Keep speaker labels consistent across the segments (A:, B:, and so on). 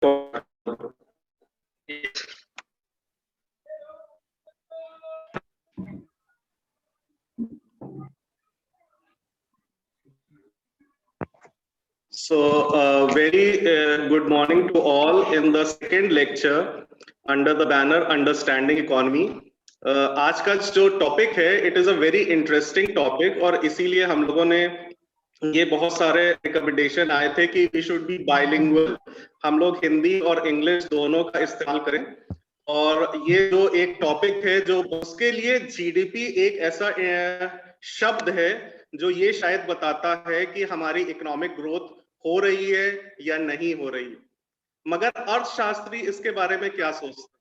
A: So, very good morning to all in the second lecture under the banner Understanding Economy. आज का जो topic है it is a very interesting topic और इसीलिए हम लोगों ने ये बहुत सारे रिकमेंडेशन आए थे कि वी शुड बी बाइलिंगुअल, हम लोग हिंदी और इंग्लिश दोनों का इस्तेमाल करें। और ये जो एक टॉपिक है जो उसके लिए जीडीपी एक ऐसा शब्द है जो ये शायद बताता है कि हमारी इकोनॉमिक ग्रोथ हो रही है या नहीं हो रही है, मगर अर्थशास्त्री इसके बारे में क्या सोचते,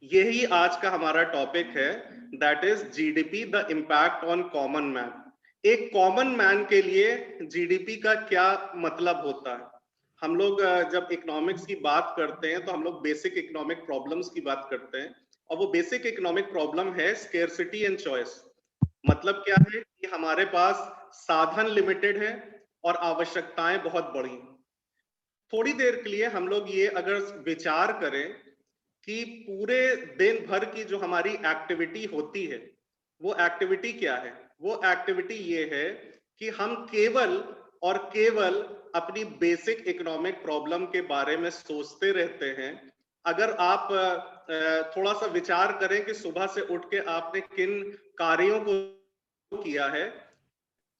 A: यही आज का हमारा टॉपिक है, that is GDP the impact on common man. एक कॉमन मैन के लिए जीडीपी का क्या मतलब होता है। हम लोग जब इकोनॉमिक्स की बात करते हैं तो हम लोग बेसिक इकोनॉमिक प्रॉब्लम्स की बात करते हैं, और वो बेसिक इकोनॉमिक प्रॉब्लम है स्केर्सिटी एंड चॉइस। मतलब क्या है कि हमारे पास साधन लिमिटेड है और आवश्यकताएं बहुत बड़ी। थोड़ी देर के लिए हम लोग ये अगर विचार करें कि पूरे दिन भर की जो हमारी एक्टिविटी होती है वो एक्टिविटी क्या है, वो एक्टिविटी ये है कि हम केवल और केवल अपनी बेसिक इकोनॉमिक प्रॉब्लम के बारे में सोचते रहते हैं। अगर आप थोड़ा सा विचार करें कि सुबह से उठ के आपने किन कार्यों को किया है,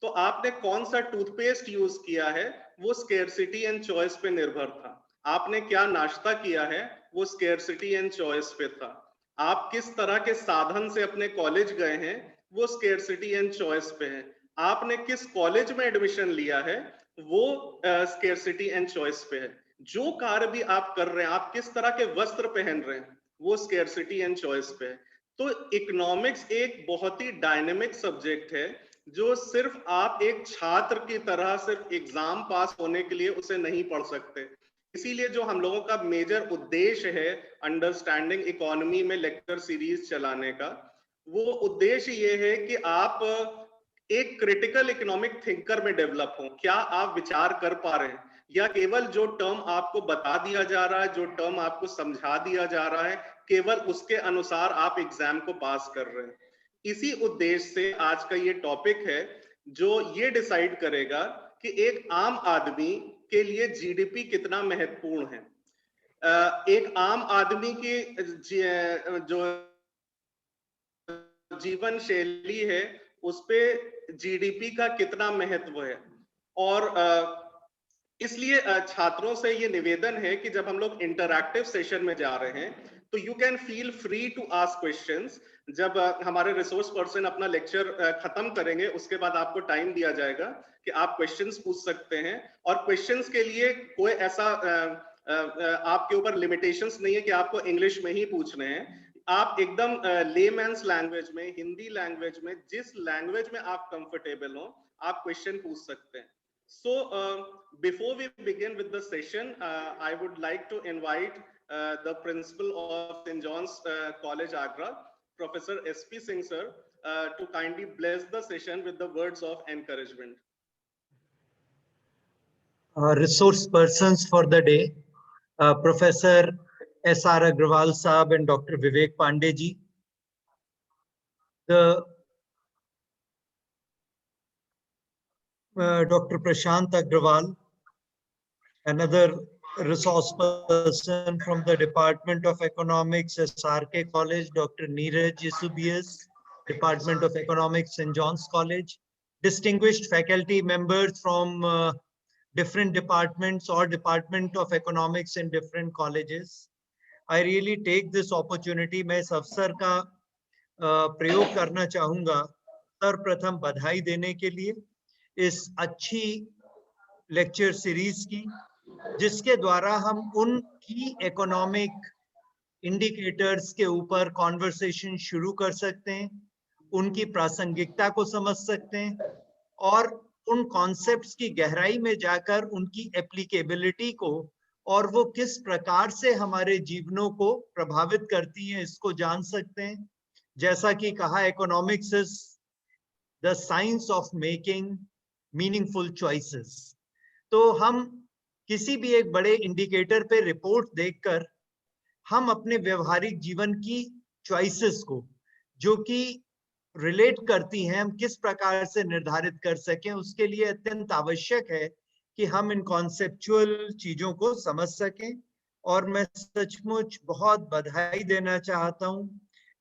A: तो आपने कौन सा टूथपेस्ट यूज किया है वो स्केर्सिटी एंड चॉइस पे निर्भर था। आपने क्या नाश्ता किया है वो स्केर्सिटी एंड चॉइस पे था। आप किस तरह के साधन से अपने कॉलेज गए हैं वो स्केर्सिटी एंड चॉइस पे है। आपने किस कॉलेज में एडमिशन लिया है वो स्केर्सिटी एंड चॉइस पे है। जो कार्य भी आप कर रहे हैं, आप किस तरह के वस्त्र पहन रहे हैं वो स्केर्सिटी एंड चॉइस पे है। तो इकोनॉमिक्स एक बहुत ही डायनेमिक सब्जेक्ट है जो सिर्फ आप एक छात्र की तरह सिर्फ एग्जाम पास होने के लिए उसे नहीं पढ़ सकते। इसीलिए जो हम लोगों का मेजर उद्देश्य है अंडरस्टैंडिंग इकोनॉमी में लेक्चर सीरीज चलाने का, वो उद्देश्य ये है कि आप एक क्रिटिकल इकोनॉमिक थिंकर में डेवलप हो। क्या आप विचार कर पा रहे हैं, या केवल जो टर्म आपको बता दिया जा रहा है, जो टर्म आपको समझा दिया जा रहा है, केवल उसके अनुसार आप एग्जाम को पास कर रहे हैं। इसी उद्देश्य से आज का ये टॉपिक है जो ये डिसाइड करेगा कि एक आम आदमी के लिए जीडीपी कितना महत्वपूर्ण है। एक आम आदमी की जो जीवन शैली है उस पे जीडीपी का कितना महत्व है। और इसलिए छात्रों से ये निवेदन है कि जब हम लोग इंटरैक्टिव सेशन में जा रहे हैं तो you can feel free to ask questions. जब हमारे रिसोर्स पर्सन अपना लेक्चर खत्म करेंगे उसके बाद आपको टाइम दिया जाएगा कि आप क्वेश्चंस पूछ सकते हैं। और क्वेश्चंस के लिए कोई ऐसा आपके ऊपर लिमिटेशंस नहीं है कि आपको इंग्लिश में ही पूछने हैं। आप एकदम लेमैन्स लैंग्वेज में, हिंदी लैंग्वेज में, जिस लैंग्वेज में आप कंफर्टेबल हो आप क्वेश्चन पूछ सकते हैं। So before we begin with the session, I would like to invite the principal of St. John's College, Agra, Professor S.P. Singh sir, to kindly bless the session with the words of encouragement.
B: Resource persons for the day, Professor S.R. Agrawal Saab and Dr. Vivek Pandey ji. Dr. Prashant Agrawal, another resource person from the Department of Economics, SRK College, Dr. Neeraj Isubias, Department of Economics, St. John's College, distinguished faculty members from different departments or Department of Economics in different colleges. I really take this opportunity, मैं इस अवसर का प्रयोग करना चाहूँगा सर्वप्रथम बधाई देने के लिए इस अच्छी लेक्चर सीरीज की, जिसके द्वारा हम उन की इकोनॉमिक इंडिकेटर्स के ऊपर कॉन्वर्सेशन शुरू कर सकते हैं, उनकी प्रासंगिकता को समझ सकते हैं और उन कॉन्सेप्ट्स की गहराई में जाकर उनकी एप्लीकेबिलिटी को और वो किस प्रकार से हमारे जीवनों को प्रभावित करती हैं इसको जान सकते हैं। जैसा कि कहा, economics is the science of making meaningful choices. तो हम किसी भी एक बड़े इंडिकेटर पे रिपोर्ट देखकर हम अपने व्यवहारिक जीवन की चॉइसेस को, जो कि रिलेट करती हैं, हम किस प्रकार से निर्धारित कर सकें, उसके लिए अत्यंत आवश्यक है कि हम इन कॉन्सेप्चुअल चीजों को समझ सकें। और मैं सचमुच बहुत बधाई देना चाहता हूं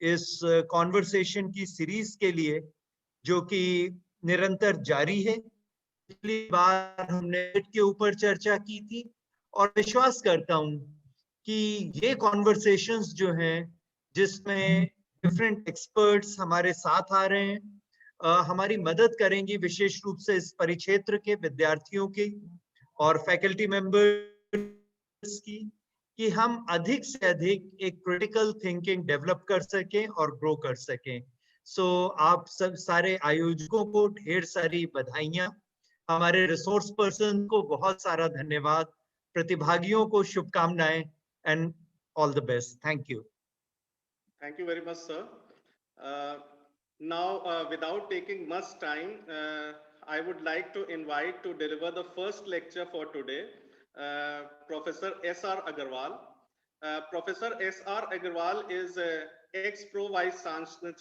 B: इस कॉन्वर्सेशन की सीरीज के लिए, जो कि निरंतर जारी है। पिछली बार हमने के ऊपर चर्चा की थी और विश्वास करता हूं कि ये कॉन्वर्सेशंस जो हैं, जिसमें डिफरेंट एक्सपर्ट्स हमारे साथ आ रहे हैं, हमारी मदद करेंगी, विशेष रूप से इस परिक्षेत्र के विद्यार्थियों की और फैकल्टी मेंबर्स की, कि हम अधिक से अधिक एक क्रिटिकल थिंकिंग डेवलप कर सकें और ग्रो कर सकें। सो आप सब सारे आयोजकों को ढेर सारी बधाइयां, हमारे रिसोर्स पर्सन को बहुत सारा धन्यवाद, प्रतिभागियों को शुभकामनाएं, and all the best. Thank you.
A: Thank you very much, sir. Now, without taking much time, I would like to invite to deliver the first lecture for today, Professor S.R. Agarwal. Professor S.R. Agarwal is ex-Pro Vice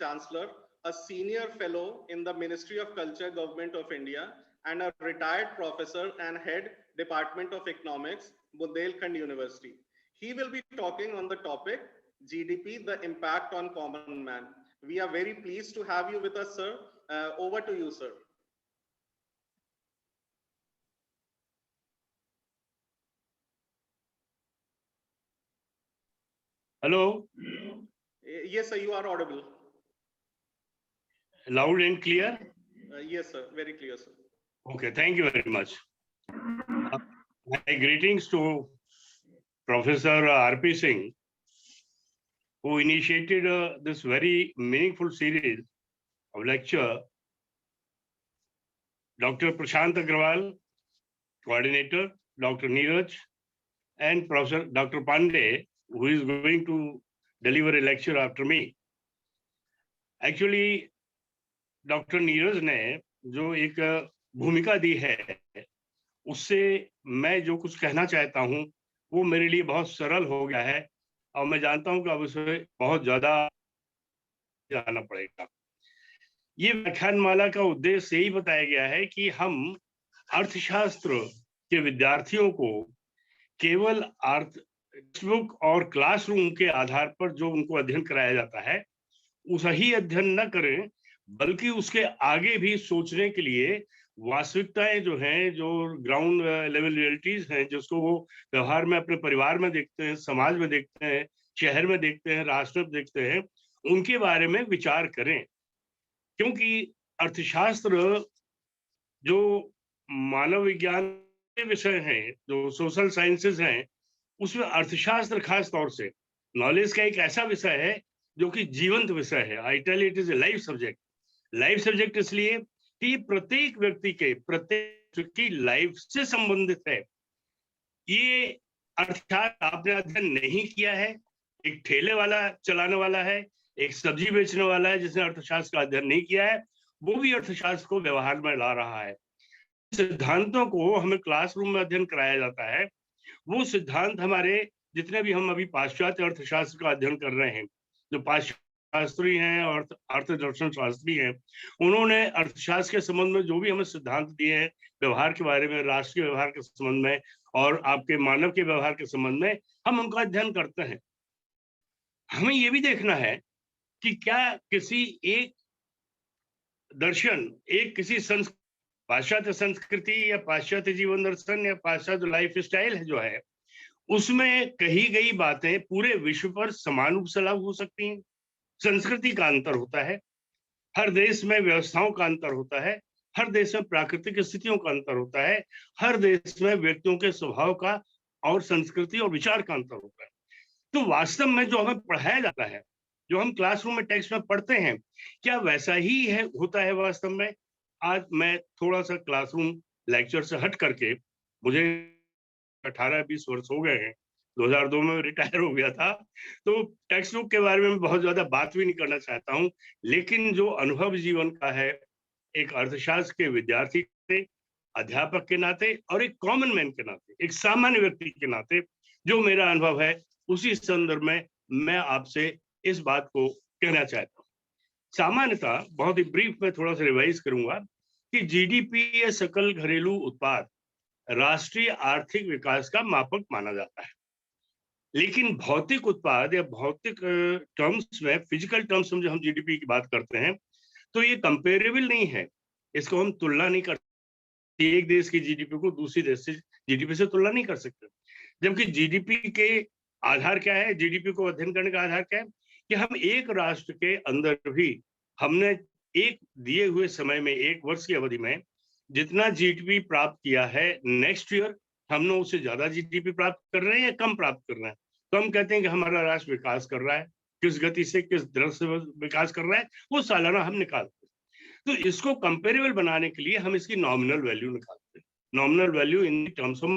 A: Chancellor, a senior fellow in the Ministry of Culture, Government of India, and a retired professor and head Department of Economics, Bundelkhand University. He will be talking on the topic GDP, the impact on common man. We are very pleased to have you with us, sir. Over to you, sir.
C: Hello.
A: Yes, sir, you are audible.
C: Loud and clear?
A: Yes, sir, very clear, sir.
C: Okay, thank you very much. My greetings to Professor R.P. Singh, who initiated this very meaningful series of lecture. Dr. Prashant Agrawal, coordinator, Dr. Neeraj, and Professor Dr. Pandey, who is going to deliver a lecture after me. Actually, Dr. Neeraj ने जो एक भूमिका दी है, उससे मैं जो कुछ कहना चाहता हूं वो मेरे लिए बहुत सरल हो गया है, और मैं जानता हूं कि अब उसे बहुत ज्यादा जाना पड़ेगा। ये व्याख्यानमाला का उद्देश्य यही बताया गया है कि हम अर्थशास्त्र के विद्यार्थियों को केवल टेक्स्टबुक और क्लासरूम के आधार पर जो उनको अध्ययन कराया जाता है उसा ही अध्ययन न करें, बल्कि उसके आगे भी सोचने के लिए वास्तविकताएं जो हैं, जो ग्राउंड लेवल रियलिटीज हैं, जिसको वो व्यवहार में अपने परिवार में देखते हैं, समाज में देखते हैं, शहर में देखते हैं, राष्ट्र में देखते हैं, उनके बारे में विचार करें। क्योंकि अर्थशास्त्र जो मानव विज्ञान के विषय हैं, जो सोशल साइंसेज हैं, उसमें अर्थशास्त्र खास तौर से नॉलेज का एक ऐसा विषय है जो कि जीवंत विषय है। I tell it is a life subject. Life subject इसलिए कि प्रत्येक व्यक्ति के प्रत्येक की लाइफ से संबंधित है। ये अर्थशास्त्र आपने अध्ययन नहीं किया है, एक ठेले वाला चलाने वाला है, एक सब्जी बेचने वाला है जिसने अर्थशास्त्र का अध्ययन नहीं किया है, वो भी अर्थशास्त्र को व्यवहार में ला रहा है। सिद्धांतों को हमें क्लासरूम में अध्ययन कराया जाता है। वो सिद्धांत हमारे जितने भी हम अभी पाश्चात्य अर्थशास्त्र का अध्ययन कर रहे हैं, जो शास्त्री हैं और अर्थदर्शन शास्त्री हैं, उन्होंने अर्थशास्त्र के संबंध में जो भी हमें सिद्धांत दिए हैं, व्यवहार के बारे में, राष्ट्रीय व्यवहार के संबंध में और आपके मानव के व्यवहार के संबंध में, हम उनका अध्ययन करते हैं। हमें ये भी देखना है कि क्या किसी एक दर्शन, एक किसी पाश्चात्य संस्कृति या पाश्चात्य जीवन दर्शन या पाश्चात्य लाइफ स्टाइल है जो है, उसमें कही गई बातें पूरे विश्व पर समान रूप से लागू हो सकती हैं। संस्कृति का अंतर होता है, हर देश में व्यवस्थाओं का अंतर होता है, हर देश में प्राकृतिक स्थितियों का अंतर होता है, हर देश में व्यक्तियों के स्वभाव का और संस्कृति और विचार का अंतर होता है। तो वास्तव में जो हमें पढ़ाया जाता है, जो हम क्लासरूम में टेक्स्ट में पढ़ते हैं, क्या वैसा ही है होता है वास्तव में? आज मैं थोड़ा सा क्लासरूम लेक्चर से हट करके, मुझे 18-20 वर्ष हो गए हैं, 2002 में रिटायर हो गया था, तो टेक्स्ट बुक के बारे में बहुत ज्यादा बात भी नहीं करना चाहता हूं, लेकिन जो अनुभव जीवन का है एक अर्थशास्त्र के विद्यार्थी से अध्यापक के नाते और एक कॉमन मैन के नाते, एक सामान्य व्यक्ति के नाते जो मेरा अनुभव है, उसी संदर्भ में मैं आपसे इस बात को कहना चाहता हूँ। सामान्यतः बहुत ही ब्रीफ में थोड़ा सा रिवाइज करूंगा कि जीडीपी या सकल घरेलू उत्पाद राष्ट्रीय आर्थिक विकास का मापक माना जाता है। लेकिन भौतिक उत्पाद या भौतिक टर्म्स में, फिजिकल टर्म्स में जो हम जीडीपी की बात करते हैं, तो ये कंपेरेबल नहीं है। इसको हम तुलना नहीं कर सकते, एक देश की जीडीपी को दूसरी देश से जीडीपी से तुलना नहीं कर सकते। जबकि जीडीपी के आधार क्या है, जीडीपी को अध्ययन करने का आधार क्या है, कि हम एक राष्ट्र के अंदर भी हमने एक दिए हुए समय में, एक वर्ष की अवधि में जितना जीडीपी प्राप्त किया है, नेक्स्ट ईयर हमने उससे ज्यादा जीडीपी प्राप्त कर रहे हैं या कम प्राप्त कर रहे हैं, तो हम कहते हैं कि हमारा राष्ट्र विकास कर रहा है। किस गति से, किस दर से विकास कर रहा है, वो सालाना हम निकालते हैं। तो इसको कंपेरेबल बनाने के लिए हम इसकी नॉमिनल वैल्यू निकालते हैं। Nominal value in terms of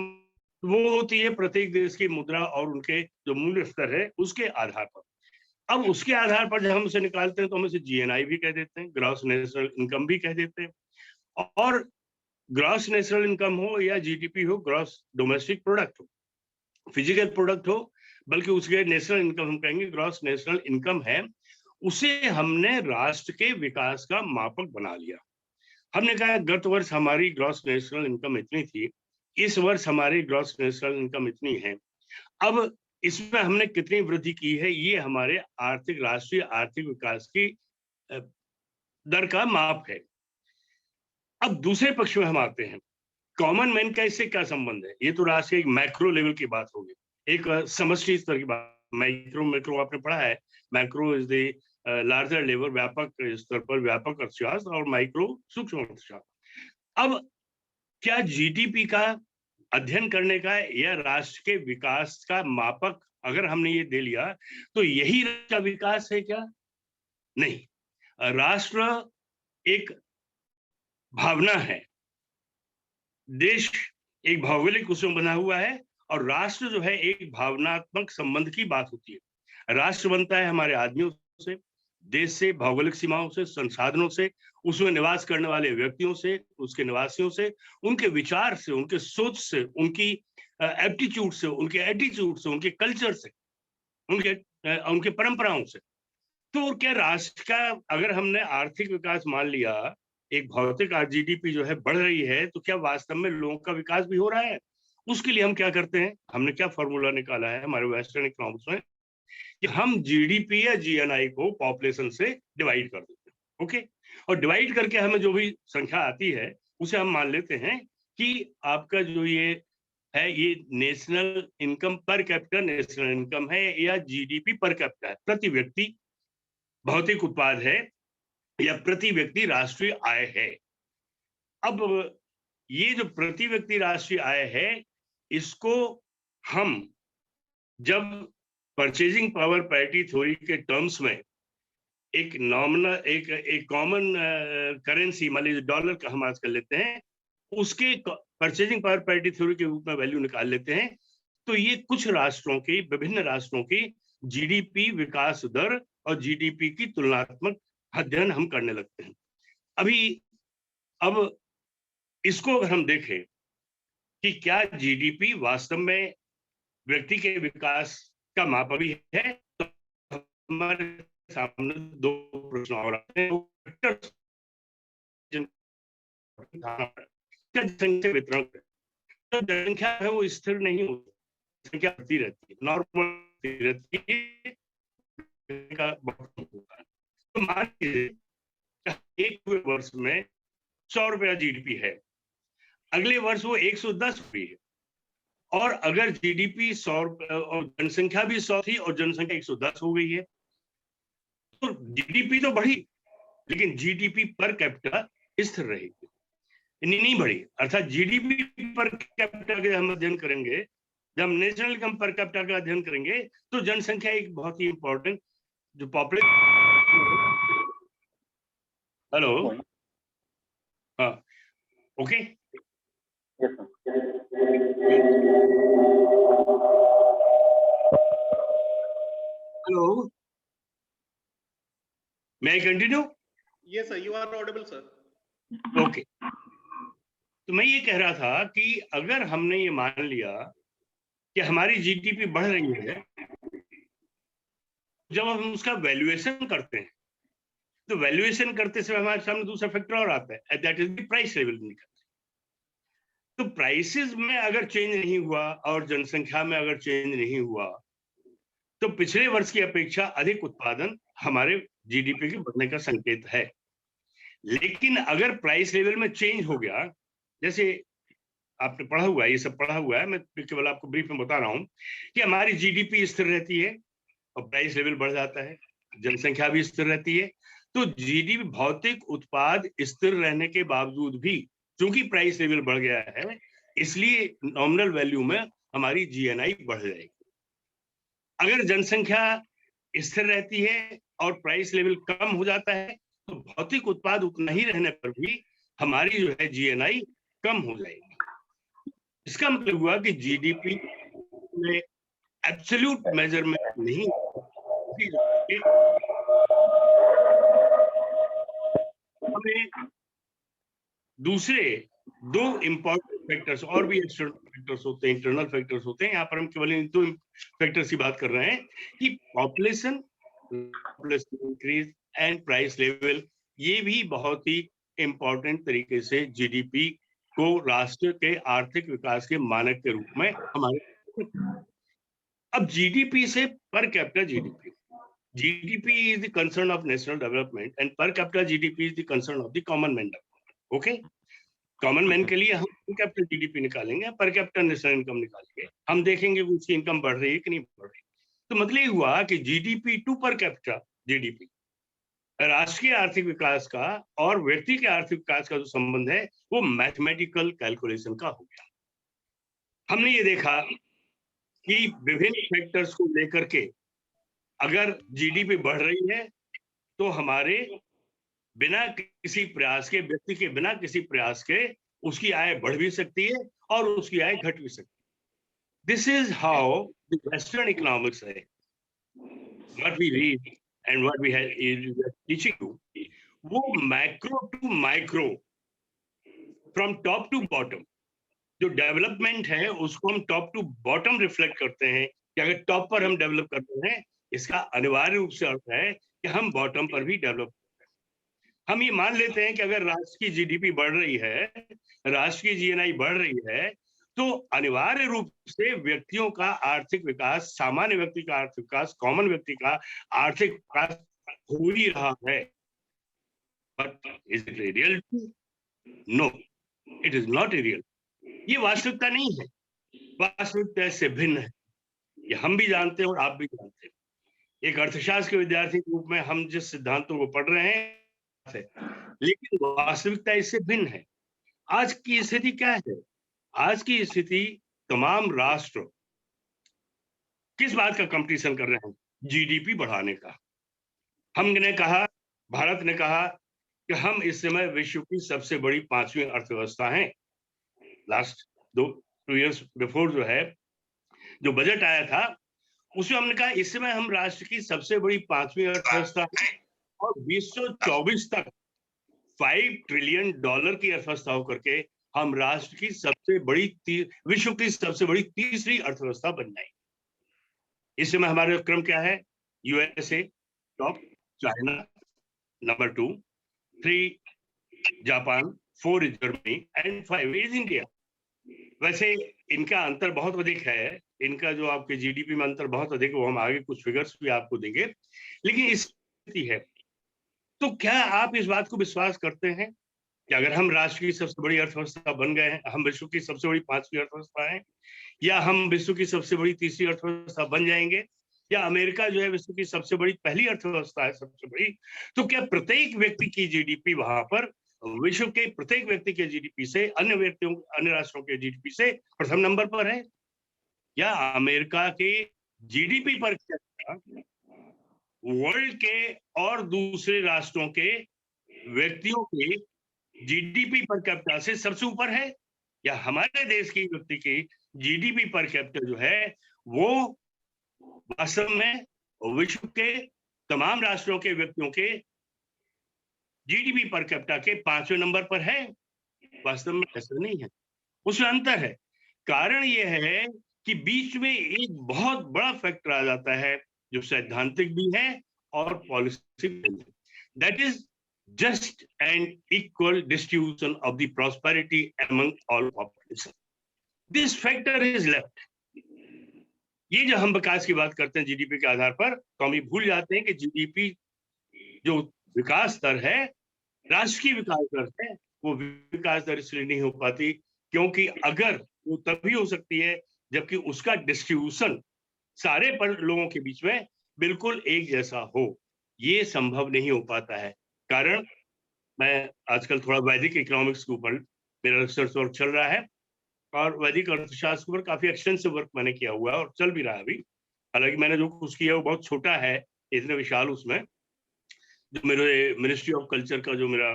C: वो होती है प्रत्येक देश की मुद्रा और उनके जो मूल्य स्तर है उसके आधार पर। अब उसके आधार पर जब हम उसे निकालते हैं तो हम इसे जीएनआई भी कह देते हैं, ग्रॉस नेशनल इनकम भी कह देते हैं। और ग्रॉस नेशनल इनकम हो या जीडीपी हो, ग्रॉस डोमेस्टिक प्रोडक्ट हो, फिजिकल प्रोडक्ट हो, बल्कि उसके नेशनल इनकम हम कहेंगे, ग्रॉस नेशनल इनकम है, उसे हमने राष्ट्र के विकास का मापक बना लिया। हमने कहा गत वर्ष हमारी ग्रॉस नेशनल इनकम इतनी थी, इस वर्ष हमारी ग्रॉस नेशनल इनकम इतनी है, अब इसमें हमने कितनी वृद्धि की है, ये हमारे राष्ट्रीय आर्थिक विकास की दर का माप है। अब दूसरे पक्ष में हम आते हैं, कॉमन मैन का इससे क्या संबंध है? ये तो राष्ट्रीय एक मैक्रो लेवल की बात होगी, एक समष्टि स्तर की बात। मैक्रो आपने पढ़ा है, macro is the larger level, व्यापक स्तर पर व्यापक अर्थशास्त्र, और माइक्रो सूक्ष्म अर्थशास्त्र। अब क्या जीडीपी का अध्ययन करने का या राष्ट्र के विकास का मापक अगर हमने ये दे लिया तो यही राष्ट्र का विकास है क्या? नहीं, राष्ट्र एक भावना है, देश एक भौगोलिक उसमें बना हुआ है, और राष्ट्र जो है एक भावनात्मक संबंध की बात होती है। राष्ट्र बनता है हमारे आदमियों से, देश से, भौगोलिक सीमाओं से, संसाधनों से, उसमें निवास करने वाले व्यक्तियों से, उसके निवासियों से, उनके विचार से, उनके सोच से, उनकी एप्टीट्यूड से, उनके एटीट्यूड से, उनके कल्चर से, उनके परंपराओं से। तो क्या राष्ट्र का अगर हमने आर्थिक विकास मान लिया, एक भौतिक जीडीपी जो है बढ़ रही है, तो क्या वास्तव में लोगों का विकास भी हो रहा है? उसके लिए हम क्या करते हैं, हमने क्या फॉर्मूला निकाला है हमारे वेस्टर्न इकोनॉमिक्स में, कि हम जीडीपी या जीएनआई को पॉपुलेशन से डिवाइड कर देते हैं। ओके, और डिवाइड करके हमें जो भी संख्या आती है उसे हम मान लेते हैं कि आपका जो ये है, ये national income per capita national income है, या जीडीपी पर कैपिटा है, प्रति व्यक्ति भौतिक उत्पाद है, या प्रति व्यक्ति राष्ट्रीय आय है। अब ये जो प्रति व्यक्ति राष्ट्रीय आय है, इसको हम जब परचेजिंग पावर पैरिटी थ्योरी के टर्म्स में एक नॉमिनल, एक कॉमन करेंसी, मान लीजिए डॉलर का हम आज कर लेते हैं, उसके परचेजिंग पावर पैरिटी थ्योरी के रूप में वैल्यू निकाल लेते हैं, तो ये कुछ राष्ट्रों की, विभिन्न राष्ट्रों की जीडीपी विकास दर और जीडीपी की तुलनात्मक अध्ययन हम करने लगते हैं। अब इसको अगर हम देखें कि क्या जीडीपी वास्तव में व्यक्ति के विकास का माप भी है, तो हमारे सामने दो प्रश्न और आते हैं। जनसंख्या वितरण, तो जनसंख्या है वो स्थिर नहीं होती, संख्या बढ़ती रहती है, नॉर्मल रहती है, तो मान लीजिए एक वर्ष में 100 रुपया जीडीपी है, अगले वर्ष वो 110 हुई है, और अगर जीडीपी 100 और जनसंख्या भी 100 थी और जनसंख्या 110 हो गई है, तो जीडीपी तो बढ़ी, लेकिन जीडीपी पर कैपिटा स्थिर रहेगी, नहीं बढ़ी। अर्थात जीडीपी पर कैपिटा का हम अध्ययन करेंगे, जब हम नेशनल इनकम पर कैपिटा का अध्ययन करेंगे, तो जनसंख्या एक बहुत ही इंपॉर्टेंट जो पॉपुलेशन। हेलो, हाँ, okay, hello, may I continue?
A: Yes, sir. You are audible, sir.
C: Okay. तो मैं ये कह रहा था कि अगर हमने ये मान लिया कि हमारी जीडीपी बढ़ रही है, जब हम उसका वैल्यूएशन करते हैं तो वैल्यूएशन करते समय हमारे सामने दूसरा फैक्टर और आता है, that is the price level. तो प्राइसेस में अगर चेंज नहीं हुआ और जनसंख्या में अगर चेंज नहीं हुआ तो पिछले वर्ष की अपेक्षा अधिक उत्पादन हमारे जीडीपी के बढ़ने का संकेत है। लेकिन अगर प्राइस लेवल में चेंज हो गया, जैसे आपने पढ़ा हुआ है, ये सब पढ़ा हुआ है, मैं केवल आपको ब्रीफ में बता रहा हूं कि हमारी जीडीपी स्थिर रहती है और प्राइस लेवल बढ़ जाता है, जनसंख्या भी स्थिर रहती है। तो जीडीपी भौतिक उत्पाद स्थिर रहने के बावजूद भी चूंकि प्राइस लेवल बढ़ गया है, इसलिए नॉमिनल वैल्यू में हमारी जीएनआई बढ़ जाएगी। अगर जनसंख्या स्थिर रहती है और प्राइस लेवल कम हो जाता है तो भौतिक उत्पाद उतना ही रहने पर भी हमारी जो है जीएनआई कम हो जाएगी। इसका मतलब हुआ कि जीडीपी में एब्सोल्यूट मेजरमेंट नहीं, हमें दूसरे दो इंपॉर्टेंट फैक्टर्स और भी एक्सटर्नल फैक्टर्स होते हैं, इंटरनल फैक्टर्स होते हैं। यहाँ पर हम केवल इन दो फैक्टर्स की बात कर रहे हैं कि population increase and price level, ये भी बहुत ही इंपॉर्टेंट तरीके से जीडीपी को राष्ट्र के आर्थिक विकास के मानक के रूप में हमारे। अब जीडीपी से पर capita GDP, GDP is the concern of national development and per capita GDP is the concern of the common man. Okay? Common man के लिए हम per capita GDP निकालेंगे, पर कैपिटा नेशनल इनकम निकालेंगे, हम देखेंगे कि उसकी इनकम बढ़ रही है कि नहीं बढ़ रही। तो मतलब हुआ कि GDP to per capita GDP, राष्ट्र के आर्थिक विकास का और व्यक्ति के आर्थिक विकास का जो संबंध है वो मैथमेटिकल कैलकुलेशन का हो गया। हमने ये देखा कि विभिन्न फैक्टर्स को लेकर के अगर जीडीपी बढ़ रही है तो हमारे बिना किसी प्रयास के, व्यक्ति के बिना किसी प्रयास के उसकी आय बढ़ भी सकती है और उसकी आय घट भी सकती है। This is how the western economics है, what we read and what we have teaching you, वो macro to micro, from top to bottom, जो डेवलपमेंट है उसको हम टॉप टू बॉटम रिफ्लेक्ट करते हैं कि अगर टॉप पर हम डेवलप करते हैं, इसका अनिवार्य रूप से अर्थ है कि हम बॉटम पर भी डेवलप करते हैं। हम ये मान लेते हैं कि अगर राष्ट्र की जीडीपी बढ़ रही है, राष्ट्र की जीएनआई बढ़ रही है, तो अनिवार्य रूप से व्यक्तियों का आर्थिक विकास, सामान्य व्यक्ति का आर्थिक विकास, कॉमन व्यक्ति का आर्थिक विकास हो ही रहा है। But is it real? No, it is not real. ये वास्तविकता नहीं है, वास्तविकता से भिन्न है। ये हम भी जानते हैं और आप भी जानते हैं। एक अर्थशास्त्र के विद्यार्थी के रूप में हम जिस सिद्धांतों को पढ़ रहे हैं, लेकिन वास्तविकता इससे भिन्न है। आज की स्थिति क्या है? आज की स्थिति, तमाम राष्ट्र किस बात का कंपटीशन कर रहे हैं? जीडीपी बढ़ाने का। हमने कहा, भारत ने कहा कि हम इस समय विश्व की सबसे बड़ी 5वीं अर्थव्यवस्था हैं। लास्ट 2 इयर्स बिफोर जो बजट आया था, उसमें हमने कहा इस समय हम राष्ट्र की सबसे बड़ी 5वीं अर्थव्यवस्था है और 2024 तक $5 ट्रिलियन की अर्थव्यवस्था होकर के हम राष्ट्र की सबसे बड़ी, विश्व की सबसे बड़ी तीसरी अर्थव्यवस्था बन जाएंगे। इस समय हमारा क्रम क्या है? USA top, China number 2, 3 Japan, 4 is Germany and 5 is India. वैसे इनका अंतर बहुत अधिक है, इनका जो आपके जीडीपी में अंतर बहुत अधिक है, वो हम आगे कुछ फिगर्स भी आपको देंगे, लेकिन स्थिति है। तो क्या आप इस बात को विश्वास करते हैं कि अगर हम राष्ट्र की सबसे बड़ी अर्थव्यवस्था बन गए हैं, हम विश्व की सबसे बड़ी 5वीं अर्थव्यवस्था है, या हम विश्व की सबसे बड़ी तीसरी अर्थव्यवस्था बन जाएंगे, या अमेरिका जो है विश्व की सबसे बड़ी पहली अर्थव्यवस्था है, सबसे बड़ी, तो क्या प्रत्येक व्यक्ति की जीडीपी वहां पर विश्व के प्रत्येक व्यक्ति के जीडीपी से, अन्य राष्ट्रों के जीडीपी से प्रथम नंबर पर है? या अमेरिका के जीडीपी पर वर्ल्ड के और दूसरे राष्ट्रों के व्यक्तियों के जीडीपी पर कैपिटा से सबसे ऊपर है? या हमारे देश की व्यक्ति की जीडीपी पर कैपिटा जो है वो वास्तव में विश्व के तमाम राष्ट्रों के व्यक्तियों के जीडीपी पर कैपिटा के 5वें नंबर पर है? वास्तव में ऐसा नहीं है, उसमें अंतर है। कारण ये है कि बीच में एक बहुत बड़ा फैक्टर आ जाता है जो सैद्धांतिक भी है और पॉलिसी भी है, that is just and equal distribution of the prosperity among all population. This factor is left. ये जो हम विकास की बात करते हैं जीडीपी के आधार पर, तो हम ये भूल जाते हैं कि जीडीपी जो विकास दर है, राष्ट्र की विकास दर है, वो विकास दर इसलिए नहीं हो पाती क्योंकि अगर वो तभी हो सकती है जबकि उसका डिस्ट्रीब्यूशन सारे लोगों के बीच में बिल्कुल एक जैसा हो। ये संभव नहीं हो पाता है। कारण मैं आजकल थोड़ा वैदिक इकोनॉमिक्स के ऊपर मेरा रिसर्च वर्क चल रहा है और वैदिक अर्थशास्त्र के ऊपर काफी एक्सटेंसिव वर्क मैंने किया हुआ है और चल भी रहा है अभी। हालांकि मैंने जो कुछ किया वो बहुत छोटा है, इतने विशाल उसमें जो मेरे मिनिस्ट्री ऑफ कल्चर का जो मेरा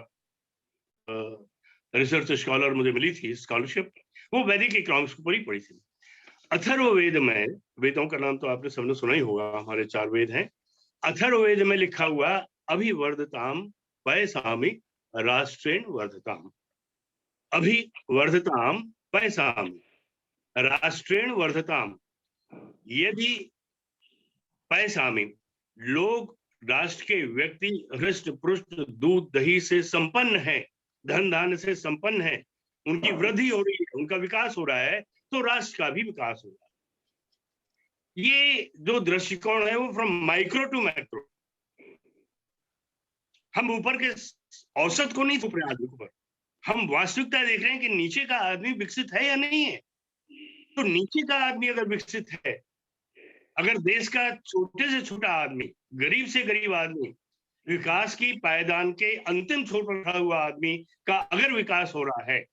C: रिसर्च स्कॉलर मुझे मिली थी स्कॉलरशिप, वो वैदिक इकोनॉमिक्स के ऊपर ही पड़ी थी। अथर्ववेद में, वेदों का नाम तो आपने सबने सुना ही होगा, हमारे 4 वेद हैं। अथर्ववेद में लिखा हुआ अभिवर्धताम पैसामि राष्ट्रेण वर्धताम, अभिवर्धताम पैसामि राष्ट्रेण वर्धताम। यदि पैसामि लोग राष्ट्र के व्यक्ति हृष्ट पुष्ट दूध दही से संपन्न है, धन धान्य से संपन्न है, उनकी वृद्धि हो रही है, उनका विकास हो रहा है, तो राष्ट्र का भी विकास हो रहा है। ये जो दृष्टिकोण है वो फ्रॉम माइक्रो टू मैक्रो, हम ऊपर के औसत को नहीं थोप रहे आदमी पर, हम वास्तविकता देख रहे हैं कि नीचे का आदमी विकसित है या नहीं है। तो नीचे का आदमी अगर विकसित है, अगर देश का छोटे से छोटा आदमी, गरीब से गरीब आदमी, विकास की पायदान के अंतिम छोर पर खड़ा हुआ आदमी का अगर विकास हो रहा है,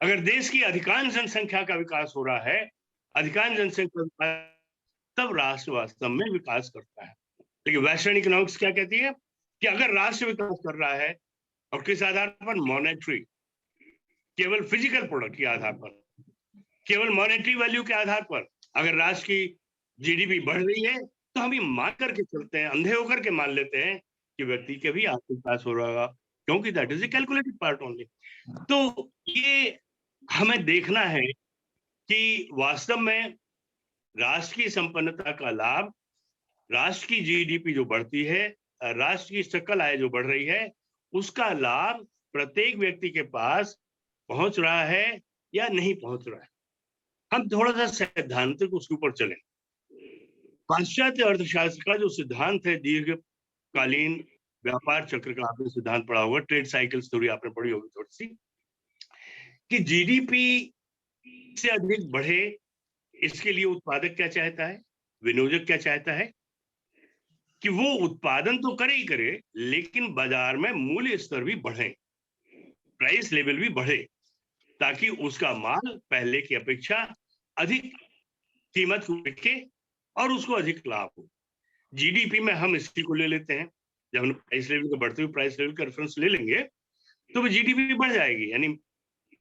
C: अगर देश की अधिकांश जनसंख्या का विकास हो रहा है, अधिकांश जनसंख्या, तब राष्ट्र वास्तव में विकास करता है। लेकिन वेस्टर्न इकोनॉमिक्स क्या कहती है कि अगर राष्ट्र विकास कर रहा है और किस आधार पर, मॉनेटरी, केवल फिजिकल प्रोडक्ट के आधार पर, केवल मॉनेटरी वैल्यू के आधार पर अगर राष्ट्र की जीडीपी बढ़ रही है तो हम ये मान करके चलते हैं, अंधे होकर के मान लेते हैं कि व्यक्ति के भी आर्थिक विकास हो रहा है, क्योंकि that is a calculated part only. तो ये हमें देखना है कि वास्तव में राष्ट्र की संपन्नता का लाभ, राष्ट्र की जीडीपी जो बढ़ती है, राष्ट्र की सकल आय जो बढ़ रही है, उसका लाभ प्रत्येक व्यक्ति के पास पहुंच रहा है या नहीं पहुंच रहा है। हम थोड़ा सा सैद्धांतिक उसके ऊपर चलें। पाश्चात्य अर्थशास्त्र का जो सिद्धांत है, दीर्घकालीन व्यापार चक्र का आपने सिद्धांत पढ़ा होगा, ट्रेड साइकिल थ्योरी आपने पढ़ी होगी थोड़ी सी, कि जीडीपी से अधिक बढ़े, इसके लिए उत्पादक क्या चाहता है, विनियोजक क्या चाहता है कि वो उत्पादन तो करे ही करे, लेकिन बाजार में मूल्य स्तर भी बढ़े, प्राइस लेवल भी बढ़े, ताकि उसका माल पहले की अपेक्षा अधिक कीमत बिके और उसको अधिक लाभ हो। जीडीपी में हम इसी को ले लेते हैं, जब हम प्राइस लेवल के बढ़ते हुए प्राइस लेवल का रेफरेंस ले लेंगे तो वो जीडीपी बढ़ जाएगी, यानी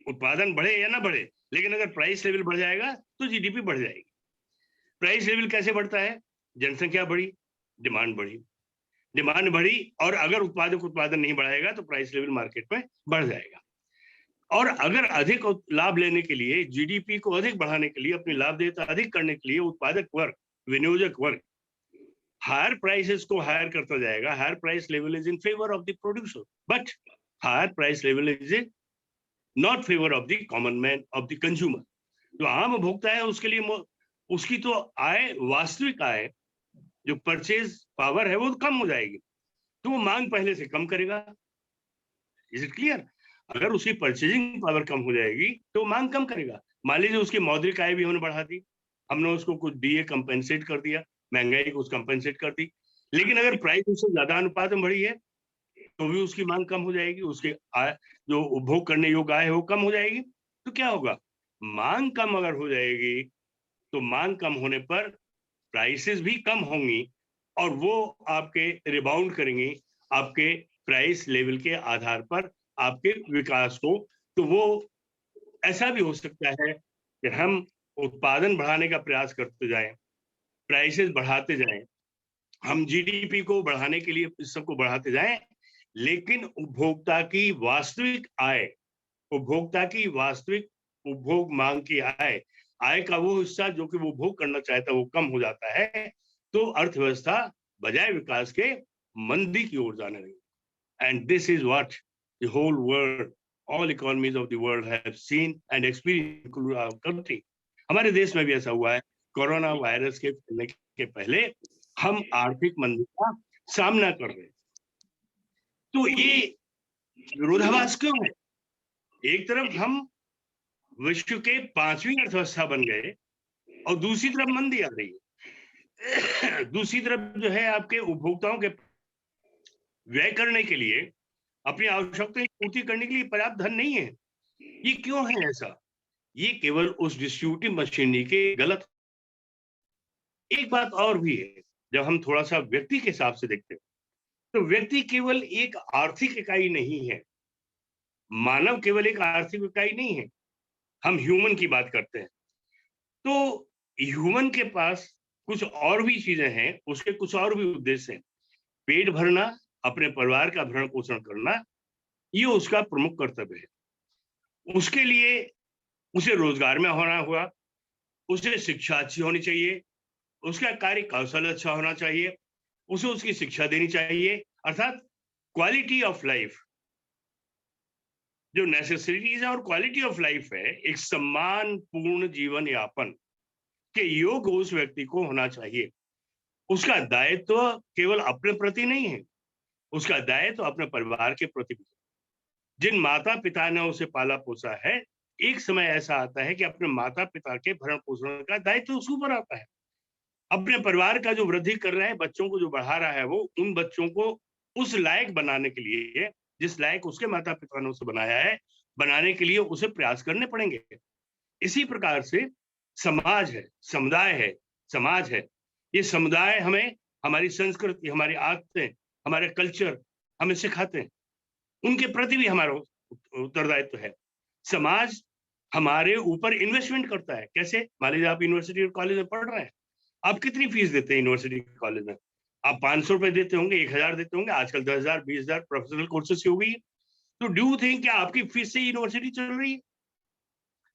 C: उत्पादन बढ़े या ना बढ़े, लेकिन अगर प्राइस लेवल बढ़ जाएगा तो जीडीपी बढ़ जाएगी। प्राइस लेवल कैसे बढ़ता है? जनसंख्या बढ़ी, डिमांड बढ़ी, डिमांड बढ़ी, और अगर उत्पादक उत्पादन नहीं बढ़ाएगा तो प्राइस लेवल मार्केट में बढ़ जाएगा। और अगर अधिक लाभ लेने के लिए, जीडीपी को अधिक बढ़ाने के लिए, अपनी लाभदेयता अधिक करने के लिए उत्पादक वर्ग, विनियोजक वर्ग हायर प्राइसेस को हायर करता जाएगा। Higher price level is in favour of the producer, but higher price level is in not favour of the common man, of the consumer. जो आम उपभोक्ता है उसके लिए उसकी तो आय, वास्तविक आय, जो परचेज पावर है, वो कम हो जाएगी, तो वो मांग पहले से कम करेगा। Is it clear? अगर उसकी परचेजिंग पावर कम हो जाएगी तो मांग कम करेगा। मान लीजिए उसकी मौद्रिक आय भी हमने बढ़ा दी, हमने उसको कुछ दिए, कंपेंसेट कर दिया, महंगाई को कंपेंसेट कर दी, लेकिन अगर प्राइस उससे ज्यादा अनुपात में बढ़ी है तो भी उसकी मांग कम हो जाएगी, उसके आय, जो उपभोग करने योग्य आय है, वो कम हो जाएगी। तो क्या होगा? मांग कम अगर हो जाएगी तो मांग कम होने पर प्राइसेस भी कम होंगी और वो आपके रिबाउंड करेंगी आपके प्राइस लेवल के आधार पर आपके विकास को। तो वो ऐसा भी हो सकता है कि हम उत्पादन बढ़ाने का प्रयास करते जाएं, प्राइसेस बढ़ाते जाएं, हम जीडीपी को बढ़ाने के लिए इस सबको बढ़ाते जाएं, लेकिन उपभोक्ता की वास्तविक आय उपभोक्ता की वास्तविक उपभोग मांग की आय का वो हिस्सा जो कि वो उपभोग करना चाहता है वो कम हो जाता है, तो अर्थव्यवस्था बजाय विकास के मंदी की ओर जाने लगी। And this is what the whole world, all economies of the world have seen and experience including our country. हमारे देश में भी ऐसा हुआ है। कोरोना वायरस के फैलने के पहले हम आर्थिक मंदी का सामना कर रहे हैं। तो ये विरोधाभास क्यों है? एक तरफ हम विश्व के 5वीं अर्थव्यवस्था बन गए और दूसरी तरफ मंदी आ रही है। दूसरी तरफ जो है आपके उपभोक्ताओं के व्यय करने के लिए, अपनी आवश्यकताएं पूर्ति करने के लिए पर्याप्त धन नहीं है। ये क्यों है ऐसा? ये केवल उस डिस्ट्रीब्यूटिव मशीनरी के गलत। एक बात और भी है, जब हम थोड़ा सा व्यक्ति के हिसाब से देखते हैं तो व्यक्ति केवल एक आर्थिक इकाई नहीं है, मानव केवल एक आर्थिक इकाई नहीं है। हम ह्यूमन की बात करते हैं तो ह्यूमन के पास कुछ और भी चीजें हैं, उसके कुछ और भी उद्देश्य हैं। पेट भरना, अपने परिवार का भरण पोषण करना, ये उसका प्रमुख कर्तव्य है। उसके लिए उसे रोजगार में होना होगा, उसे शिक्षा अच्छी होनी चाहिए, उसका कार्य कौशल अच्छा होना चाहिए, उसे उसकी शिक्षा देनी चाहिए, अर्थात क्वालिटी ऑफ लाइफ, जो नेसेसिटीज है और क्वालिटी ऑफ लाइफ है, एक सम्मानपूर्ण जीवन यापन के योग उस व्यक्ति को होना चाहिए। उसका दायित्व केवल अपने प्रति नहीं है, उसका दायित्व अपने परिवार के प्रति भी। जिन माता पिता ने उसे पाला पोसा है, एक समय ऐसा आता है कि अपने माता पिता के भरण पोषण का दायित्व उसके ऊपर आता है। अपने परिवार का जो वृद्धि कर रहा है, बच्चों को जो बढ़ा रहा है, वो उन बच्चों को उस लायक बनाने के लिए, जिस लायक उसके माता पिता ने उसे बनाया है, बनाने के लिए उसे प्रयास करने पड़ेंगे। इसी प्रकार से समाज है, समुदाय है, समाज है। ये समुदाय हमें हमारी संस्कृति, हमारी आदतें, हमारे कल्चर हमें सिखाते हैं, उनके प्रति भी हमारा उत्तरदायित्व है। समाज हमारे ऊपर इन्वेस्टमेंट करता है। कैसे? मान लीजिए आप यूनिवर्सिटी और कॉलेज में पढ़ रहे हैं, आप कितनी फीस देते हैं यूनिवर्सिटी कॉलेज में? आप 500 रुपए देते होंगे, 1000 देते होंगे, आजकल 10,000 20,000 प्रोफेशनल कोर्सेज हो गई है। तो डू यू थिंक क्या आपकी फीस से यूनिवर्सिटी चल रही है?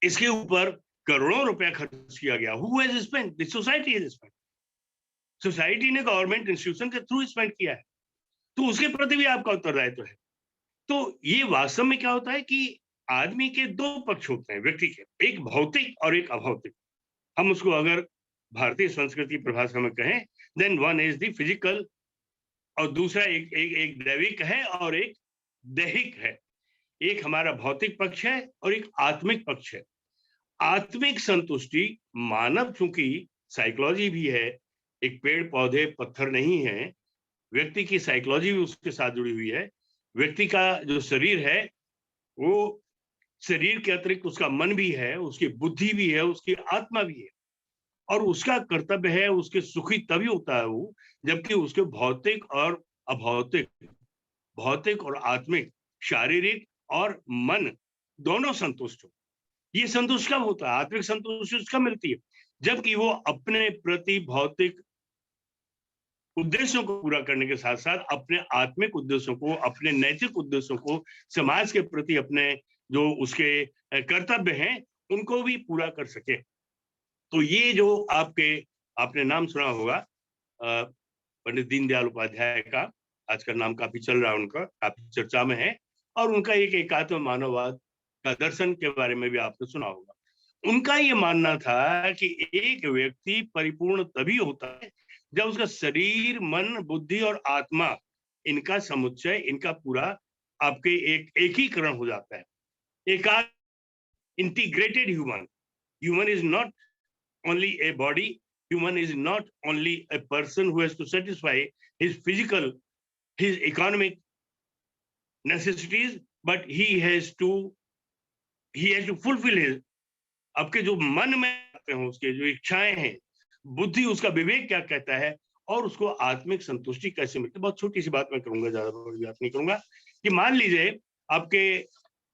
C: इसके ऊपर करोड़ों रुपया खर्च किया गया। Who has spent? The society has spent. Society ने गवर्नमेंट इंस्टीट्यूशन के थ्रू स्पेंड किया है, तो उसके प्रति भी आपका उत्तरदायित्व है। तो ये वास्तव में क्या होता है कि आदमी के दो पक्ष होते हैं, व्यक्ति के, एक भौतिक और एक अभौतिक। हम उसको अगर भारतीय संस्कृति परिभाषा में कहें, then one is the physical और दूसरा एक दैविक है और एक दैहिक है। एक हमारा भौतिक पक्ष है और एक आत्मिक पक्ष है। आत्मिक संतुष्टि मानव, चूंकि साइकोलॉजी भी है, एक पेड़ पौधे पत्थर नहीं है, व्यक्ति की साइकोलॉजी भी उसके साथ जुड़ी हुई है। व्यक्ति का जो शरीर है, वो शरीर के अतिरिक्त उसका मन भी है, उसकी बुद्धि भी है, उसकी आत्मा भी है, और उसका कर्तव्य है उसके सुखी तभी होता है वो जबकि उसके भौतिक और अभौतिक, भौतिक और आत्मिक, शारीरिक और मन दोनों संतुष्ट हो। ये संतुष्ट कब होता है? आत्मिक संतुष्टि कब मिलती है? जबकि वो अपने प्रति भौतिक उद्देश्यों को पूरा करने के साथ साथ अपने आत्मिक उद्देश्यों को, अपने नैतिक उद्देश्यों को, समाज के प्रति अपने जो उसके कर्तव्य हैं उनको भी पूरा कर सके। तो ये जो आपने नाम सुना होगा पंडित दीनदयाल उपाध्याय का, आजकल नाम काफी चल रहा है उनका, काफी चर्चा में है, और उनका एक एकात्म मानववाद का दर्शन के बारे में भी आपने सुना होगा। उनका ये मानना था कि एक व्यक्ति परिपूर्ण तभी होता है जब उसका शरीर, मन, बुद्धि और आत्मा, इनका समुच्चय, इनका पूरा आपके एकीकरण हो जाता है। एकाग्र, integrated human is not only a body. Human is not only a person who has to satisfy his physical, his economic necessities, but he has to fulfill his, आपके जो मन में आते हैं, उसके जो इच्छाएं हैं, बुद्धि, उसका विवेक क्या कहता है, और उसको आत्मिक संतुष्टि कैसे मिलती है। बहुत छोटी सी बात मैं करूंगा, ज्यादा बड़ी बात नहीं करूंगा। कि मान लीजिए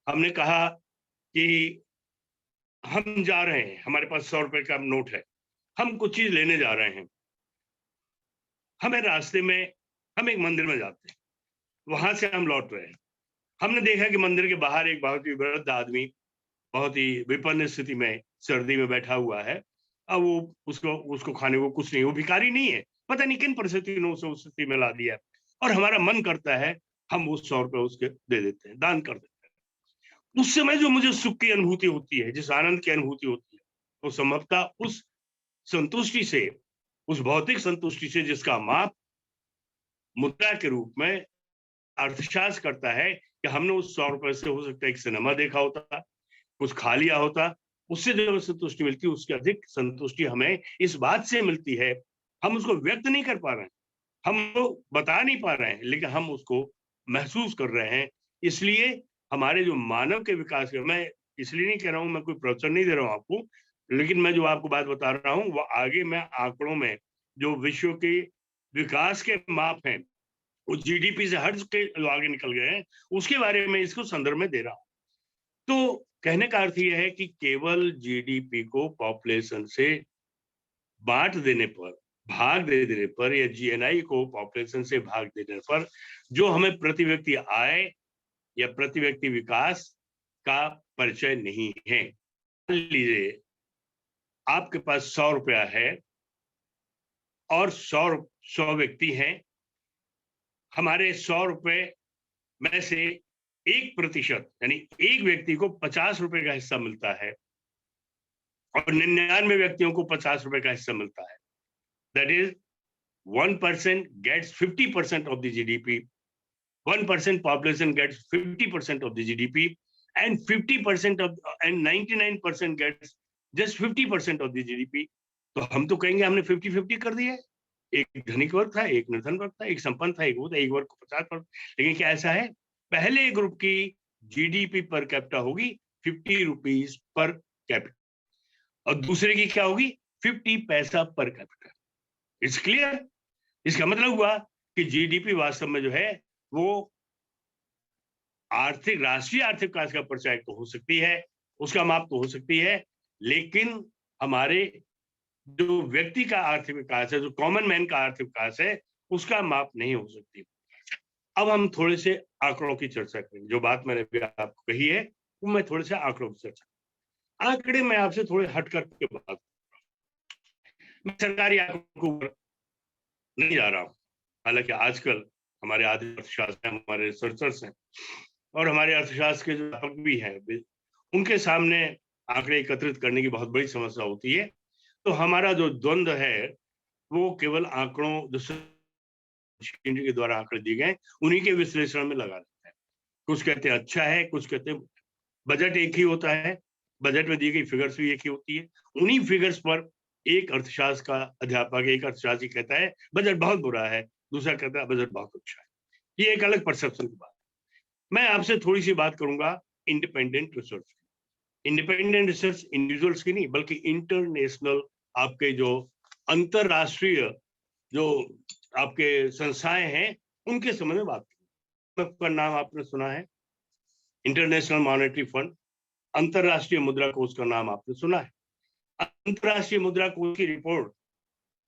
C: हमने कहा कि हम जा रहे हैं, हमारे पास 100 रुपए का नोट है, हम कुछ चीज लेने जा रहे हैं, हमें रास्ते में हम एक मंदिर में जाते हैं, वहां से हम लौट रहे हैं, हमने देखा कि मंदिर के बाहर एक बहुत ही वृद्ध आदमी बहुत ही विपन्न स्थिति में सर्दी में बैठा हुआ है। अब वो उसको खाने को कुछ नहीं, वो भिखारी नहीं है, पता नहीं किन परिस्थितियों ने उसे उस स्थिति में ला दिया, और हमारा मन करता है हम वो 100 रुपए उसके दे देते हैं, दान कर देते हैं। उस समय जो मुझे सुख की अनुभूति होती है, जिस आनंद की अनुभूति होती है, वो संभवतः उस संतुष्टि से, उस भौतिक संतुष्टि से जिसका माप मुद्रा के रूप में अर्थशास्त्र करता है कि हमने उस 100 रुपए से हो सकता है एक सिनेमा देखा होता, कुछ खा लिया होता, उससे जो संतुष्टि मिलती है उसकी अधिक संतुष्टि हमें इस बात से मिलती है, हम उसको व्यक्त नहीं कर पा रहे हैं, हम तो बता नहीं पा रहे हैं, लेकिन हम उसको महसूस कर रहे हैं। इसलिए हमारे जो मानव के विकास के, मैं इसलिए नहीं कह रहा हूं, मैं कोई प्रवचन नहीं दे रहा हूं आपको, लेकिन मैं जो आपको बात बता रहा हूं वो आगे मैं आंकड़ों में जो विश्व के विकास के माप हैं, वो जीडीपी से हट के जो आगे निकल गए हैं, उसके बारे में इसको संदर्भ में दे रहा हूं। तो कहने का अर्थ यह है कि केवल जीडीपी को पॉपुलेशन से बांट देने पर, भाग दे देने पर, या जीएनआई को पॉपुलेशन से भाग देने पर जो हमें प्रति व्यक्ति आय या प्रति व्यक्ति विकास का परिचय नहीं है। मान लीजिए आपके पास 100 रुपया है और 100 व्यक्ति हैं, हमारे 100 रुपए में से 1% यानी एक व्यक्ति को 50 रुपए का हिस्सा मिलता है और 99 व्यक्तियों को 50 रुपए का हिस्सा मिलता है। That is 1% gets 50% of the GDP, 1% population gets 50% of the GDP, and 50% of and 99% gets just 50% of the GDP। तो हम तो कहेंगे हमने 50-50 कर दिया है, एक धनिक वर्ग था, एक निर्धन वर्ग था, एक संपन्न था, एक वो था, एक वर्ग को 50%। लेकिन क्या ऐसा है? पहले ग्रुप की जीडीपी पर कैपिटा होगी 50 रुपीज पर कैपिटा और दूसरे की क्या होगी 50 पैसा पर कैपिटा। It's clear? इसका मतलब हुआ कि जीडीपी वास्तव में जो है वो आर्थिक, राष्ट्रीय आर्थिक विकास का परिचय तो हो सकती है, उसका माप तो हो सकती है, लेकिन हमारे जो व्यक्ति का आर्थिक विकास है, जो कॉमन मैन का आर्थिक विकास है, उसका माप नहीं हो सकती। अब हम थोड़े से आंकड़ों की चर्चा करेंगे। जो बात मैंने भी आपको कही है वो मैं थोड़े से आंकड़ों की चर्चा, आंकड़े मैं आपसे थोड़े हट करके बात, मैं सरकारी आंकड़ों को नहीं जा रहा हूँ। हालांकि आजकल हमारे आधे अर्थशास्त्र, हमारे रिसर्चर्स हैं और हमारे अर्थशास्त्र के जो अध्यापक भी हैं, उनके सामने आंकड़े एकत्रित करने की बहुत बड़ी समस्या होती है। तो हमारा जो द्वंद्व है वो केवल आंकड़ों जो के द्वारा आंकड़े दिए गए उन्हीं के विश्लेषण में लगा देता है। कुछ कहते हैं अच्छा है, कुछ कहते हैं बजट एक ही होता है, बजट में दी गई फिगर्स भी एक ही होती है। उन्हीं फिगर्स पर एक अर्थशास्त्र का अध्यापक, एक अर्थशास्त्री कहता है बजट बहुत बुरा है, दूसरा कहता है बजट बहुत अच्छा है। ये एक अलग परसेप्शन की बात। मैं आपसे थोड़ी सी बात करूंगा इंडिपेंडेंट रिसर्च की। इंडिपेंडेंट रिसर्च इंडिविजुअल्स की नहीं, बल्कि इंटरनेशनल, आपके जो अंतरराष्ट्रीय जो आपके संस्थाएं हैं उनके संबंध में बात करूंगा। का नाम आपने सुना है, इंटरनेशनल मॉनेटरी फंड, अंतरराष्ट्रीय मुद्रा कोष का नाम आपने सुना है। अंतरराष्ट्रीय मुद्रा कोष की रिपोर्ट,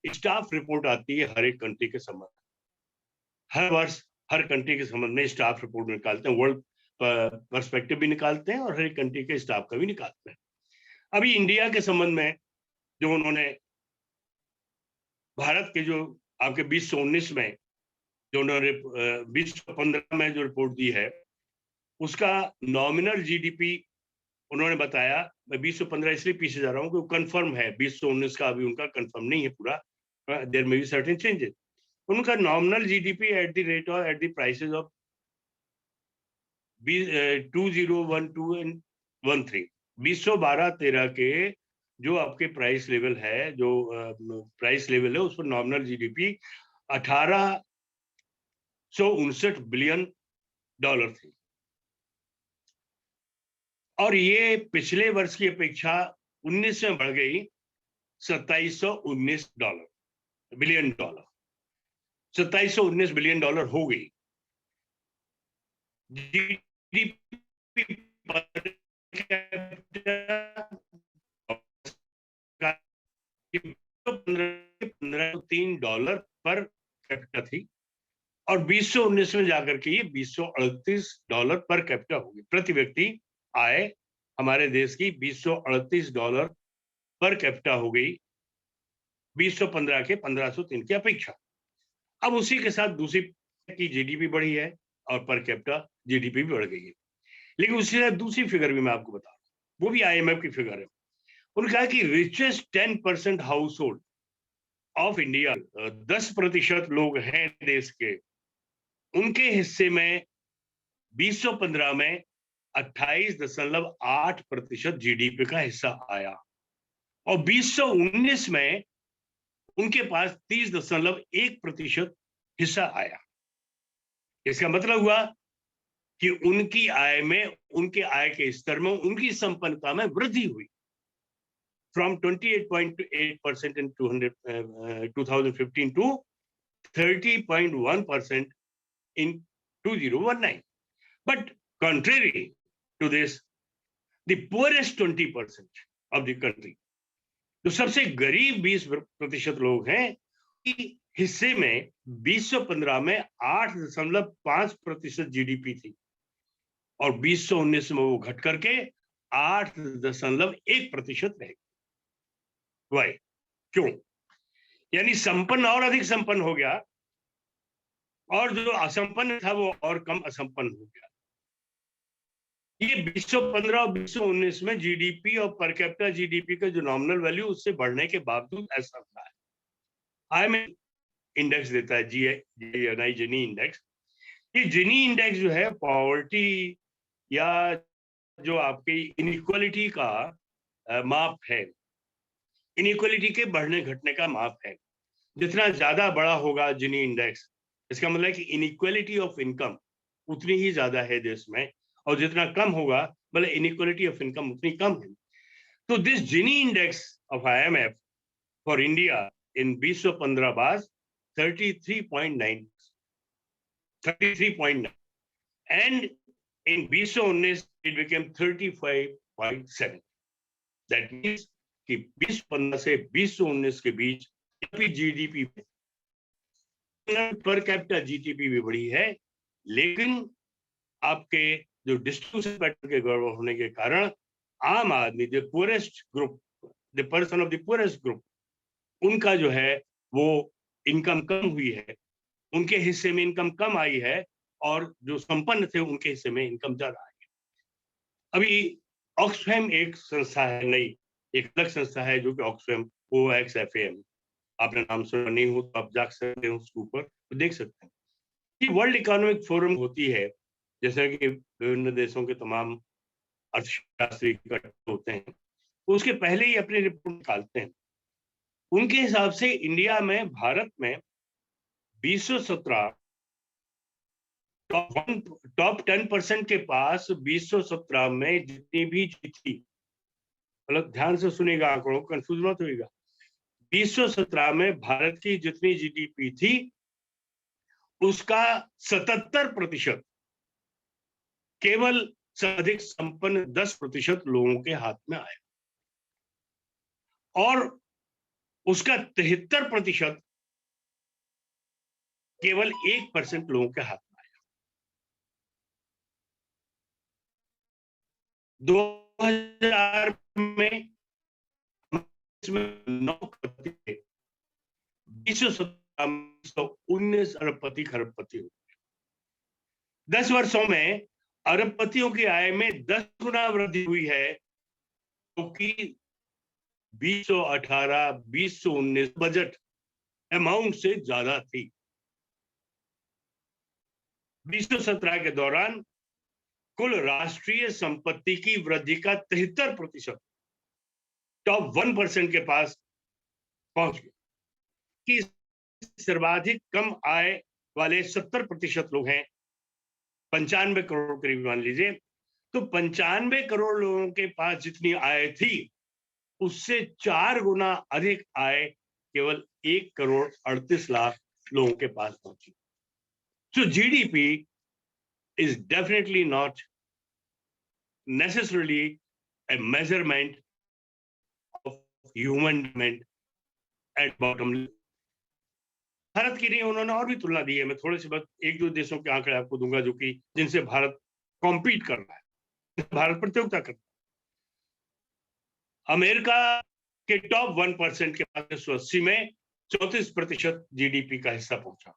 C: स्टाफ रिपोर्ट आती है हर एक कंट्री के संबंध में। हर वर्ष हर कंट्री के संबंध में स्टाफ रिपोर्ट निकालते हैं, वर्ल्ड पर्सपेक्टिव भी निकालते हैं और हर एक कंट्री के स्टाफ का भी निकालते हैं। अभी इंडिया के संबंध में जो उन्होंने भारत के जो आपके 2019 में जो उन्होंने 2015 में जो रिपोर्ट दी है, उसका नॉमिनल जीडीपी उन्होंने बताया, मैं 2015 इसलिए पीछे जा रहा हूँ कि कंफर्म है, 2019 का अभी उनका कंफर्म नहीं है पूरा, there may be certain changes. उनका nominal GDP at the rate of at the prices of 2012 and 13 2012-13 के जो आपके प्राइस लेवल है, जो प्राइस लेवल है उस पर नॉमिनल जीडीपी 1859 बिलियन डॉलर थी और ये पिछले वर्ष की अपेक्षा 19 में बढ़ गई 2719 बिलियन डॉलर, 2719 बिलियन डॉलर हो गई। जीडीपी पर 15.3 डॉलर पर कैपिटा थी और 2019 में जाकर के ये $238 पर कैपिटा होगी, प्रति व्यक्ति आय हमारे देश की $238 पर कैपिटा हो गई 2015 के 1503 की अपेक्षा। अब उसी के साथ दूसरी की जीडीपी बढ़ी है और पर कैपिटा जीडीपी भी बढ़ गई है। लेकिन उसके साथ दूसरी फिगर भी मैं आपको बता रहा हूँ, वो भी आईएमएफ की फिगर है। उन्होंने कहा कि richest 10% house hold of India, 10% लोग हैं देश के, उनके हिस्से में 2015 में 28.8% जीडीपी का हिस्सा आया और 2019 में उनके पास 30.1% हिस्सा आया। इसका मतलब हुआ कि उनकी आय में, उनके आय के स्तर में, उनकी संपन्नता में वृद्धि हुई from 28.8% in 2015 to 30.1% in 2019. But contrary to this, the poorest 20% of the country, जो सबसे गरीब 20% लोग हैं, कि हिस्से में 2015 में 8.5% जीडीपी थी और 2019 में वो घट करके 8.1% रह गई। वाई? क्यों? यानी संपन्न और अधिक संपन्न हो गया और जो असंपन्न था वो और कम असंपन्न हो गया। ये 2015 और 2019 में जीडीपी और पर कैपिटा जीडीपी का जो नॉमिनल वैल्यू उससे बढ़ने के बावजूद ऐसा होता है। आईएमएफ इंडेक्स देता है जीएनआई, जिनी इंडेक्स। ये जिनी इंडेक्स जो है पॉवर्टी या जो आपकी इनइक्वालिटी का माप है, इनइक्वालिटी के बढ़ने घटने का माप है। जितना ज्यादा बड़ा होगा जिनी इंडेक्स, इसका मतलब है कि इनइक्वालिटी ऑफ इनकम उतनी ही ज्यादा है देश में, और जितना कम होगा मतलब इनइक्वालिटी ऑफ इनकम उतनी कम है। तो this Gini index of IMF for India in 2015 was 33.9 and in 2019 it became 35.7. That means कि 2015 से 2019 के बीच जीडीपी पर कैपिटा जीडीपी भी बढ़ी है, लेकिन आपके जो डिस्ट्रीब्यूशन पैटर्न के गड़बड़ होने के कारण आम आदमी, the poorest group, the person of the poorest group, उनका जो है वो इनकम कम हुई है, उनके हिस्से में इनकम कम आई है और जो संपन्न थे उनके हिस्से में इनकम ज्यादा आई है। अभी ऑक्सफैम एक संस्था है, नई एक अलग संस्था है जो कि ऑक्सफैम OXFAM, आपने नाम सुना नहीं हो तो आप जा सकते हो उसके ऊपर तो देख सकते हैं कि वर्ल्ड इकोनॉमिक फोरम होती है, जैसे कि विभिन्न देशों के तमाम अर्थशास्त्री इकट्ठे होते हैं, उसके पहले ही अपनी रिपोर्ट निकालते हैं। उनके हिसाब से इंडिया में, भारत में 2017 टॉप 10% के पास 2017 में जितनी भी थी, मतलब ध्यान से सुनिएगा, आंकड़ों कंफ्यूज मत होइएगा, 2017 में भारत की जितनी जीडीपी थी उसका 77% केवल अधिक संपन्न 10% लोगों के हाथ में आया और उसका 73% केवल 1% लोगों के हाथ में आया। 2000 में 9% 19 अरबपति खरबपति हो गए। 10 वर्षों में अरबपतियों की आय में 10 गुना वृद्धि हुई है, क्योंकि 2018-2019 बजट अमाउंट से ज्यादा थी। 2017 के दौरान कुल राष्ट्रीय संपत्ति की वृद्धि का 73% टॉप 1% के पास पहुंच गया। कि सर्वाधिक कम आय वाले 70% लोग हैं, 95 करोड़ करीब मान लीजिए, तो 95 करोड़ लोगों के पास जितनी आय थी उससे 4 गुना अधिक आय केवल 1,38,00,000 लोगों के पास पहुंची। So GDP is definitely not necessarily a measurement of human development at bottom level. Bharat की नहीं, उन्होंने और भी तुलना दी है। मैं थोड़े से बस एक दो देशों के आंकड़े आपको दूंगा जो कि जिनसे भारत कॉम्पीट कर रहा है, भारत प्रतियोगिता कर रहा है। अमेरिका के टॉप 1% के पास 1980 में 34% जीडीपी का हिस्सा पहुंचा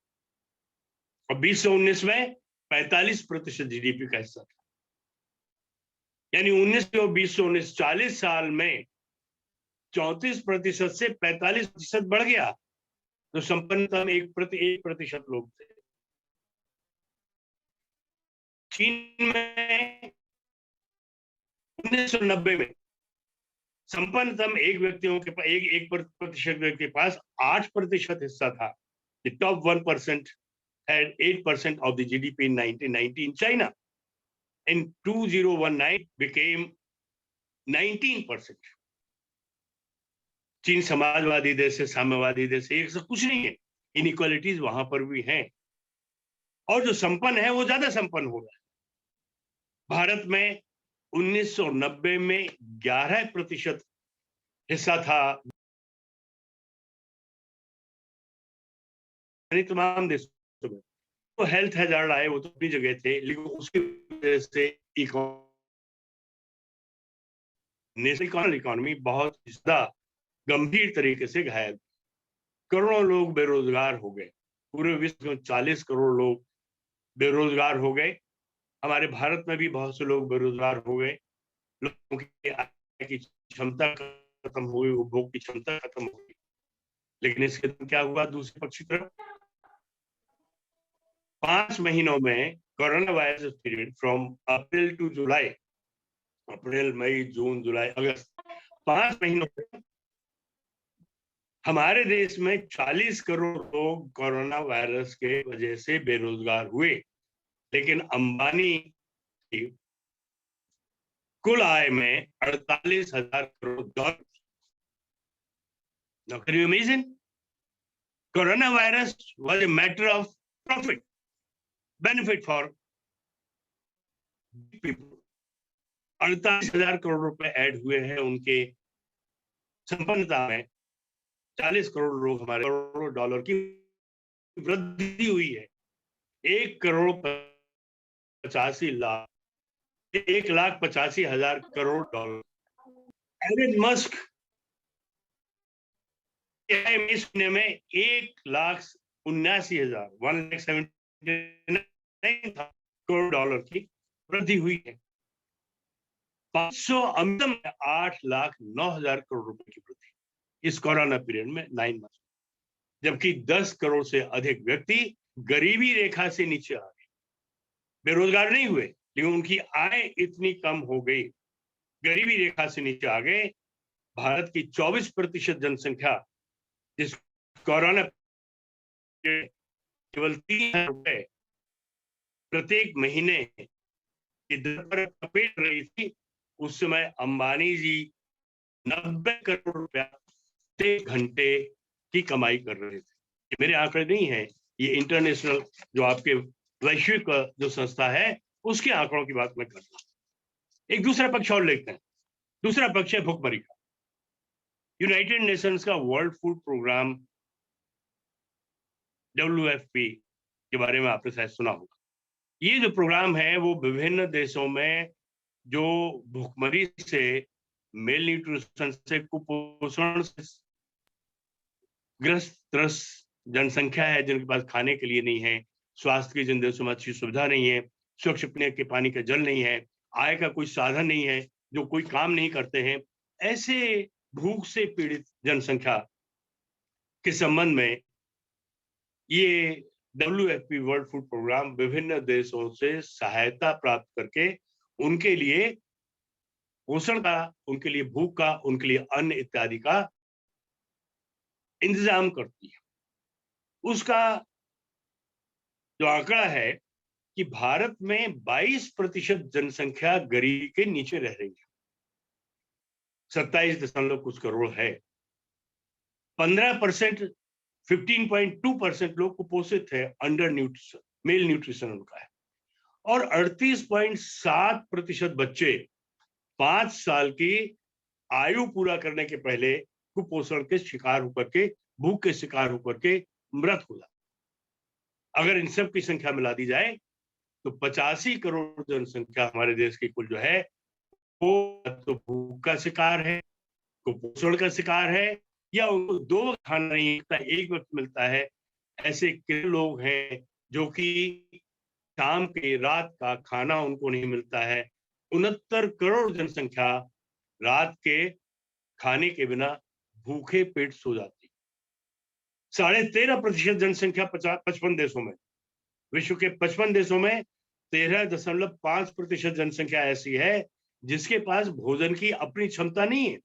C: और 2019 में 45% जीडीपी का हिस्सा था। यानी 19 और 2019 40 साल में 34% से 45% बढ़ गया। तो संपन्नता में 1% लोग थे। चीन में 1990 में संपन्नतम एक व्यक्तियों के पास एक प्रतिशत व्यक्ति के पास 8% हिस्सा था। The top 1% had 8% of the GDP in 1990 in China. In 2019 became 19%. चीन समाजवादी देश है, साम्यवादी देश है, ये सब कुछ नहीं है। इनइक्वालिटीज वहां पर भी हैं और जो संपन्न है वो ज्यादा संपन्न हो रहा है। भारत में 1990 में 11% हिस्सा था तमाम देशों में। तो हेल्थ हैजार्ड आए वो तो अपनी जगह थे, लेकिन उसकी वजह से नेशनल इकोनॉमी बहुत ज्यादा गंभीर तरीके से घायल। करोड़ों लोग बेरोजगार हो गए। पूरे विश्व में 40 करोड़ लोग बेरोजगार हो गए। हमारे भारत में भी बहुत से लोग बेरोजगार हो गए। लोगों की आय की क्षमता खत्म हो गई, उपभोग की क्षमता खत्म हो गई। लेकिन इसके क्या हुआ दूसरे पक्ष की तरफ? 5 महीनों में corona virus period from April to July, अप्रैल मई जून जुलाई अगस्त, 5 महीनों में हमारे देश में 40 करोड़ लोग कोरोना वायरस के वजह से बेरोजगार हुए। लेकिन अंबानी की कुल आय में 48,000 crore dollar. Now can you imagine? Coronavirus was a matter of profit, benefit for people. 48,000 crore रुपए ऐड हुए हैं उनके संपन्नता में। 40 करोड़ लोग हमारे करोड़ों डॉलर की वृद्धि हुई है। 1,85,00,000 1,85,000 करोड़ डॉलर। एलन मस्क महीने में 1,79,000 करोड़ डॉलर की वृद्धि हुई है। 500 अमेरिकन में 8,09,000 करोड़ रुपए की वृद्धि इस कोरोना पीरियड में 9 मंथ। जबकि 10 करोड़ से अधिक व्यक्ति गरीबी रेखा से नीचे आ गए। बेरोजगार नहीं हुए, लेकिन उनकी आय इतनी कम हो गई, गरीबी रेखा से नीचे आ गए। भारत की 24% जनसंख्या जिस कोरोना केवल 3,000 रुपए प्रत्येक महीने की दर पर लपेट रही थी, उस समय अंबानी जी 90 करोड़ रुपया प्रत्येक घंटे की कमाई कर रहे थे। ये मेरे आंकड़े नहीं है, ये इंटरनेशनल जो आपके वैश्विक जो संस्था है उसके आंकड़ों की बात मैं कर रहा हूं। एक दूसरा पक्ष और लेते हैं। दूसरा पक्ष है भुखमरी का। यूनाइटेड नेशंस का वर्ल्ड फूड प्रोग्राम WFP के बारे में आपने शायद सुना होगा। ये जो प्रोग्राम है वो विभिन्न देशों में जो भुखमरी से, मेल न्यूट्रिशन से, कुपोषण से ग्रस्त जनसंख्या है जिनके पास खाने के लिए नहीं है, स्वास्थ्य की जिन देशों में अच्छी सुविधा नहीं है, स्वच्छ पीने के पानी का जल नहीं है, आय का कोई साधन नहीं है, जो कोई काम नहीं करते हैं, ऐसे भूख से पीड़ित जनसंख्या के संबंध में ये WFP वर्ल्ड फूड प्रोग्राम विभिन्न देशों से सहायता प्राप्त करके उनके लिए पोषण का, उनके लिए भूख का, उनके लिए अन्न इत्यादि का इंतजाम करती है। उसका जो आंकड़ा है कि भारत में 22% जनसंख्या गरीबी के नीचे रह रही है। 27 दशमलव कुछ करोड़ है। 15% 15.2% लोग कुपोषित है, अंडर न्यूट्रिशन, मेल न्यूट्रिशन उनका है। और 38.7% बच्चे 5 साल की आयु पूरा करने के पहले कुपोषण के शिकार होकर के, भूख के शिकार होकर के मृत हो जाता। अगर इन सब की संख्या मिला दी जाए तो 85 करोड़ जनसंख्या हमारे देश की कुल जो है वो तो भूख का शिकार है, कुपोषण का शिकार है, या उनको 2 वक्त खाना नहीं मिलता, 1 वक्त मिलता है। ऐसे कितने लोग हैं जो कि शाम के रात का खाना उनको नहीं मिलता है। 69 करोड़ जनसंख्या रात के खाने के बिना भूखे पेट सो जाती। 13.5% जनसंख्या 55 देशों में, विश्व के 55 देशों में 13.5% जनसंख्या ऐसी है जिसके पास भोजन की अपनी क्षमता नहीं है,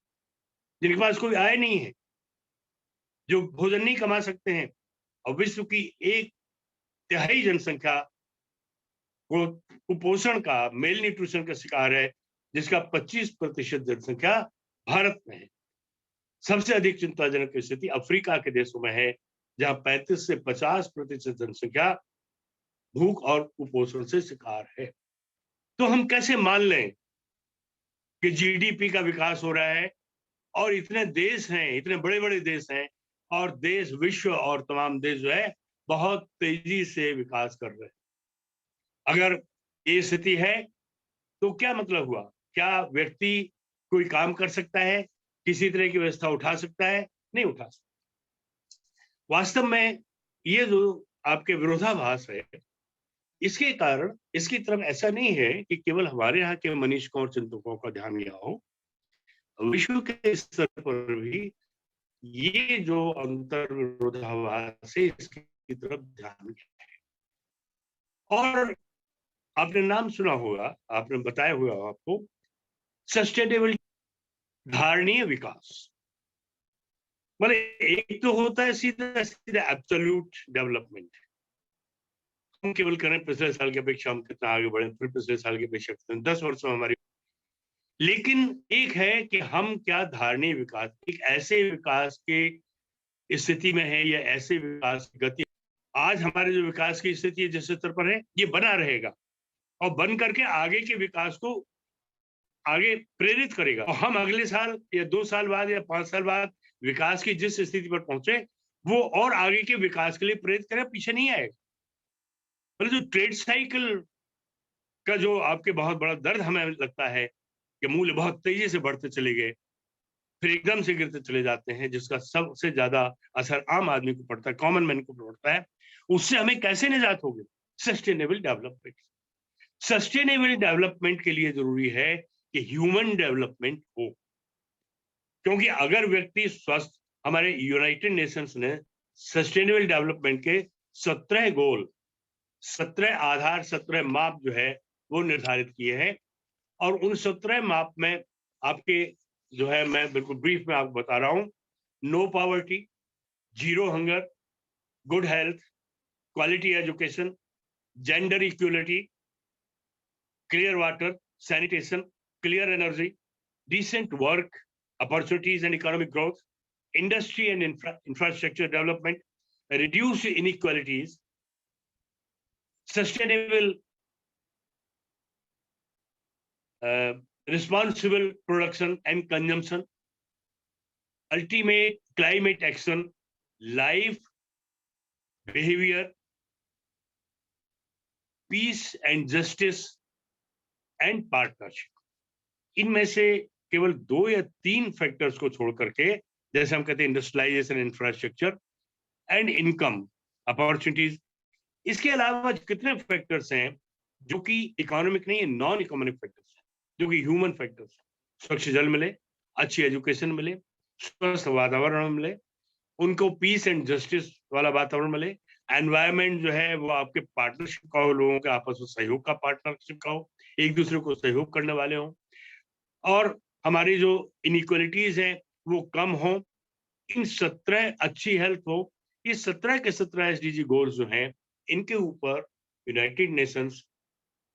C: जिनके पास कोई आय नहीं है, जो भोजन नहीं कमा सकते हैं। और विश्व की 1/3 जनसंख्या को कुपोषण का, मेल न्यूट्रिशन का शिकार है, जिसका 25% जनसंख्या भारत में है। सबसे अधिक चिंताजनक स्थिति अफ्रीका के देशों में है, जहां 35 से 50% जनसंख्या भूख और कुपोषण से शिकार है। तो हम कैसे मान लें कि जीडीपी का विकास हो रहा है और इतने देश हैं, इतने बड़े बड़े देश हैं, और देश, विश्व और तमाम देश जो है बहुत तेजी से विकास कर रहे हैं। अगर ये स्थिति है तो क्या मतलब हुआ? क्या व्यक्ति कोई काम कर सकता है, किसी तरह की व्यवस्था उठा सकता है? नहीं उठा सकता। वास्तव में ये जो आपके विरोधाभास है, इसके कारण इसकी तरफ ऐसा नहीं है कि केवल हमारे यहाँ के मनीषकों और चिंतकों का ध्यान गया हो, विश्व के स्तर पर भी ये जो अंतर विरोधाभास है इसकी तरफ ध्यान गया है। और आपने नाम सुना होगा, आपने बताया हुआ आपको, सस्टेनेबल, धारणीय विकास। मतलब एक तो होता है सीधा सीधा एब्सोल्यूट डेवलपमेंट, हम केवल करें पिछले साल की अपेक्षा हम कितना आगे बढ़े, फिर पिछले साल की अपेक्षा 10 वर्ष में हमारी। लेकिन एक है कि हम क्या धारणीय विकास, एक ऐसे विकास के स्थिति में है या ऐसे विकास की गति, आज हमारे जो विकास की स्थिति है जिस स्तर पर है ये बना रहेगा और बन करके आगे के विकास को आगे प्रेरित करेगा। और हम अगले साल या 2 साल बाद या 5 साल बाद विकास की जिस स्थिति पर पहुंचे वो और आगे के विकास के लिए प्रेरित करेगा, पीछे नहीं आएगा। पर जो ट्रेड साइकिल का जो आपके बहुत बड़ा दर्द हमें लगता है कि मूल्य बहुत तेजी से बढ़ते चले गए, फिर एकदम से गिरते चले जाते हैं, जिसका सबसे ज्यादा असर आम आदमी को पड़ता है, कॉमन मैन को पड़ता है, उससे हमें कैसे निजात होगी? Sustainable development. सस्टेनेबल डेवलपमेंट के लिए जरूरी है कि ह्यूमन डेवलपमेंट हो, क्योंकि अगर व्यक्ति स्वस्थ, हमारे यूनाइटेड नेशंस ने सस्टेनेबल डेवलपमेंट के 17 गोल, 17 आधार, 17 माप जो है वो निर्धारित किए हैं, और उन 17 माप में आपके जो है, मैं बिल्कुल ब्रीफ में आपको बता रहा हूं, no poverty, zero hunger, good health, quality education, gender equality, clear water, sanitation, clear energy, decent work opportunities and economic growth, industry and infrastructure development, reduce inequalities, sustainable responsible production and consumption, ultimate climate action, life, behavior, peace and justice and partnership. इनमें से केवल 2 या 3 factors को छोड़ करके, जैसे हम कहते हैं industrialisation, infrastructure and income opportunities, इसके अलावा कितने फैक्टर्स हैं जो कि इकोनॉमिक नहीं है, नॉन इकोनॉमिक फैक्टर्स हैं, जो कि ह्यूमन फैक्टर्स। स्वच्छ जल मिले, अच्छी एजुकेशन मिले, स्वस्थ वातावरण मिले, उनको पीस एंड जस्टिस वाला वातावरण मिले, एनवायरमेंट जो है वो आपके पार्टनरशिप का हो, लोगों के आपस में सहयोग का पार्टनरशिप का हो, एक दूसरे को सहयोग करने वाले हों, और हमारी जो इनइक्वालिटीज हैं वो कम हो, इन 17 अच्छी हेल्थ हो, ये 17 के 17 एसडीजी गोल्स जो हैं, इनके ऊपर यूनाइटेड नेशंस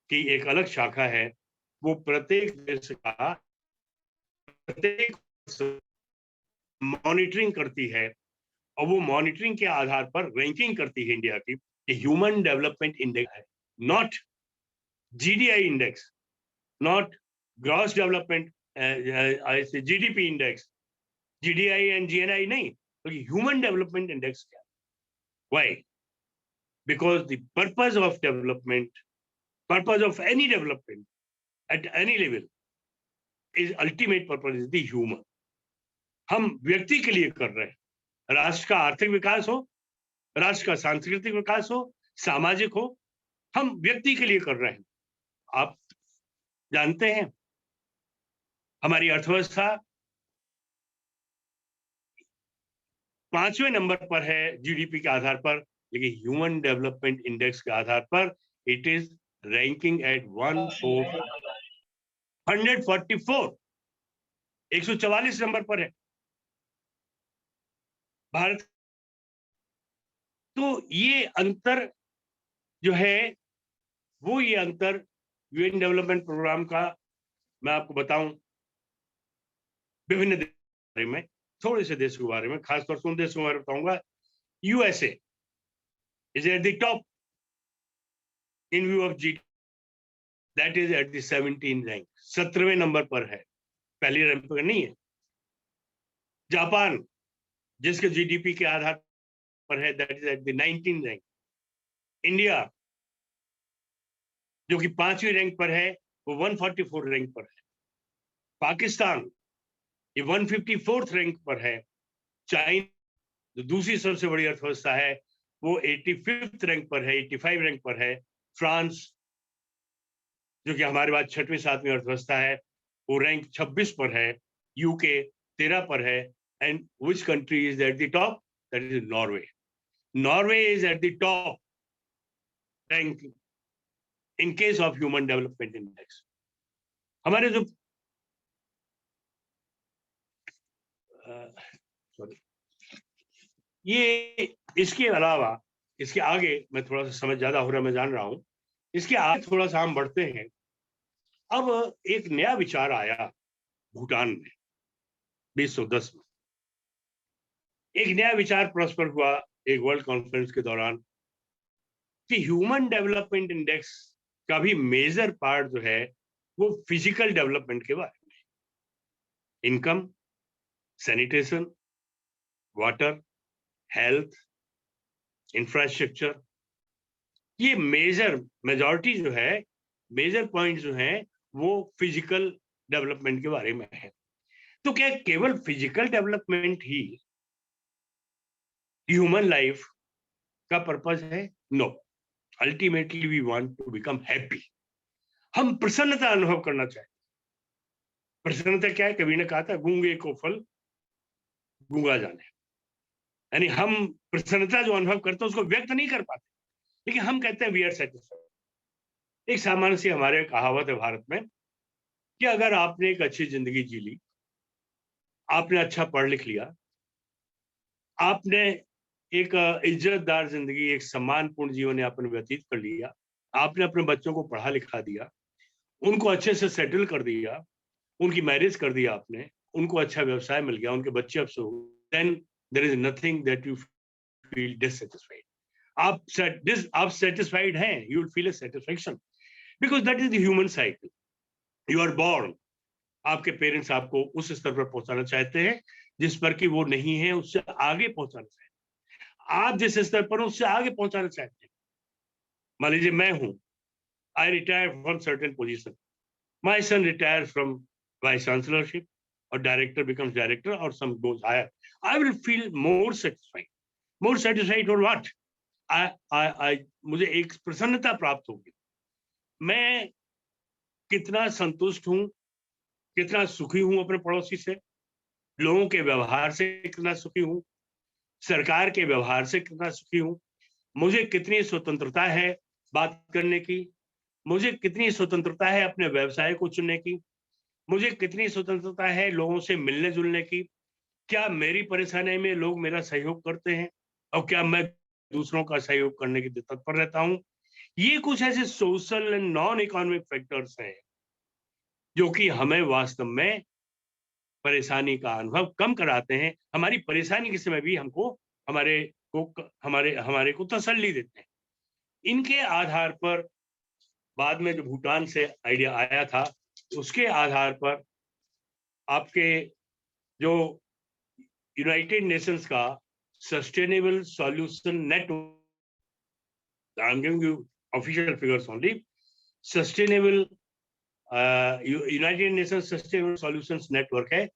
C: की एक अलग शाखा है, वो प्रत्येक देश का प्रत्येक मॉनिटरिंग करती है, और वो मॉनिटरिंग के आधार पर रैंकिंग करती है इंडिया की। ह्यूमन डेवलपमेंट इंडेक्स है, not GDI index, not gross development GDP index, GDI and GNI नहीं, बल्कि ह्यूमन डेवलपमेंट इंडेक्स क्या है। Why? Because the purpose of development, purpose of any development at any level, is ultimate purpose is the human. हम व्यक्ति के लिए कर रहे हैं, राष्ट्र का आर्थिक विकास हो, राष्ट्र का सांस्कृतिक विकास हो, सामाजिक हो, हम व्यक्ति के लिए कर रहे हैं। आप जानते हैं हमारी अर्थव्यवस्था 5वें नंबर पर है जीडीपी के आधार पर, लेकिन ह्यूमन डेवलपमेंट इंडेक्स के आधार पर it is ranking at 144 number पर है भारत। तो ये अंतर जो है वो ये अंतर यूएन डेवलपमेंट प्रोग्राम का मैं आपको बताऊं विभिन्न देशों के बारे में, थोड़े से देशों के बारे में, खासतौर से उन देशों के बारे में बताऊंगा। USA is at the top in view of GDP, that is at the 17 rank, 17वें नंबर पर है, पहली रैंक पर नहीं है। जापान जिसके जीडीपी के आधार पर है, that is at the 19 rank. India जो कि 5वीं रैंक पर है, वो 144 रैंक पर है। पाकिस्तान ये 154th रैंक पर है। चाइना जो दूसरी सबसे बड़ी अर्थव्यवस्था है वो 85th रैंक पर है, 85 रैंक पर है। फ्रांस जो कि हमारे बाद 6वीं 7वीं अर्थव्यवस्था है, वो रैंक 26 पर है। यूके 13 पर है। And which country is at the top? That is Norway. Norway is at the top rank in case of human development index. हमारे जो ये इसके अलावा इसके आगे मैं थोड़ा सा समय ज्यादा हो रहा है, मैं जान रहा हूं, इसके आगे थोड़ा सा हम बढ़ते हैं। अब एक नया विचार आया भूटान में 2010 में, एक नया विचार प्रस्पर हुआ एक वर्ल्ड कॉन्फ्रेंस के दौरान कि ह्यूमन डेवलपमेंट इंडेक्स का भी मेजर पार्ट जो है वो फिजिकल डेवलपमेंट के बारे में, income, sanitation, water, health, infrastructure, ये मेजॉरिटी जो है, मेजर पॉइंट जो है वो फिजिकल डेवलपमेंट के बारे में है। तो क्या केवल फिजिकल डेवलपमेंट ही ह्यूमन लाइफ का पर्पस है? No, ultimately we want to become happy. हम प्रसन्नता अनुभव करना चाहते हैं। प्रसन्नता क्या है? कवि ने कहा था, गूंगे को फल गूंगा जाने। यानी हम प्रसन्नता जो अनुभव करते हैं उसको व्यक्त नहीं कर पाते, लेकिन हम कहते हैं वी आर सेटिस्फाइड। एक सामान्य सी हमारे कहावत है भारत में कि अगर आपने एक अच्छी जिंदगी जी ली, आपने अच्छा पढ़ लिख लिया, आपने एक इज्जतदार जिंदगी, एक सम्मानपूर्ण जीवन यापन व्यतीत कर लिया, आपने अपने बच्चों को पढ़ा लिखा दिया, उनको अच्छे से सेटल कर दिया, उनकी मैरिज कर दिया आपने, उनको अच्छा व्यवसाय मिल गया, उनके बच्चे अब से, then there is nothing that you feel dissatisfied. आप सेटिस्फाइड हैं, you will feel a satisfaction, because that is the human cycle. You are born, आपके पेरेंट्स आपको उस स्तर पर पहुंचाना चाहते हैं जिस पर कि वो नहीं है, उससे आगे पहुंचाना चाहते हैं। आप जिस स्तर पर उससे आगे पहुंचाना चाहते हैं। मान लीजिए मैं हूं, I retire from certain position, my son retires from vice chancellorship और डायरेक्टर बिकम्स डायरेक्टर और some goes higher, I will feel more satisfied. More satisfied और व्हाट? मुझे एक प्रसन्नता प्राप्त होगी। मैं कितना संतुष्ट हूं, कितना सुखी हूं अपने पड़ोसी से, लोगों के व्यवहार से कितना सुखी हूं, सरकार के व्यवहार से कितना सुखी हूं, मुझे कितनी स्वतंत्रता है बात करने की, मुझे कितनी स्वतंत्रता है अपने व्यवसाय को चुनने की, मुझे कितनी स्वतंत्रता है लोगों से मिलने जुलने की, क्या मेरी परेशानी में लोग मेरा सहयोग करते हैं और क्या मैं दूसरों का सहयोग करने के लिए तत्पर रहता हूं। ये कुछ ऐसे social and non economic factors हैं जो कि हमें वास्तव में परेशानी का अनुभव कम कराते हैं। हमारी परेशानी के समय भी हमको हमारे को तसल्ली देते हैं। इनके आधार पर बाद में जो भूटान से आइडिया आया था, उसके आधार पर आपके जो यूनाइटेड नेशंस का Sustainable Solution Network. I'm giving you official figures only. Sustainable United nation sustainable solutions network है,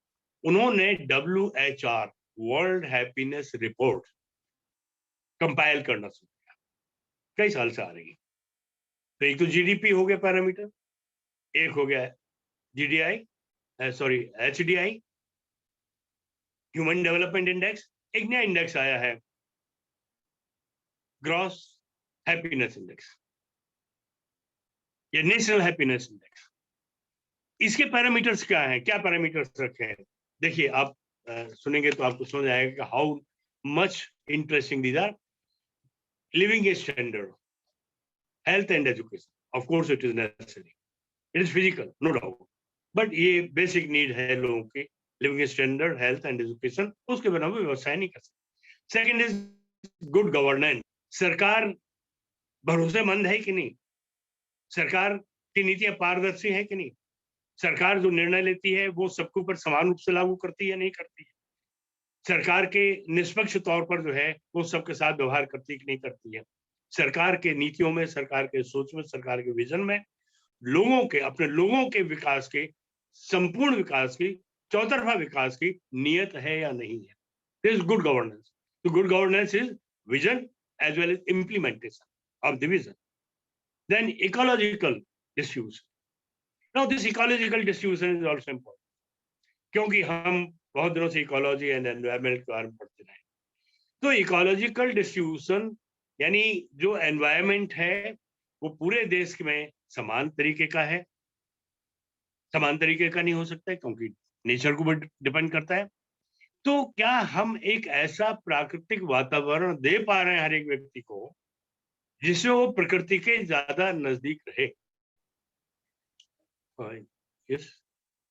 C: उन्होंने WHR world happiness report compile करना शुरू किया, कई साल से आ रही है। तो एक तो जीडीपी हो गया पैरामीटर, एक हो गया HDI ह्यूमन डेवलपमेंट इंडेक्स, एक नया इंडेक्स आया है ग्रॉस हैप्पीनेस इंडेक्स या नेशनल हैप्पीनेस इंडेक्स। इसके पैरामीटर्स क्या हैं, क्या पैरामीटर्स रखे हैं? देखिए, आप सुनेंगे तो आपको समझ आएगा कि how much interesting these are. Living standard, health and education, of course it is necessary, it is physical, no doubt, but ये बेसिक नीड है लोगों की, living standard, health and education, उसके बिना वो व्यवसाय नहीं कर सकते। सेकेंड इज गुड गवर्नेंस, सरकार भरोसेमंद है कि नहीं, सरकार की नीतियां पारदर्शी है कि नहीं, सरकार जो निर्णय लेती है वो सबके ऊपर समान रूप से लागू करती है नहीं करती है, सरकार के निष्पक्ष तौर पर जो है वो सबके साथ व्यवहार करती है कि नहीं करती है, सरकार के नीतियों में, सरकार के सोच में, सरकार के विजन में लोगों के, अपने लोगों के विकास के, संपूर्ण विकास की, चौतरफा विकास की नियत है या नहीं है। This is good governance. तो good governance is vision as well as implementation of the vision. Then ecological distribution. Now this ecological distribution is also important, क्योंकि हम बहुत दिनों से इकोलॉजी एंड एनवायरमेंट के बारे में पढ़ते रहे। तो इकोलॉजिकल डिस्ट्रीब्यूशन यानी जो एनवायरमेंट है वो पूरे देश में समान तरीके का है, समान तरीके का नहीं हो सकता है क्योंकि नेचर को डिपेंड करता है। तो क्या हम एक ऐसा प्राकृतिक वातावरण दे पा रहे हैं हर एक व्यक्ति को जिससे वो प्रकृति के ज्यादा नजदीक रहे? Yes,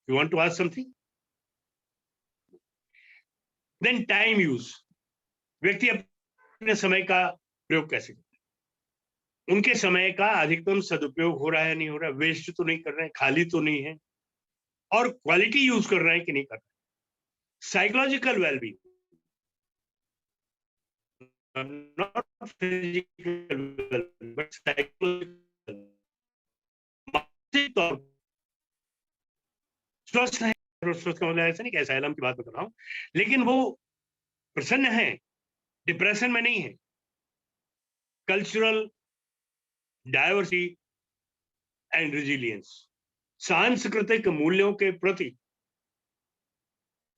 C: you want to ask something? Then time use. व्यक्ति अपने समय का प्रयोग कैसे करते हैं? उनके समय का अधिकतम सदुपयोग हो रहा है नहीं हो रहा है, वेस्ट तो नहीं कर रहे हैं, खाली तो नहीं है, और क्वालिटी यूज कर रहे हैं कि नहीं कर रहे हैं। Psychological wellbeing, not physical wellbeing but psychological, मानसिक तौर स्वस्थ है, स्वस्थ का मतलब ऐसा नहीं कि एसाइलम की बात कर रहा हूं, लेकिन वो प्रसन्न है, डिप्रेशन में नहीं है। कल्चरल डाइवर्सिटी एंड रेजिलियंस, सांस्कृतिक मूल्यों के प्रति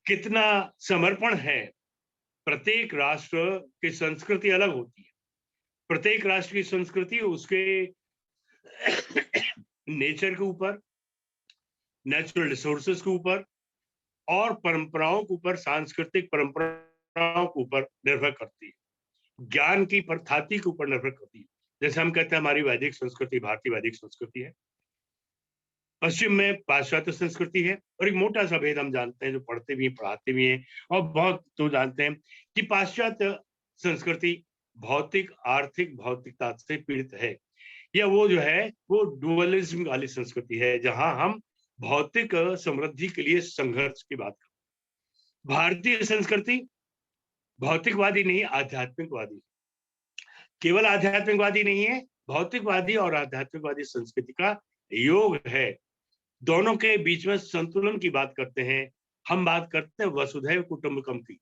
C: कितना समर्पण है। प्रत्येक राष्ट्र की संस्कृति अलग होती है, प्रत्येक राष्ट्र की संस्कृति उसके नेचर के ऊपर, नेचुरल रिसोर्सेज के ऊपर और परंपराओं के ऊपर, सांस्कृतिक परंपराओं के ऊपर निर्भर करती है, ज्ञान की प्रथाति के ऊपर निर्भर करती है। जैसे हम कहते हैं हमारी वैदिक संस्कृति, भारतीय वैदिक संस्कृति है, पश्चिम में पाश्चात्य संस्कृति है, और एक मोटा सा भेद हम जानते हैं जो पढ़ते भी हैं, पढ़ाते भी हैं और बहुत तो जानते हैं कि पाश्चात्य संस्कृति भौतिक, आर्थिक भौतिकता से पीड़ित है, या वो जो है वो डुअलिज्म वाली संस्कृति है जहां हम भौतिक समृद्धि के लिए संघर्ष की बात करते हैं। भारतीय संस्कृति भौतिकवादी नहीं, आध्यात्मिकवादी, केवल आध्यात्मिकवादी नहीं है, भौतिकवादी और आध्यात्मिकवादी संस्कृति का योग है। दोनों के बीच में संतुलन की बात करते हैं। हम बात करते हैं वसुधैव कुटुंबकम की,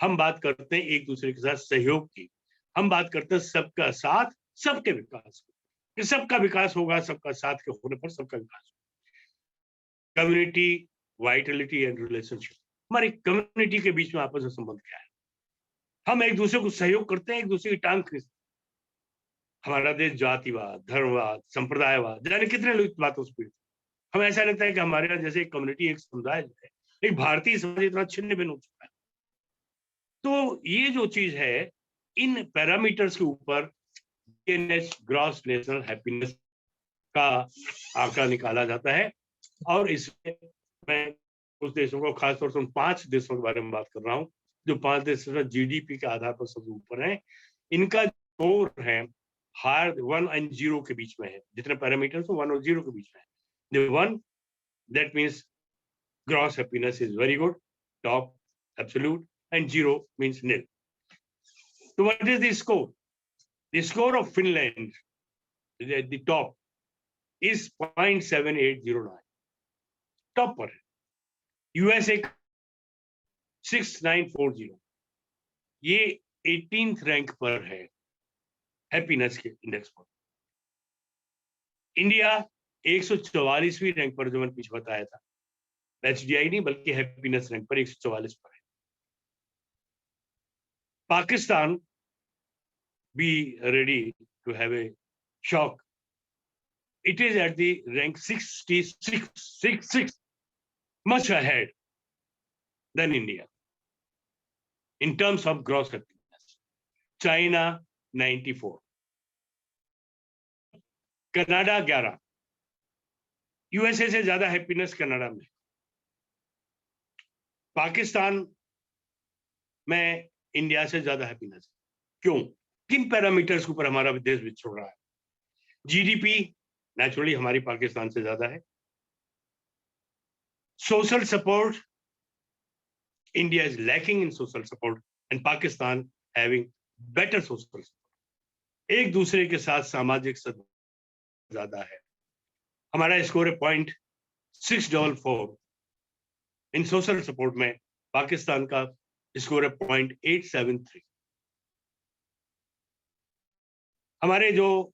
C: हम बात करते हैं एक दूसरे के साथ सहयोग की, हम बात करते हैं सबका साथ सबके विकास की, सबका विकास होगा, सबका साथ के होने पर सबका विकास। कम्युनिटी वाइटलिटी एंड रिलेशनशिप, हमारी कम्युनिटी के बीच में आपस में संबंध क्या है? हम एक दूसरे को सहयोग करते हैं, एक दूसरे की टांग खींचते हैं। हमारा देश जातिवाद, धर्मवाद, संप्रदायवाद, जाने कितने लोग बातों से पीड़ित। हमें ऐसा लगता है कि हमारे यहाँ जैसे एक कम्युनिटी, एक समुदाय है, एक भारतीय समाज इतना छिन्न भिन्न हो चुका है। तो ये जो चीज है, इन पैरामीटर्स के ऊपर ग्रॉस नेशनल हैप्पीनेस का आंकड़ा निकाला जाता है, और इसमें मैं कुछ देशों को, खासतौर से उन 5 देशों के बारे में बात कर रहा हूँ जो 5 देश जीडीपी के आधार पर सबसे ऊपर है। इनका स्कोर है हायर 1 और 0 के बीच में है, जितने पैरामीटर्स 1 और 0 के बीच में है। The 1, that means gross happiness is very good, top, absolute, and 0 means nil. So what is the score? The score of Finland at the top is 0.7809. Top पर है। यूएसए 6940, ये 18th रैंक पर है happiness के index पर। India 144वीं rank पर, जो मैंने पीछे बताया था, एचडीआई नहीं बल्कि हैप्पीनेस रैंक पर 144 पर है। Pakistan be ready to have a shock, it is at the rank 66, much ahead than India in terms of gross happiness. China 94, Canada 11, USA से ज्यादा हैप्पीनेस कनाडा में। पाकिस्तान में इंडिया से ज्यादा हैप्पीनेस। क्यों? किन पैरामीटर्स के ऊपर हमारा देश बिछड़ रहा है? जीडीपी नेचुरली हमारी पाकिस्तान से ज्यादा है। Social support, India is lacking in social support and Pakistan having better social support. एक दूसरे के साथ सामाजिक सद्भाव ज्यादा है। हमारा स्कोर है 0.644, इन सोशल सपोर्ट में पाकिस्तान का स्कोर है 0.873। हमारे जो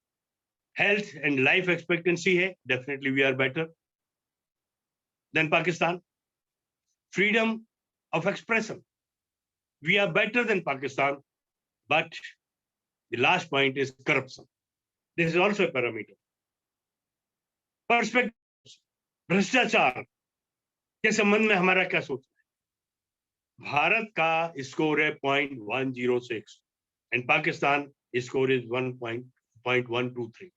C: health and life expectancy है, definitely we are better than Pakistan. Freedom of expression, we are better than Pakistan, but the last point is corruption. This is also a parameter. Perspective, भ्रष्टाचार के संबंध में हमारा क्या सोच है? भारत का स्कोर है 0.106 and पाकिस्तान स्कोर इज 1.123।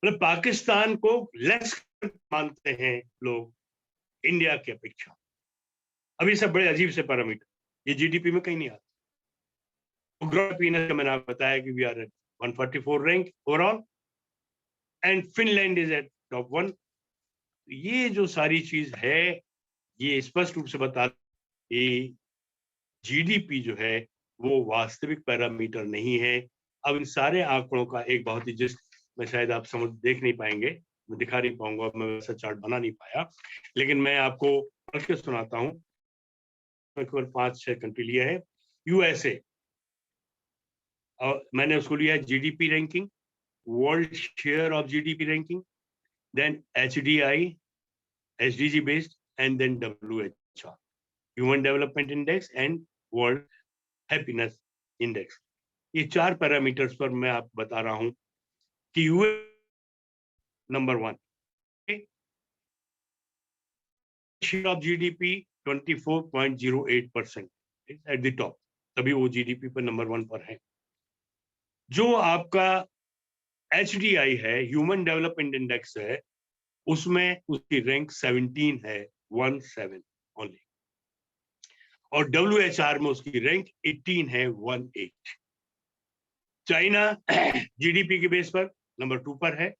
C: मतलब पाकिस्तान को लेस मानते हैं लोग इंडिया की अपेक्षा। अब ये सब बड़े अजीब से पैरामीटर, ये जीडीपी में कहीं नहीं आता। ग्रोथ का मैंने आपको बताया कि we are at 144 rank overall and Finland is at top 1। ये जो सारी चीज है ये स्पष्ट रूप से बता कि जीडीपी जो है वो वास्तविक पैरामीटर नहीं है। अब इन सारे आंकड़ों का एक बहुत ही जिस मैं शायद आप समझ देख नहीं पाएंगे, मैं दिखा नहीं पाऊंगा, मैं वैसा चार्ट बना नहीं पाया, लेकिन मैं आपको पढ़ के सुनाता हूँ। केवल 5-6 कंट्री लिया है। यूएसए, और मैंने उसको लिया है GDP ranking, world share of GDP ranking, then HDI, SDG based, and then WHR, human development index and world happiness index. ये 4 पैरामीटर्स पर मैं आपको बता रहा हूं कि US number 1, share of GDP 24.08% eight the top, तभी वो जीडीपी पर नंबर 1 पर है। जो आपका एचडीआई है, ह्यूमन डेवलपमेंट इंडेक्स है, उसमें उसकी रैंक 17 है, 17 ओनली, और डब्ल्यूएचआर में उसकी रैंक 18 है, 18। चाइना जीडीपी के बेस पर नंबर 2 पर है,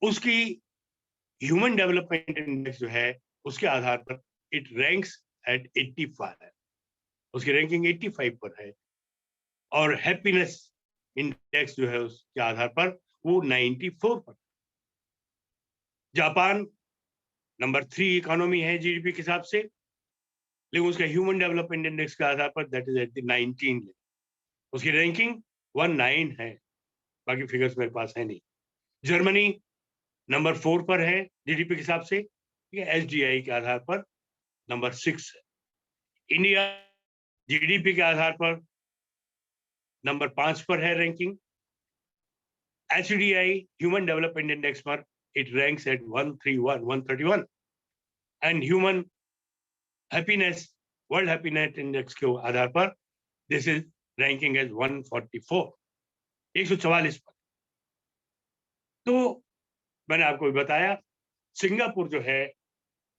C: उसकी ह्यूमन डेवलपमेंट इंडेक्स जो है उसके आधार पर इट रैंक्स एट 85 है, उसकी रैंकिंग 85 पर है, और हैप्पीनेस इंडेक्स जो है उसके आधार पर वो 94 पर। जापान नंबर 3 इकोनॉमी है जीडीपी के हिसाब से, लेकिन उसका ह्यूमन डेवलपमेंट इंडेक्स के आधार पर दैट इज एट द 19, उसकी रैंकिंग 19 है, बाकी फिगर्स मेरे पास है नहीं। जर्मनी नंबर 4 पर है जीडीपी के हिसाब से, एसडीआई के आधार पर नंबर 6 है। इंडिया जीडीपी के आधार पर नंबर 5 पर है ranking, HDI human development index पर it ranks at 131 and human happiness, world happiness index के आधार पर दिस इज रैंकिंग एज 144, 144 पर। तो मैंने आपको भी बताया सिंगापुर जो है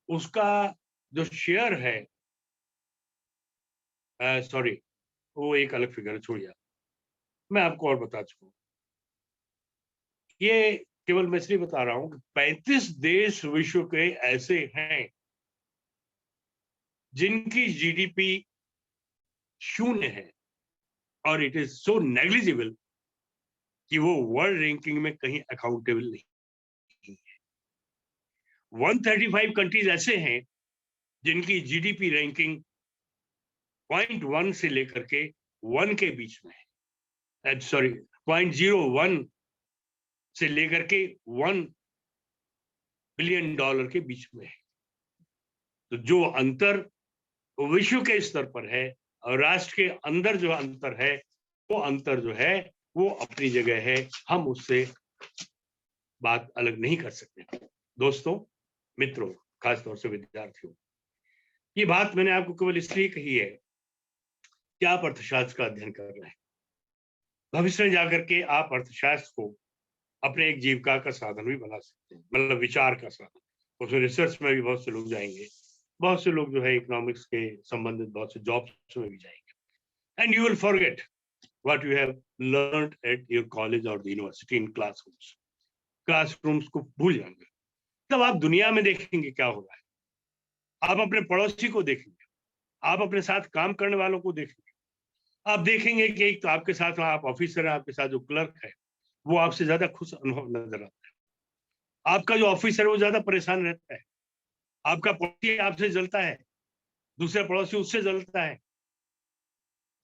C: उसका जो शेयर है, सॉरी वो एक अलग फिगर छोड़िए, मैं आपको और बता चुका हूँ। ये केवल मैं इसलिए बता रहा हूँ कि 35 देश विश्व के ऐसे हैं जिनकी जीडीपी 0 है, और इट इज सो नेग्लिजिबल कि वो वर्ल्ड रैंकिंग में कहीं अकाउंटेबल नहीं है। 135 कंट्रीज ऐसे हैं जिनकी जीडीपी रैंकिंग 0.1 से लेकर के 1 के बीच में है, सॉरी 0.01 से लेकर के $1 बिलियन के बीच में है। तो जो अंतर विश्व के स्तर पर है और राष्ट्र के अंदर जो अंतर है, वो अंतर जो है वो अपनी जगह है, हम उससे बात अलग नहीं कर सकते। दोस्तों, मित्रों, खासतौर से विद्यार्थियों, ये बात मैंने आपको केवल इसलिए कही है कि आप अर्थशास्त्र का अध्ययन कर रहे हैं। भविष्य में जाकर के आप अर्थशास्त्र को अपने एक जीविका का साधन भी बना सकते हैं, मतलब विचार का साधन। उसमें रिसर्च में भी बहुत से लोग जाएंगे, बहुत से लोग जो है इकोनॉमिक्स के संबंधित बहुत से जॉब्स में भी जाएंगे, and you will forget what you have learned at your college और द यूनिवर्सिटी इन क्लासरूम्स को भूल जाएंगे। तब आप दुनिया में देखेंगे क्या हो रहा है, आप अपने पड़ोसी को देखेंगे, आप अपने साथ काम करने वालों को देखेंगे, आप देखेंगे कि एक तो आपके साथ आप ऑफिसर है, आपके साथ जो क्लर्क है वो आपसे ज्यादा खुश अनुभव नजर आता है, आपका जो ऑफिसर है वो ज्यादा परेशान रहता है, आपका पड़ोसी आपसे जलता है, दूसरा पड़ोसी उससे जलता है।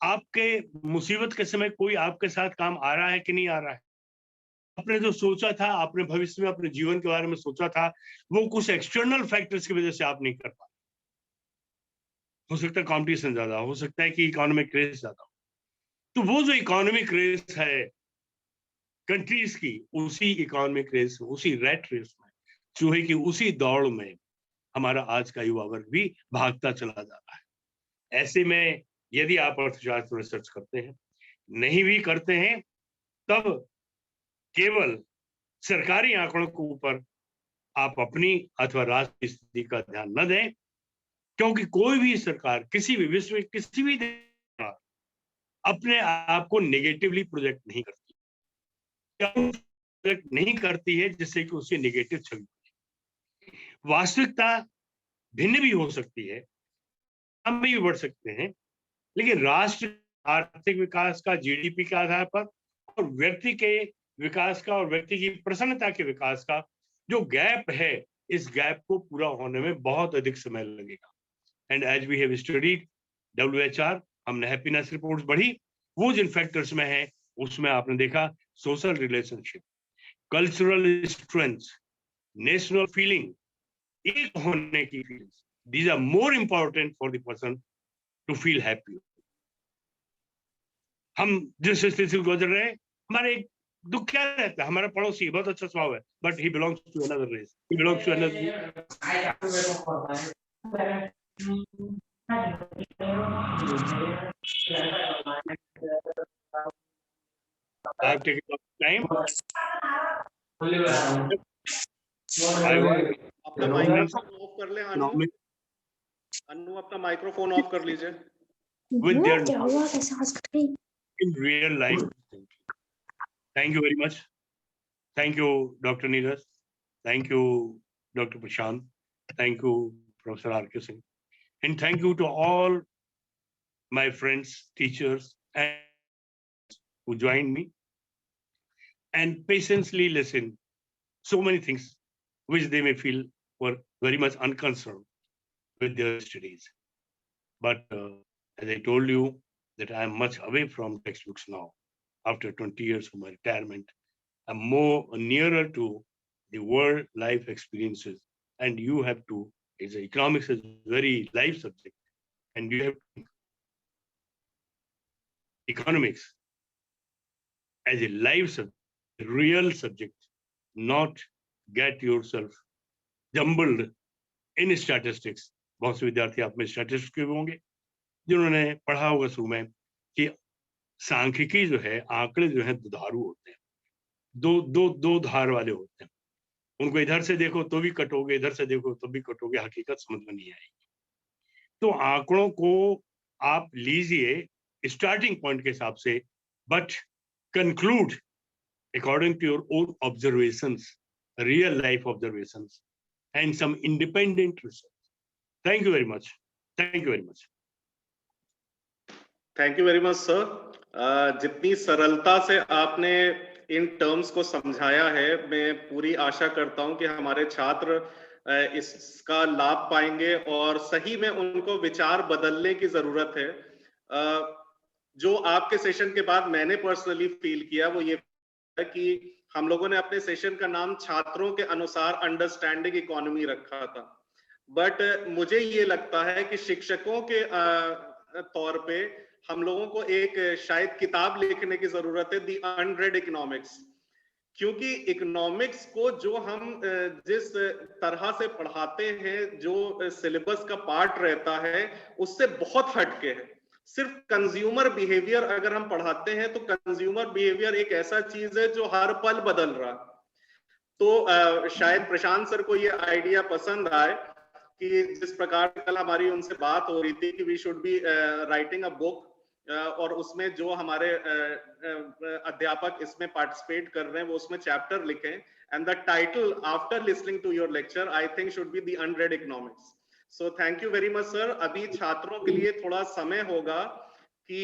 C: आपके मुसीबत के समय कोई आपके साथ काम आ रहा है कि नहीं आ रहा है? आपने जो सोचा था, आपने भविष्य में अपने जीवन के बारे में सोचा था, वो कुछ एक्सटर्नल फैक्टर्स की वजह से आप नहीं कर पाए। हो सकता है कंपटीशन ज्यादा, हो सकता है कि इकोनॉमिक रेस ज्यादा हो। तो वो जो इकोनॉमिक रेस है कंट्रीज की, उसी इकोनॉमिक रेस, उसी रैट रेस में, चूहे की उसी दौड़ में हमारा आज का युवा वर्ग भी भागता चला जा रहा है। ऐसे में यदि आप अर्थशास्त्र रिसर्च करते हैं, नहीं भी करते हैं, तब केवल सरकारी आंकड़ों के ऊपर आप अपनी अथवा राष्ट्र की स्थिति का ध्यान न दें, क्योंकि कोई भी सरकार किसी भी विश्व में किसी भी अपने आप को नेगेटिवली प्रोजेक्ट नहीं करती, प्रोजेक्ट नहीं करती है जिससे कि उसकी नेगेटिव छवि। वास्तविकता भिन्न भी हो सकती है, हम भी बढ़ सकते हैं, लेकिन राष्ट्र आर्थिक विकास का जीडीपी के आधार पर और व्यक्ति के विकास का और व्यक्ति की प्रसन्नता के विकास का जो गैप है, इस गैप को पूरा होने में बहुत अधिक समय लगेगा। And as we have studied WHR, हमने हैप्पीनेस रिपोर्ट्स बढ़ी, वो जिन फैक्टर्स में है उसमें आपने देखा social relationship, cultural strength, national feeling, एक होने की feelings, these are more important for the person to feel happy. हम जिस स्थिति से गुजर रहे हैं, हमारे एक दुख क्या रहता है, हमारा पड़ोसी बहुत अच्छा स्वभाव है, but he belongs to another race, he belongs to another. I have taken a lot of time. I will.
A: अपना माइक्रोफोन ऑफ कर ले अनु, अनु अपना माइक्रोफोन ऑफ कर लीजिए।
C: With their in real life. Thank you very much. Thank you, Dr. Neeraj. Thank you, Dr. Prashant. Thank you, Professor R.K. Singh. And thank you to all my friends, teachers, and who joined me and patiently listen so many things which they may feel were very much unconcerned with their studies. But as I told you that I am much away from textbooks now. After 20 years of my retirement, I'm more nearer to the world life experiences. And you have to, it's economics is very live subject. And you have to economics as a live subject, a real subject, not get yourself jumbled in statistics. बहुत से विद्यार्थी आप में statistics के होंगे जिन्होंने पढ़ा होगा शुरू में कि सांख्यिकी जो है, आंकड़े जो है दुधारू होते हैं, दो धार वाले होते हैं, उनको इधर से देखो तो भी कटोगे, इधर से देखो तो भी कटोगे, हकीकत समझ में नहीं आएगी। तो आंकड़ों को आप लीजिए स्टार्टिंग पॉइंट के हिसाब से, but conclude according to your own observations, real life observations and some independent research. Thank you very much. Thank you very much.
A: Thank you very much sir. जितनी सरलता से आपने इन टर्म्स को समझाया है, मैं पूरी आशा करता हूं कि हमारे छात्र इसका लाभ पाएंगे और सही में उनको विचार बदलने की जरूरत है। जो आपके सेशन के बाद मैंने पर्सनली फील किया वो ये है कि हम लोगों ने अपने सेशन का नाम छात्रों के अनुसार अंडरस्टैंडिंग इकोनॉमी रखा था, बट मुझे ये लगता है कि शिक्षकों के तौर पे हम लोगों को एक शायद किताब लिखने की जरूरत है, दी अनरेड इकोनॉमिक्स। क्योंकि इकोनॉमिक्स को जो हम जिस तरह से पढ़ाते हैं, जो सिलेबस का पार्ट रहता है, उससे बहुत हटके है। सिर्फ कंज्यूमर बिहेवियर अगर हम पढ़ाते हैं तो कंज्यूमर बिहेवियर एक ऐसा चीज है जो हर पल बदल रहा। तो शायद प्रशांत सर को ये आइडिया पसंद आए कि जिस प्रकार कल हमारी उनसे बात हो रही थी कि we should be writing a book, और उसमें जो हमारे अध्यापक इसमें पार्टिसिपेट कर रहे हैं वो उसमें चैप्टर लिखें, and the title after listening to your lecture I think should be the unread economics. So thank you very much sir. अभी छात्रों के लिए थोड़ा समय होगा कि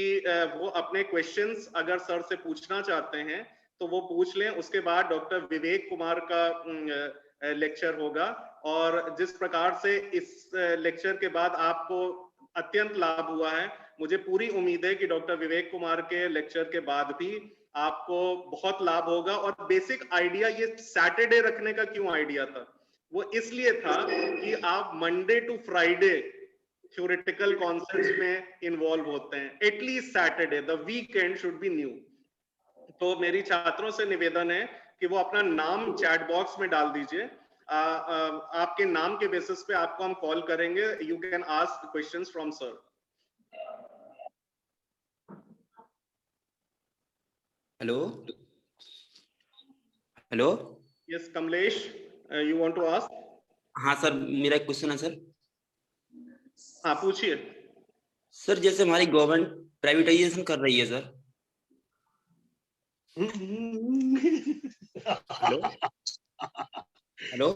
A: वो अपने क्वेश्चंस अगर सर से पूछना चाहते हैं तो वो पूछ लें। उसके बाद डॉक्टर विवेक कुमार का लेक्चर होगा, और जिस प्रकार से इस लेक्चर के बाद आपको अत्यंत लाभ हुआ है, मुझे पूरी उम्मीद है कि डॉक्टर विवेक कुमार के लेक्चर के बाद भी आपको बहुत लाभ होगा। और बेसिक आइडिया ये सैटरडे रखने का क्यों आइडिया था, वो इसलिए था कि आप Monday to Friday theoretical concepts में इन्वॉल्व होते हैं, at least Saturday, the weekend should be new. तो मेरी छात्रों से निवेदन है कि वो अपना नाम चैट बॉक्स में डाल दीजिए। आपके नाम के बेसिस पे आपको हम कॉल करेंगे। You can ask questions from sir.
D: Hello hello.
A: Yes Kamlesh, you want to ask?
D: हाँ सर, मेरा एक क्वेश्चन है सर।
A: हाँ पूछिए।
D: सर जैसे हमारी गवर्नमेंट प्राइवेटाइजेशन कर रही है सर। Hello hello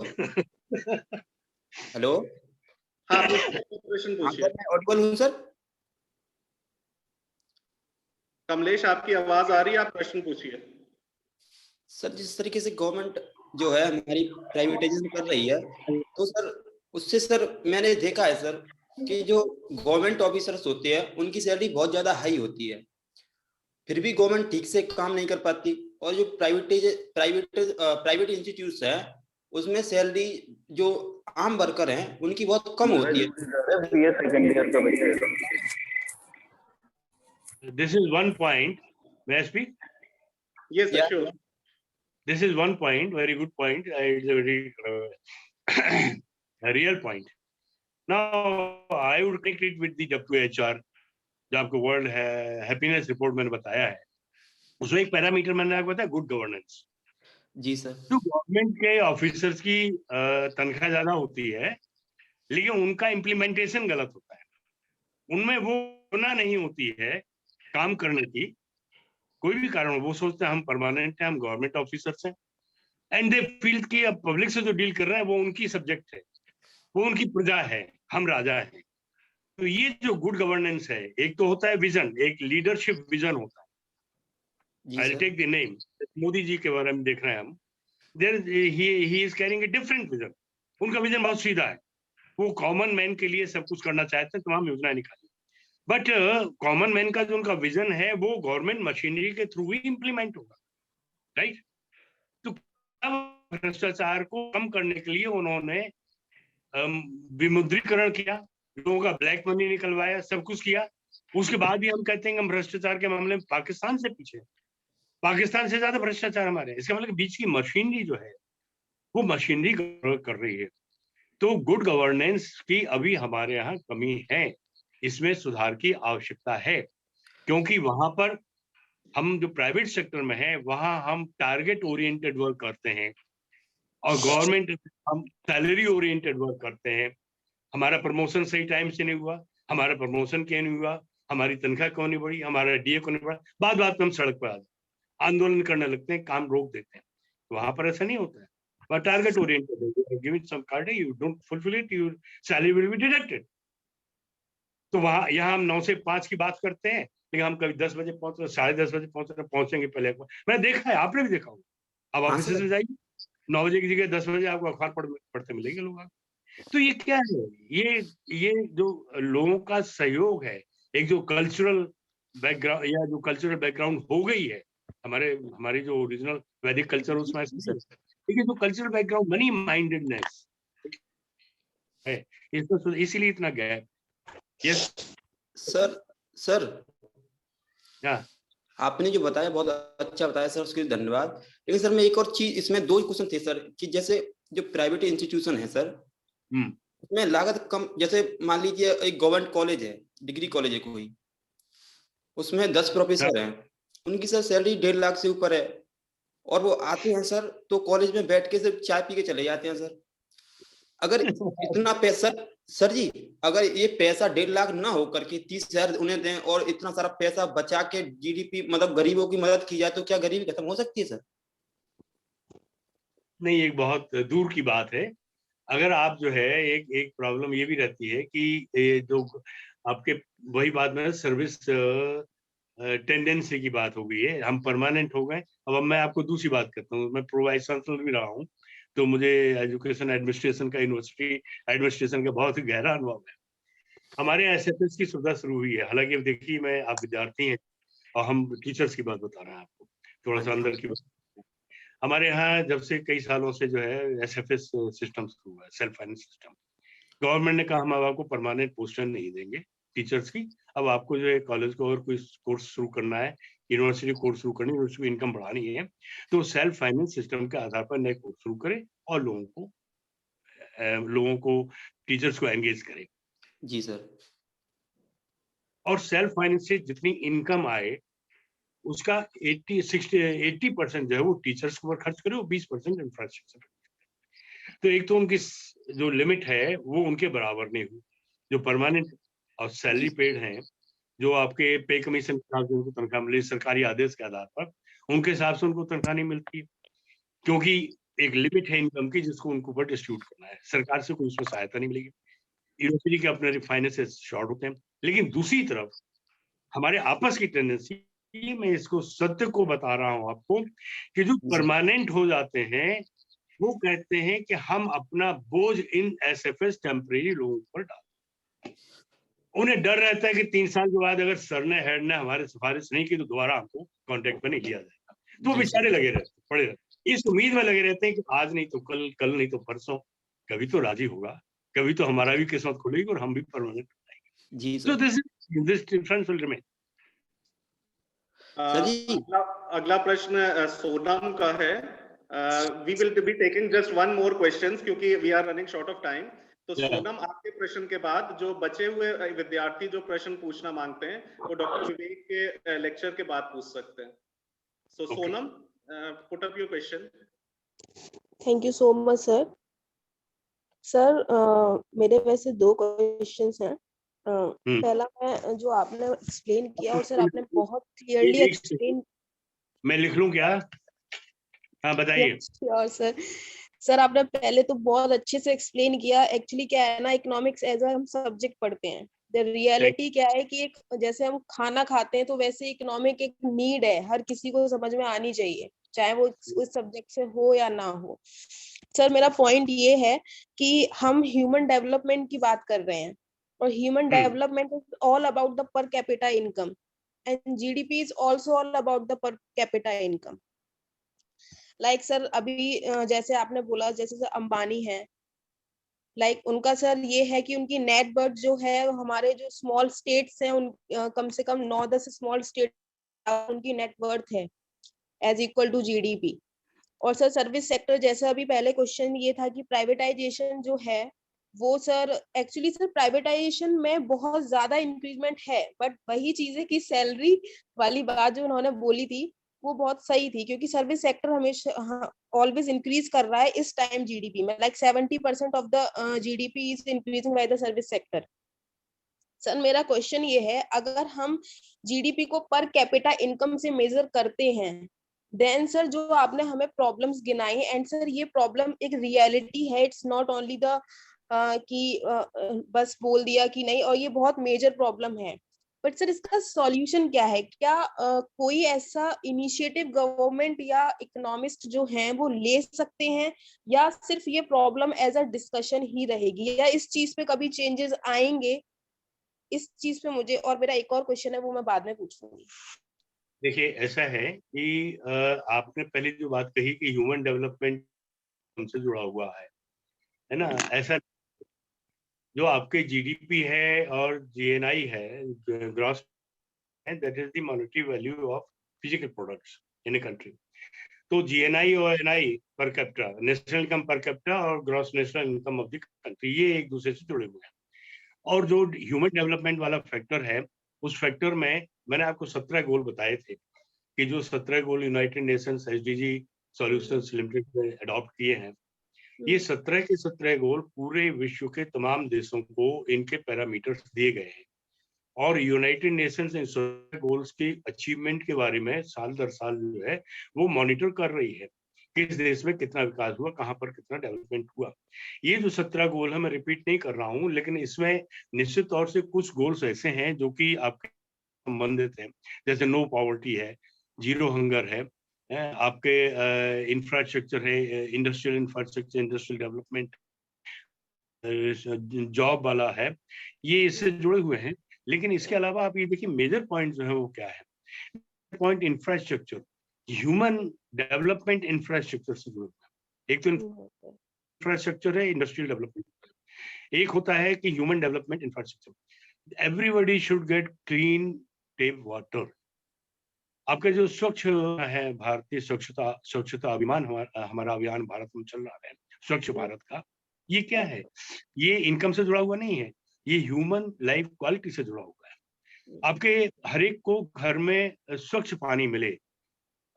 D: hello.
A: हाँ क्वेश्चन
D: हाँ
A: पूछिए।
D: सर, मैं ऑडिबल हूँ सर?
A: कमलेश आपकी आवाज आ रही है, आप क्वेश्चन पूछिए।
D: सर जिस तरीके से गवर्नमेंट जो है हमारी प्राइवेटाइजेशन कर रही है, तो सर उससे सर मैंने देखा है सर कि जो गवर्नमेंट ऑफिसर्स होते हैं उनकी सैलरी बहुत ज्यादा हाई होती है, फिर भी गवर्नमेंट ठीक से काम नहीं कर पाती। और जो प्राइवेट इंस्टीट्यूट्स है उसमें सैलरी जो आम वर्कर हैं उनकी बहुत कम होती है।
C: This is one point. May I speak?
A: Yes sir,
D: Yeah.
A: sure.
C: This is one point, very good point. It's a very a real point. Now, I would connect it with the WHR, जो आपको world happiness report मैंने बताया है, उसमें एक parameter मैंने आपको बताया, गुड गवर्नेंस।
D: जी सर।
C: तो गवर्नमेंट के ऑफिसर्स की तनख्वाह ज्यादा होती है, लेकिन उनका इम्प्लीमेंटेशन गलत होता है, उनमें वो गुना नहीं होती है काम करने की। कोई भी कारण हो, वो सोचते हैं हम परमानेंट हैं, हम गवर्नमेंट ऑफिसर्स हैं, एंड दे फील कि अब पब्लिक से जो डील कर रहे हैं वो उनकी सब्जेक्ट है, वो उनकी प्रजा है, हम राजा हैं। तो ये जो गुड गवर्नेंस है, एक तो होता है विजन, एक लीडरशिप विजन होता है। I take the name Modi ji के बारे में देख रहे हैं हम, there he is carrying a different vision. उनका विजन बहुत सीधा है, वो कॉमन मैन के लिए सब कुछ करना चाहते हैं, तमाम योजनाएं निकाली। बट कॉमन मैन का जो उनका विजन है वो गवर्नमेंट मशीनरी के थ्रू ही इंप्लीमेंट होगा, राइट? तो भ्रष्टाचार को कम करने के लिए उन्होंने विमुद्रीकरण किया, लोगों का ब्लैक मनी निकलवाया, सब कुछ किया। उसके बाद भी हम कहते हैं कि हम भ्रष्टाचार के मामले में पाकिस्तान से पीछे, पाकिस्तान से ज्यादा भ्रष्टाचार हमारे। इसका मतलब बीच की मशीनरी जो है वो मशीनरी कर रही है। तो गुड गवर्नेंस की अभी हमारे यहाँ कमी है, इसमें सुधार की आवश्यकता है, क्योंकि वहां पर हम जो प्राइवेट सेक्टर में है वहां हम टारगेट ओरिएंटेड वर्क करते हैं, और गवर्नमेंट हम सैलरी ओरिएंटेड वर्क करते हैं। हमारा प्रमोशन सही टाइम से नहीं हुआ, हमारा प्रमोशन क्यों नहीं हुआ, हमारी तनख्वाह क्यों नहीं बढ़ी, हमारा डीए क्यों नहीं बढ़ा, बात बात में हम सड़क पर आ जाते, आंदोलन करने लगते हैं, काम रोक देते हैं। तो वहां पर ऐसा नहीं होता है, वह target oriented, giving some card, you don't fulfil it, your salary will be deducted. तो वहां यहाँ हम 9 से 5 की बात करते हैं, लेकिन हम कभी 10 बजे पहुंच रहे, 10:30 बजे पहुंच रहे, पहुंचेंगे पहले अखबार। मैंने देखा है, आपने भी देखा होगा। अब
D: हाँ
C: ऑफिस
D: सर।
C: में जाइए, 9 बजे की जगह 10 बजे आपको अखबार पढ़ते मिलेंगे लोग। तो ये क्या है, ये जो लोगों का सहयोग है, एक जो कल्चरल बैकग्राउंड या जो कल्चरल बैकग्राउंड हो गई है हमारी जो ओरिजिनल वैदिक कल्चर उसमें ऐसा नहीं है। लेकिन जो कल्चरल बैकग्राउंड, मनी माइंडेडनेस है, इसमें इसीलिए इतना गैप। यस
D: सर सर
C: हाँ
D: आपने जो बताया बहुत अच्छा बताया सर, उसके लिए धन्यवाद। लेकिन सर मैं एक और चीज, इसमें 2 क्वेश्चन थे सर, कि जैसे जो प्राइवेट इंस्टीट्यूशन है सर, उसमें लागत कम, जैसे मान लीजिए एक गवर्नमेंट कॉलेज है, डिग्री कॉलेज है कोई, उसमें 10 प्रोफेसर हैं, उनकी सर सैलरी 1.5 लाख से ऊपर है, और वो आते हैं सर तो कॉलेज में बैठ के सिर्फ चाय पी के चले जाते हैं सर। अगर इतना पैसा सर जी, अगर ये पैसा 1.5 लाख ना हो करके 30,000 उन्हें दें और इतना सारा पैसा बचा के जीडीपी मतलब गरीबों की मदद की जाए, तो क्या गरीबी खत्म हो सकती है सर?
C: नहीं, एक बहुत दूर की बात है। अगर आप जो है एक प्रॉब्लम ये भी रहती है कि ये जो आपके वही बात में सर्विस टेंडेंसी की बात हो गई है, हम परमानेंट हो गए। अब मैं आपको दूसरी बात करता हूँ, मैं प्रो वाइस चांसलर भी रहा हूँ, तो मुझे एजुकेशन एडमिनिस्ट्रेशन का, यूनिवर्सिटी एडमिनिस्ट्रेशन का बहुत ही गहरा अनुभव है। हमारे यहाँ एसएफएस की सुविधा शुरू हुई है। हालांकि देखिए, मैं आप विद्यार्थी हैं और हम टीचर्स की बात बता रहे हैं आपको, थोड़ा सा अंदर की बात। हमारे यहाँ जब से कई सालों से जो है एसएफएस सिस्टम शुरू हुआ है, सेल्फ फाइनेंस सिस्टम। गवर्नमेंट ने कहा हम अब आपको परमानेंट पोस्टें नहीं देंगे टीचर्स की, अब आपको जो है कॉलेज को और कोई कोर्स शुरू करना है, यूनिवर्सिटी कोर्स शुरू करनी है, उसकी इनकम बढ़ानी है, तो सेल्फ फाइनेंस सिस्टम के आधार पर नए कोर्स शुरू करें और लोगों को टीचर्स को एंगेज करें।
D: जी सर।
C: और सेल्फ फाइनेंस से जितनी इनकम आए उसका 80% जो है वो टीचर्स के ऊपर खर्च करे, और 20% इंफ्रास्ट्रक्चर। तो एक तो उनकी जो लिमिट है वो उनके बराबर नहीं हुई। जो परमानेंट और सैलरी पेड हैं, जो आपके पे कमीशन के हिसाब से उनको तनख्वाह मिली, सरकारी आदेश के आधार पर उनके हिसाब से उनको तनख्वाह नहीं मिलती है, क्योंकि एक लिमिट है इनकम की जिसको उनको ऊपर डिस्ट्रीब्यूट करना है। सरकार से कोई उसमें सहायता नहीं मिलेगी, यूनिवर्सिटी के अपने फाइनेंसेस शॉर्ट होते हैं। लेकिन दूसरी तरफ हमारे आपस की टेंडेंसी, मैं इसको सत्य को बता रहा हूं आपको, कि जो परमानेंट हो जाते हैं वो कहते हैं कि हम अपना बोझ इन एसएफएस टेम्परेरी लोगों पर डाल, उन्हें डर रहता है कि 3 साल के बाद अगर सर ने हेड ने हमारी सिफारिश नहीं की तो दोबारा हमको कॉन्ट्रैक्ट में नहीं लिया जाएगा। तो वो बेचारे लगे रहते, पड़े रहते, इस उम्मीद में लगे रहते हैं कि आज नहीं तो कल, कल नहीं तो परसों, कभी तो राजी होगा, कभी तो हमारा भी किस्मत खुलेगी और हम भी परमानेंट हो जाएंगे।
D: जी
C: So
D: sir.
C: this difference will remain.
D: Sir जी
A: अगला प्रश्न सोनम का है। We will be taking just one more questions क्योंकि we are running short of time. तो सोनम, आपके प्रश्न के बाद जो बचे हुए विद्यार्थी जो प्रश्न पूछना मांगते हैं वो डॉक्टर विवेक के लेक्चर के बाद पूछ सकते हैं। So Sonam, put up your question.
E: Thank you so much sir. Sir मेरे वैसे 2 क्वेश्चंस हैं। पहला मैं जो आपने एक्सप्लेन किया, और सर आपने बहुत क्लियरली एक्सप्लेन।
C: मैं लिख लूं क्या? हाँ बताइए।
E: और सर आपने पहले तो बहुत अच्छे से एक्सप्लेन किया। एक्चुअली क्या है ना, इकोनॉमिक्स एज हम सब्जेक्ट पढ़ते हैं, द रियलिटी क्या है कि एक जैसे हम खाना खाते हैं तो वैसे इकोनॉमिक एक नीड है, हर किसी को समझ में आनी चाहिए, चाहे वो उस सब्जेक्ट से हो या ना हो। सर मेरा पॉइंट ये है कि हम ह्यूमन डेवलपमेंट की बात कर रहे हैं, और human development is all about the per capita income, and GDP is also all about the per capita income. Like sir अभी जैसे आपने बोला, जैसे सर अंबानी है, लाइक उनका सर ये है कि उनकी नेट वर्थ जो है, हमारे जो स्मॉल स्टेट्स हैं उन कम से कम 9-10 स्मॉल स्टेट उनकी नेट वर्थ है एज इक्वल टू जीडीपी। और सर सर्विस सेक्टर, जैसा अभी पहले क्वेश्चन ये था कि प्राइवेटाइजेशन जो है वो सर एक्चुअली सर प्राइवेटाइजेशन में बहुत ज्यादा इंक्रीजमेंट है, बट वही चीज है कि सैलरी वाली बात जो उन्होंने बोली थी वो बहुत सही थी, क्योंकि सर्विस सेक्टर हमेशा ऑलवेज इंक्रीज कर रहा है इस टाइम जीडीपी में। Like 70% of the GDP is increasing by the service sector. Sir मेरा क्वेश्चन ये है, अगर हम जीडीपी को पर कैपिटा इनकम से मेजर करते हैं, देन सर जो आपने हमें प्रॉब्लम्स गिनाई, एंड सर ये प्रॉब्लम एक रियलिटी है, इट्स नॉट ओनली द कि बस बोल दिया कि नहीं, और ये बहुत मेजर प्रॉब्लम है। बट सर इसका सॉल्यूशन क्या है? क्या कोई ऐसा इनिशिएटिव गवर्नमेंट या इकोनॉमिस्ट जो हैं वो ले सकते हैं, या सिर्फ ये प्रॉब्लम एज अ डिस्कशन ही रहेगी, या इस चीज पे कभी चेंजेस आएंगे? इस चीज पे मुझे, और मेरा एक और क्वेश्चन है वो मैं बाद में पूछूंगी।
C: देखिए, ऐसा है कि आपने पहले जो बात कही कि ह्यूमन डेवलपमेंट हमसे जुड़ा हुआ है ना? ऐसा जो आपके जीडीपी है और जीएनआई है, gross, that is the monetary value of physical products in a country. तो जीएनआई और NI per capita, national income per capita और gross national income of the country, ये एक दूसरे से जुड़े हुए हैं। और जो ह्यूमन डेवलपमेंट वाला फैक्टर है, उस फैक्टर में मैंने आपको 17 गोल बताए थे कि जो 17 goal United Nations SDG solutions limited ने अडॉप्ट किए हैं, ये 17 के 17 गोल पूरे विश्व के तमाम देशों को इनके पैरामीटर्स दिए गए हैं, और यूनाइटेड नेशंस इन 17 गोल्स की अचीवमेंट के बारे में साल दर साल जो है वो मॉनिटर कर रही है, किस देश में कितना विकास हुआ, कहाँ पर कितना डेवलपमेंट हुआ। ये जो 17 गोल है, मैं रिपीट नहीं कर रहा हूँ, लेकिन इसमें निश्चित तौर से कुछ गोल्स ऐसे हैं जो कि आपके संबंधित हैं, जैसे नो पॉवर्टी है, जीरो हंगर है, आपके इंफ्रास्ट्रक्चर है, industrial infrastructure, industrial development, job वाला है, ये इससे जुड़े हुए हैं। लेकिन इसके अलावा आप ये देखिए मेजर पॉइंट जो है वो क्या है। Point infrastructure, human development infrastructure से जुड़े हुए हैं। एक तो इंफ्रास्ट्रक्चर है इंडस्ट्रियल डेवलपमेंट, एक होता है कि human development infrastructure. Everybody should get clean tape water. आपके जो स्वच्छ है, भारतीय स्वच्छता अभियान, हमारा अभियान भारत में चल रहा है, स्वच्छ भारत का, ये क्या है? ये इनकम से जुड़ा हुआ नहीं है, ये ह्यूमन लाइफ क्वालिटी से जुड़ा हुआ है। आपके हर एक को घर में स्वच्छ पानी मिले,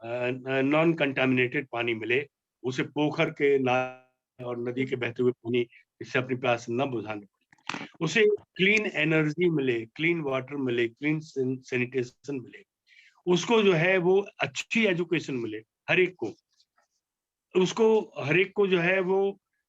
C: नॉन कंटामिनेटेड पानी मिले, उसे पोखर के, नाले और नदी के बहते हुए पानी इससे अपनी प्यास न बुझाने पड़े, उसे क्लीन एनर्जी मिले, क्लीन वाटर मिले, क्लीन सैनिटेशन मिले, उसको जो है वो अच्छी एजुकेशन मिले, हर एक को, उसको हर एक को जो है वो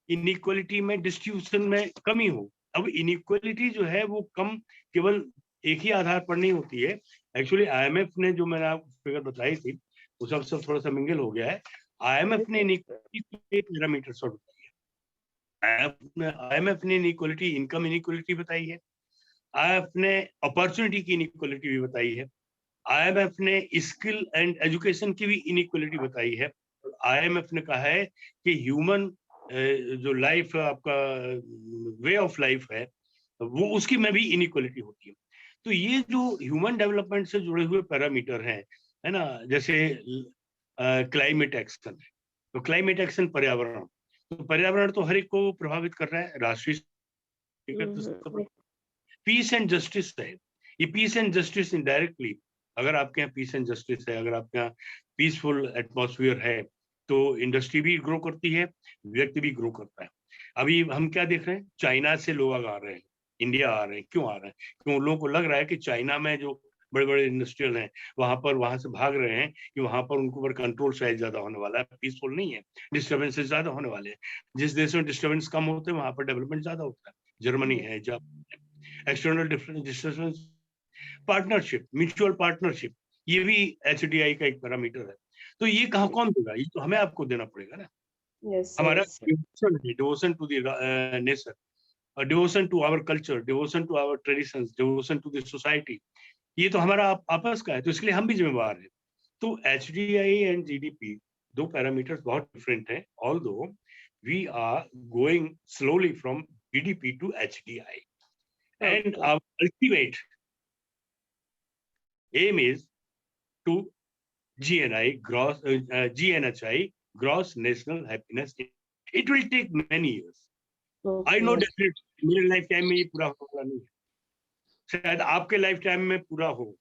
C: इनइक्वालिटी में, डिस्ट्रीब्यूशन में कमी हो। अब इनइक्वालिटी जो है वो कम केवल एक ही आधार पर नहीं होती है। एक्चुअली आईएमएफ ने जो मैंने आपको फिगर बताई थी वो सब थोड़ा सा मिंगल हो गया है। आईएमएफ ने इनइक्वालिटी के पैरामीटर सॉर्ट बताई है। आईएमएफ ने इनइक्वालिटी, इनकम इनइक्वालिटी बताई है, आईएमएफ ने अपॉर्चुनिटी की इनइक्वालिटी भी बताई है, आईएमएफ ने स्किल एंड एजुकेशन की भी इनइक्वालिटी बताई है। आईएमएफ ने कहा है कि ह्यूमन जो लाइफ आपका वे ऑफ लाइफ है वो उसकी में भी इनइक्वालिटी होती है। तो ये जो ह्यूमन डेवलपमेंट से जुड़े हुए पैरामीटर हैं, है ना, जैसे क्लाइमेट एक्शन है, तो क्लाइमेट एक्शन पर्यावरण, तो पर्यावरण तो हर एक को प्रभावित कर रहा है, राष्ट्रीय पीस एंड जस्टिस है। ये पीस एंड जस्टिस इनडायरेक्टली, अगर आपके यहाँ पीस एंड जस्टिस है, अगर आपके यहाँ पीसफुल एटमॉस्फेयर है, तो इंडस्ट्री भी ग्रो करती है, व्यक्ति भी ग्रो करता है। अभी हम क्या देख रहे हैं, चाइना से लोग आ रहे हैं, इंडिया आ रहे हैं। क्यों आ रहे हैं? क्यों लोगों को लग रहा है कि चाइना में जो बड़े बड़े इंडस्ट्रियल हैं वहां से भाग रहे हैं कि वहां पर उनको ऊपर कंट्रोल शायद ज्यादा होने वाला है, पीसफुल नहीं है, डिस्टर्बेंसेस ज्यादा होने वाले हैं। जिस देश में डिस्टर्बेंस कम होते हैं वहां पर डेवलपमेंट ज्यादा होता है, जर्मनी है, Japan. External disturbance, partnership, mutual partnership, ये भी एचडीआई का एक पैरामीटर है। तो ये कहाँ कौन देगा? ये तो हमें आपको देना पड़ेगा ना। हमारा devotion to the nature, devotion to our culture, devotion to our traditions, devotion to the society, ये तो हमारा आपस का है, तो इसलिए हम भी जिम्मेवार हैं। तो एचडीआई एंड जीडीपी दो पैरामीटर्स बहुत डिफरेंट हैं, although we are going slowly from GDP to HDI, and our ultimate aim is to GNI, GNHI, gross national happiness. It will take many years. I know definitely मेरे life time में ये पूरा होगा नहीं, शायद आपके life time में पूरा हो,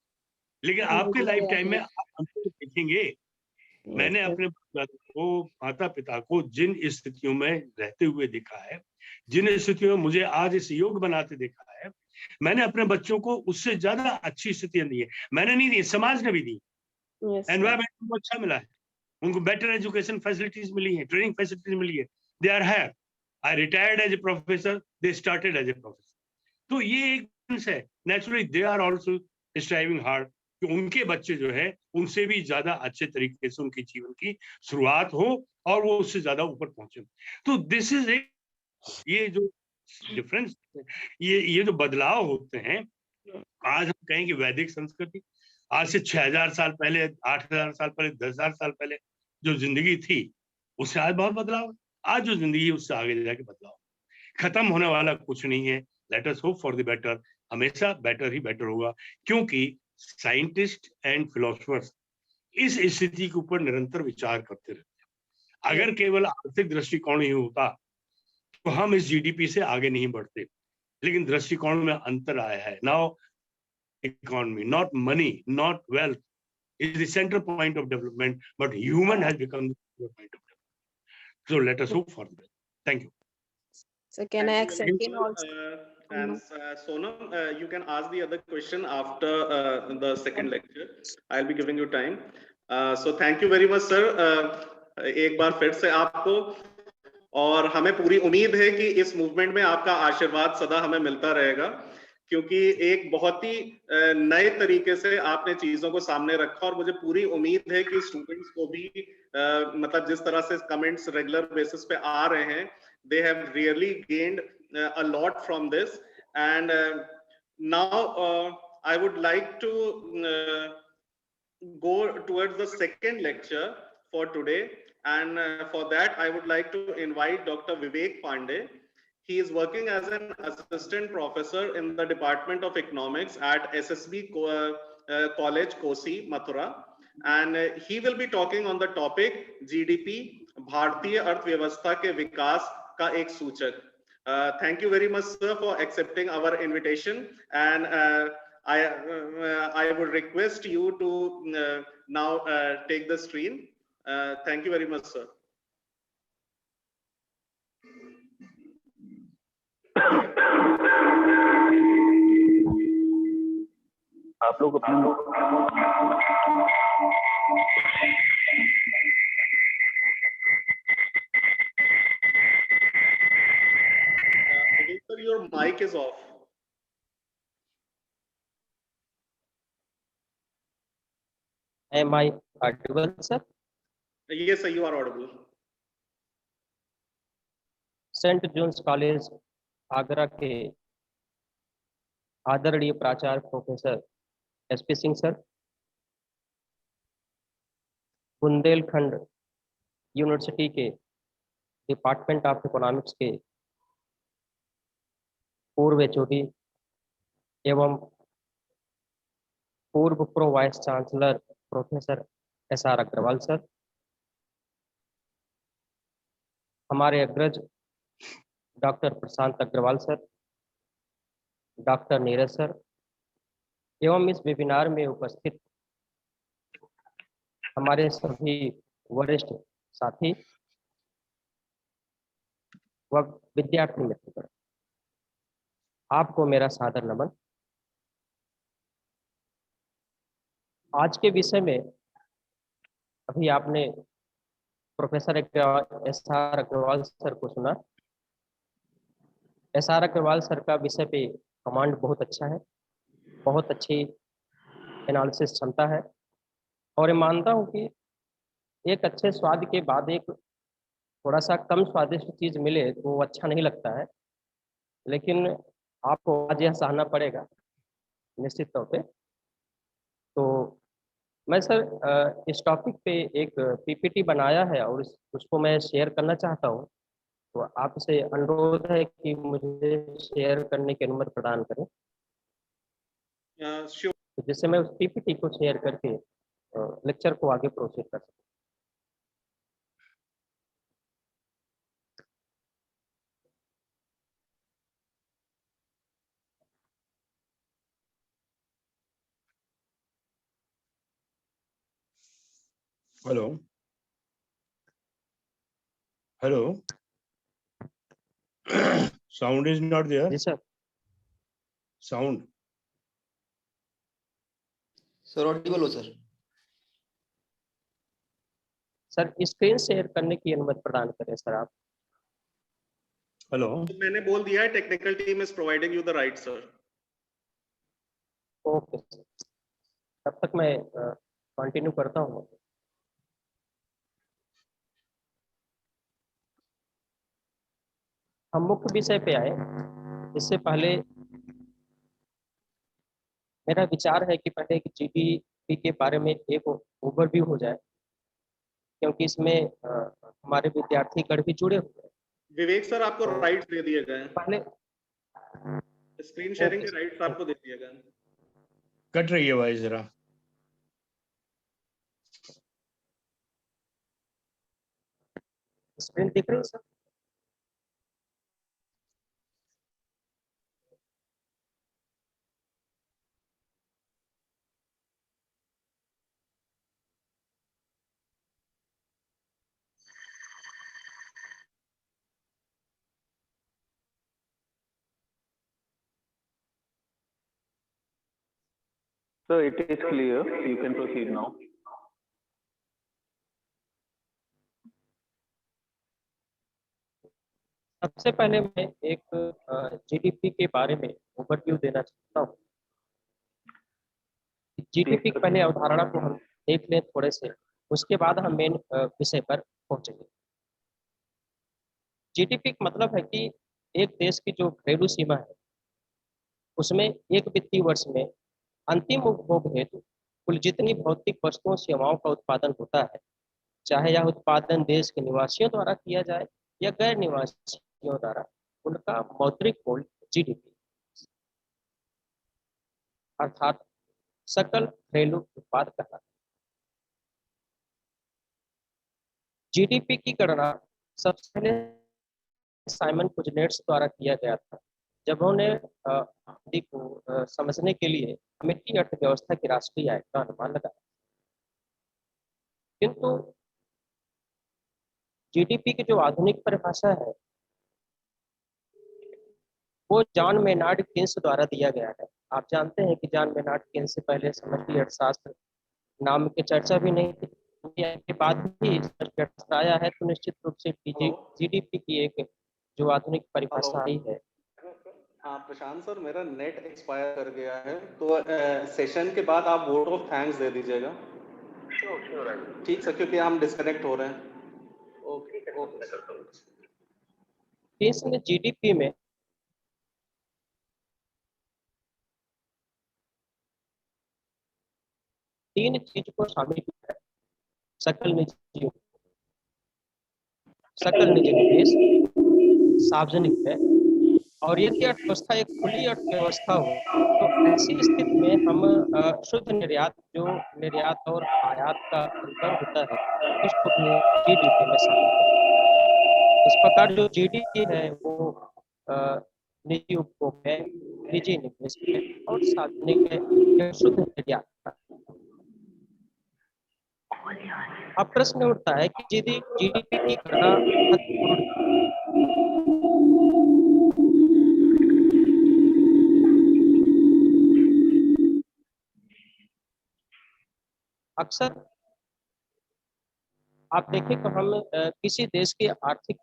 C: लेकिन आपके लाइफ टाइम में आप हमको देखेंगे। मैंने अपने माता पिता को जिन स्थितियों में रहते हुए देखा है, जिन स्थितियों में मुझे आज इस योग बनाते देखा है, मैंने अपने बच्चों को उससे ज्यादा अच्छी स्थितियां दी है। मैंने नहीं दी, समाज ने भी दी। एनवायरमेंट उनको अच्छा मिला है, उनको बेटर एजुकेशन फैसिलिटीज मिली है, ट्रेनिंग फैसिलिटीज मिली है। They are have, I retired as a professor, they started as a professor. तो ये एक है, naturally they are also striving hard कि उनके बच्चे जो है उनसे भी ज्यादा अच्छे तरीके से उनके जीवन की शुरुआत हो और वो उससे ज्यादा ऊपर पहुंचे। तो दिस इज एक, ये जो डिफरेंस, ये जो बदलाव होते हैं, आज हम कहेंगे वैदिक संस्कृति, आज से 6000 साल पहले, 8000 साल पहले, 10,000 साल पहले जो जिंदगी थी उससे आज बहुत बदलाव है। आज जो जिंदगी है उससे आगे जाके बदलाव, खत्म होने वाला कुछ नहीं है। Let us hope for the better, हमेशा बेटर ही बेटर होगा, क्योंकि साइंटिस्ट एंड फिलोसफर्स इस स्थिति के ऊपर निरंतर विचार करते रहते हैं। अगर केवल आर्थिक दृष्टिकोण ही होता तो हम इस जीडीपी से आगे नहीं बढ़ते, लेकिन दृष्टिकोण में अंतर आया है। Now economy, not money, not wealth is the center point of development, but human has become the center point of development. So let us hope for that. Thank you.
E: So can I ask
A: Thank
E: second
A: you,
E: also?
A: and Sonam, you can ask the other question after the second lecture. I'll be giving you time. So thank you very much, sir. एक बार फिर से आपको, और हमें पूरी उम्मीद है कि इस मूवमेंट में आपका आशीर्वाद सदा हमें मिलता रहेगा, क्योंकि एक बहुत ही नए तरीके से आपने चीजों को सामने रखा, और मुझे पूरी उम्मीद है कि स्टूडेंट्स को भी मतलब जिस तरह से कमेंट्स रेगुलर बेसिस पे आ रहे हैं, they have really gained a lot from this. And now I would like to go towards the second lecture for today, and for that I would like to invite Dr. Vivek Pandey. He is working as an assistant professor in the Department of Economics at SSB College, Kosi, Mathura, and he will be talking on the topic GDP, भारतीय अर्थव्यवस्था के विकास का एक सूचक. Thank you very much, sir, for accepting our invitation, and I would request you to now take the screen. Thank you very much, sir.
F: आप लोग अपना
A: Sir, your mic is off.
F: Am I audible, sir?
A: Yes, sir, you are audible.
F: Saint John's College Agra के आदरणीय प्राचार्य professor SP Singh sir, Bundelkhand university के department of economics के पूर्व HOD एवं पूर्व pro vice chancellor professor SR Agarwal sir, हमारे अग्रज doctor Prashant Agarwal sir, doctor Neeraj sir, एवं इस वेबिनार में उपस्थित हमारे सभी वरिष्ठ साथी व विद्यार्थी मित्रगण, आपको मेरा सादर नमन। आज के विषय में अभी आपने प्रोफेसर एसआर अग्रवाल सर को सुना। एसआर अग्रवाल सर का विषय पे कमांड बहुत अच्छा है, बहुत अच्छी एनालिसिस क्षमता है, और मैं मानता हूँ कि एक अच्छे स्वाद के बाद एक थोड़ा सा कम स्वादिष्ट चीज़ मिले तो वो अच्छा नहीं लगता है, लेकिन आपको आज यह सहना पड़ेगा निश्चित तौर पे। तो मैं सर इस टॉपिक पे एक पीपीटी बनाया है और उसको मैं शेयर करना चाहता हूँ, तो आपसे अनुरोध है कि मुझे शेयर करने की अनुमति प्रदान करें।
A: Sure.
F: तो जिससे मैं उस पीपीटी को शेयर करके लेक्चर को आगे प्रोसीड कर सकूं।
C: Hello. Hello. Sound is not there.
F: जी सर।
C: Sound.
D: सर ऑडिबल हो सर?
F: सर स्क्रीन शेयर करने की अनुमति प्रदान करें सर आप।
C: Hello.
A: मैंने बोल दिया है, technical team is providing you the right, sir.
F: Okay sir. तब तक मैं कंटिन्यू करता हूँ। हम मुख्य विषय पे आए। इससे पहले मेरा विचार है कि पहले एक जीडीपी के बारे में एक ओवरव्यू हो जाए, क्योंकि इसमें हमारे विद्यार्थी गण भी जुड़े हुए हैं।
A: विवेक सर, आपको
F: तो
A: राइट्स दे दिए गए हैं,
F: पहले
A: स्क्रीन शेयरिंग के राइट्स आपको दे दिए गए हैं।
C: कट रही है भाई जरा।
F: स्क्रीन दिख रही है sir?
G: Sir, it is clear. You can proceed now.
F: सबसे पहले मैं एक जीडीपी के बारे में ओवरव्यू देना चाहता हूँ। जीडीपी की पहले अवधारणा को हम देख लें थोड़े से, उसके बाद हम मेन विषय पर पहुंचेंगे। जीडीपी का मतलब है कि एक देश की जो घरेलू सीमा है, उसमें एक वित्तीय वर्ष में अंतिम उपभोग हेतु कुल जितनी भौतिक वस्तुओं सेवाओं का उत्पादन होता है, चाहे यह उत्पादन देश के निवासियों द्वारा किया जाए या गैर निवासियों द्वारा, उनका मौद्रिक मूल्य जीडीपी अर्थात सकल घरेलू उत्पाद कहलाता है। जीडीपी की गणना सबसे पहले साइमन कुजनेट्स द्वारा किया गया था, जब उन्होंने आबादी को समझने के लिए अमेरिकी अर्थव्यवस्था की राष्ट्रीय आय का अनुमान लगाया। किंतु जीडीपी की जो आधुनिक परिभाषा है, वो जॉन मेनार्ड केन्स द्वारा दिया गया है। आप जानते हैं कि जॉन मेनार्ड केन्स से पहले समष्टि अर्थशास्त्र नाम की चर्चा भी नहीं थी। के बाद भी समष्टि अर्थशास्त्र आया है, तो निश्चित रूप से जीडीपी की एक जो आधुनिक परिभाषा आई है।
A: हाँ प्रशांत सर, मेरा नेट एक्सपायर कर गया है, तो सेशन के बाद आप वोट ऑफ थैंक्स दे दीजिएगा। ठीक सर, क्योंकि हम डिस्कनेक्ट हो रहे हैं। Okay sir.
F: केन्स ने जीडीपी में तीन चीज को शामिल किया है: सकल निजी निवेश, सार्वजनिक व्यय, और यदि अर्थव्यवस्था एक खुली अर्थव्यवस्था हो तो ऐसी स्थिति में हम शुद्ध निर्यात, जो निर्यात और आयात का अंतर होता है, उसको भी जीडीपी में शामिल करते हैं। इस प्रकार जो जीडीपी है वो निजी उपभोग है, निजी निवेश है और सार्वजनिक है, शुद्ध निर्यात है। अब प्रश्न उठता है कि जीडीपी की गणना महत्वपूर्ण अक्सर आप देखें तो हम किसी देश की आर्थिक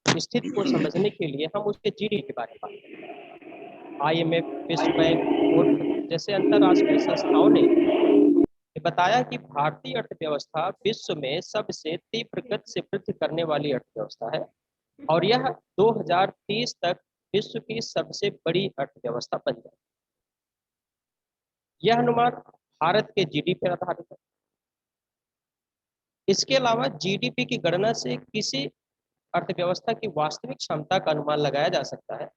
F: स्थिति को समझने के लिए हम उसके जीडीपी के बारे में बात करते हैं। आईएमएफ, विश्व बैंक और जैसे अंतरराष्ट्रीय संस्थाओं ने बताया कि भारतीय अर्थव्यवस्था विश्व में सबसे तीव्र गति से वृद्धि करने वाली अर्थव्यवस्था है और यह 2030 तक विश्व की सबसे बड़ी अर्थव्यवस्था बन जाएगी। यह अनुमान भारत के जीडीपी पर आधारित है। इसके अलावा जीडीपी की गणना से किसी अर्थव्यवस्था की वास्तविक क्षमता का अनुमान लगाया जा सकता है।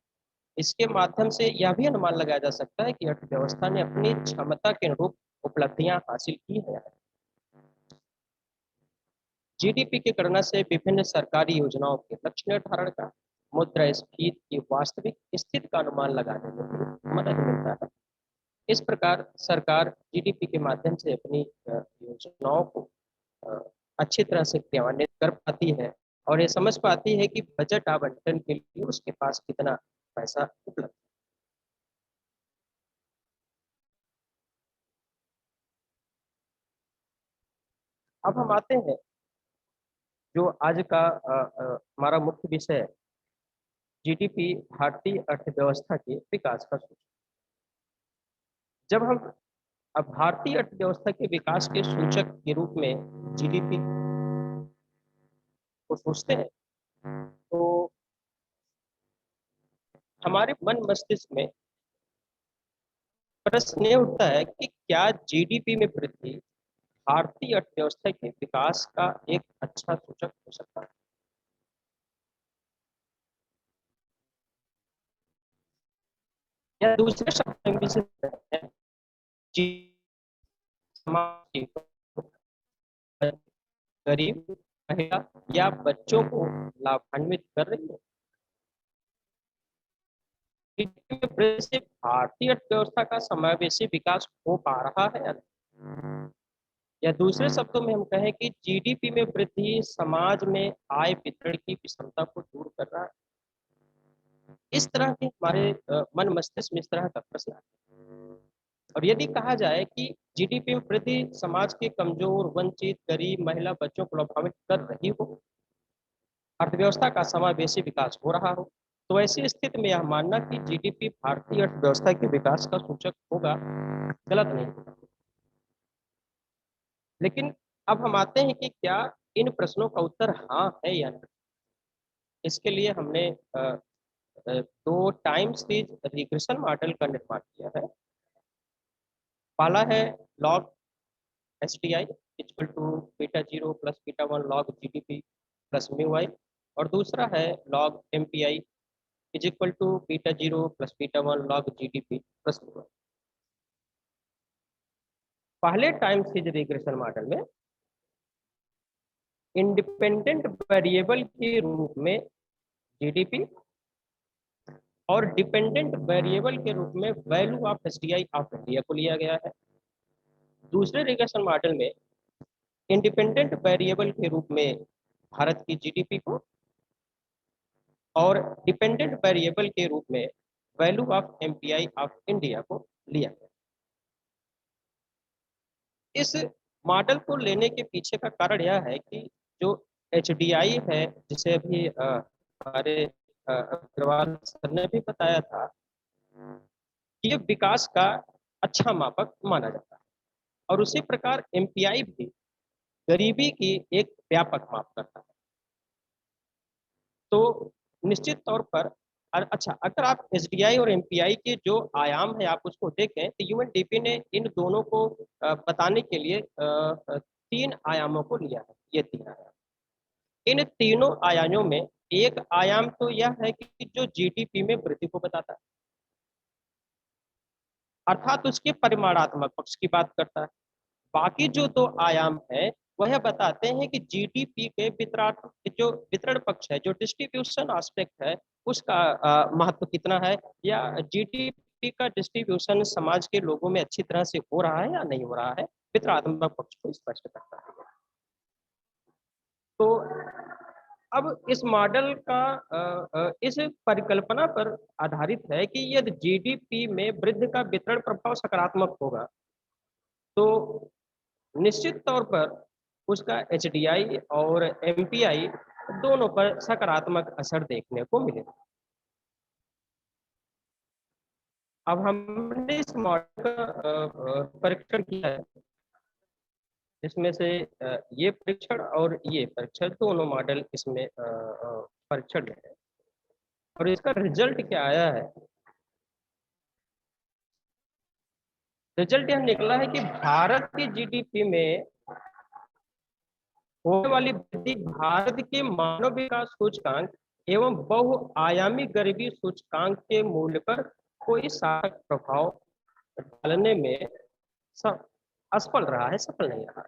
F: इसके माध्यम से यह भी अनुमान लगाया जा सकता है कि अर्थव्यवस्था ने अपनी क्षमता के अनुरूप उपलब्धियां हासिल की है। जीडीपी की गणना से विभिन्न सरकारी योजनाओं के लक्ष्य निर्धारण का, मुद्रास्फीति की वास्तविक स्थिति का अनुमान लगाने में मदद मिलता है। इस प्रकार सरकार जीडीपी के माध्यम से अपनी योजनाओं को अच्छी तरह से क्रियान्वित कर पाती है और ये समझ पाती है कि बजट आवंटन के लिए उसके पास कितना पैसा उपलब्ध है। अब हम आते हैं जो आज का हमारा मुख्य विषय है, जीडीपी भारतीय अर्थव्यवस्था के विकास का सूचक। जब हम अब भारतीय अर्थव्यवस्था के विकास के सूचक के रूप में जीडीपी को सोचते हैं तो हमारे मन मस्तिष्क में प्रश्न ये उठता है कि क्या जीडीपी में वृद्धि भारतीय अर्थव्यवस्था के विकास का एक अच्छा सूचक हो सकता है? या दूसरे शब्द में से गरीब महिला या बच्चों को लाभान्वित कर रही है। से भारतीय अर्थव्यवस्था का समावेशी विकास हो पा रहा है या दूसरे शब्दों में हम कहें कि जीडीपी में वृद्धि समाज में आय वितरण की विषमता को दूर कर रहा है। इस तरह के हमारे मन मस्तिष्क में इस तरह का प्रश्न है। और यदि कहा जाए कि जीडीपी में वृद्धि समाज के कमजोर, वंचित, गरीब, महिला, बच्चों को लाभान्वित कर रही हो, अर्थव्यवस्था का समावेशी विकास हो रहा हो, तो ऐसी स्थिति में यह मानना कि जीडीपी भारतीय अर्थव्यवस्था के विकास का सूचक होगा गलत नहीं होगा। लेकिन अब हम आते हैं कि क्या इन प्रश्नों का उत्तर हाँ है या नहीं। इसके लिए हमने दो टाइम सीरीज रिग्रेशन मॉडल का निर्माण किया है। पहला है log STI equal to beta 0 plus beta 1 log GDP plus mu i, और दूसरा है log MPI is equal to beta 0 plus beta 1 log GDP plus mu i. पहले टाइम सीरीज रिग्रेशन मॉडल में इंडिपेंडेंट वेरिएबल के रूप में GDP और dependent variable के रूप में value of SDI of India को लिया गया है। दूसरे रिग्रेशन मॉडल में इंडिपेंडेंट वेरिएबल के रूप में भारत की जीडीपी को और डिपेंडेंट वेरिएबल के रूप में value of MPI of India को लिया गया। इस मॉडल को लेने के पीछे का कारण यह है कि जो HDI है, जिसे अभी हमारे अग्रवाल सर ने भी बताया था, ये विकास का अच्छा मापक माना जाता है, और उसी प्रकार MPI भी गरीबी की एक व्यापक माप करता है। तो निश्चित तौर पर अच्छा, अगर आप SDI और MPI के जो आयाम है आप उसको देखें तो UNDP ने इन दोनों को बताने के लिए 3 आयामों को लिया है। ये 3 आयाम, इन तीनों आयामों में एक आयाम तो यह है कि जो GDP में वृद्धि को बताता है, अर्थात उसके परिमाणात्मक पक्ष की बात करता है। बाकी जो 2 आयाम है वह बताते हैं कि जीडीपी के जो वितरण पक्ष है, जो डिस्ट्रीब्यूशन एस्पेक्ट है, उसका महत्व कितना है, या जीडीपी का डिस्ट्रीब्यूशन समाज के लोगों में अच्छी तरह से हो रहा है या नहीं हो रहा है, वितरणात्मक पक्ष को स्पष्ट करता है। तो अब इस मॉडल का इस परिकल्पना पर आधारित है कि यदि जीडीपी में वृद्धि का वितरण प्रभाव सकारात्मक होगा तो निश्चित तौर पर उसका HDI और MPI दोनों पर सकारात्मक असर देखने को मिलेगा। अब हमने इस मॉडल का परीक्षण किया है, इसमें से ये परीक्षण और ये परीक्षण दोनों मॉडल इसमें परीक्षण है, और इसका रिजल्ट क्या आया है। रिजल्ट यह निकला है कि भारत की जीडीपी में होने वाली वृद्धि भारत के मानव विकास सूचकांक एवं बहुआयामी गरीबी सूचकांक के मूल्य पर कोई सार्थक प्रभाव डालने में असफल रहा है, सफल नहीं रहा।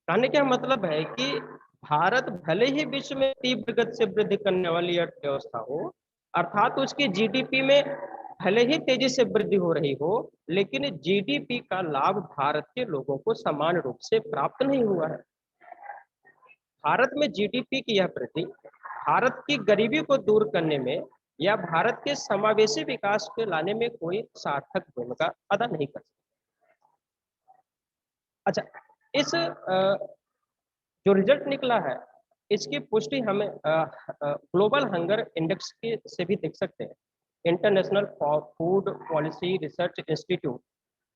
F: कहने का मतलब है कि भारत भले ही विश्व में तीव्र गति से वृद्धि करने वाली अर्थव्यवस्था हो, अर्थात उसकी जीडीपी में भले ही तेजी से वृद्धि हो रही हो, लेकिन जीडीपी का लाभ भारत के लोगों को समान रूप से प्राप्त नहीं हुआ है। भारत में जीडीपी की यह वृद्धि भारत की गरीबी को दूर करने में या भारत के समावेशी विकास को लाने में कोई सार्थक भूमिका अदा नहीं कर सकती। अच्छा, इस जो रिजल्ट निकला है इसकी पुष्टि हमें ग्लोबल हंगर इंडेक्स से भी देख सकते हैं। International food policy research institute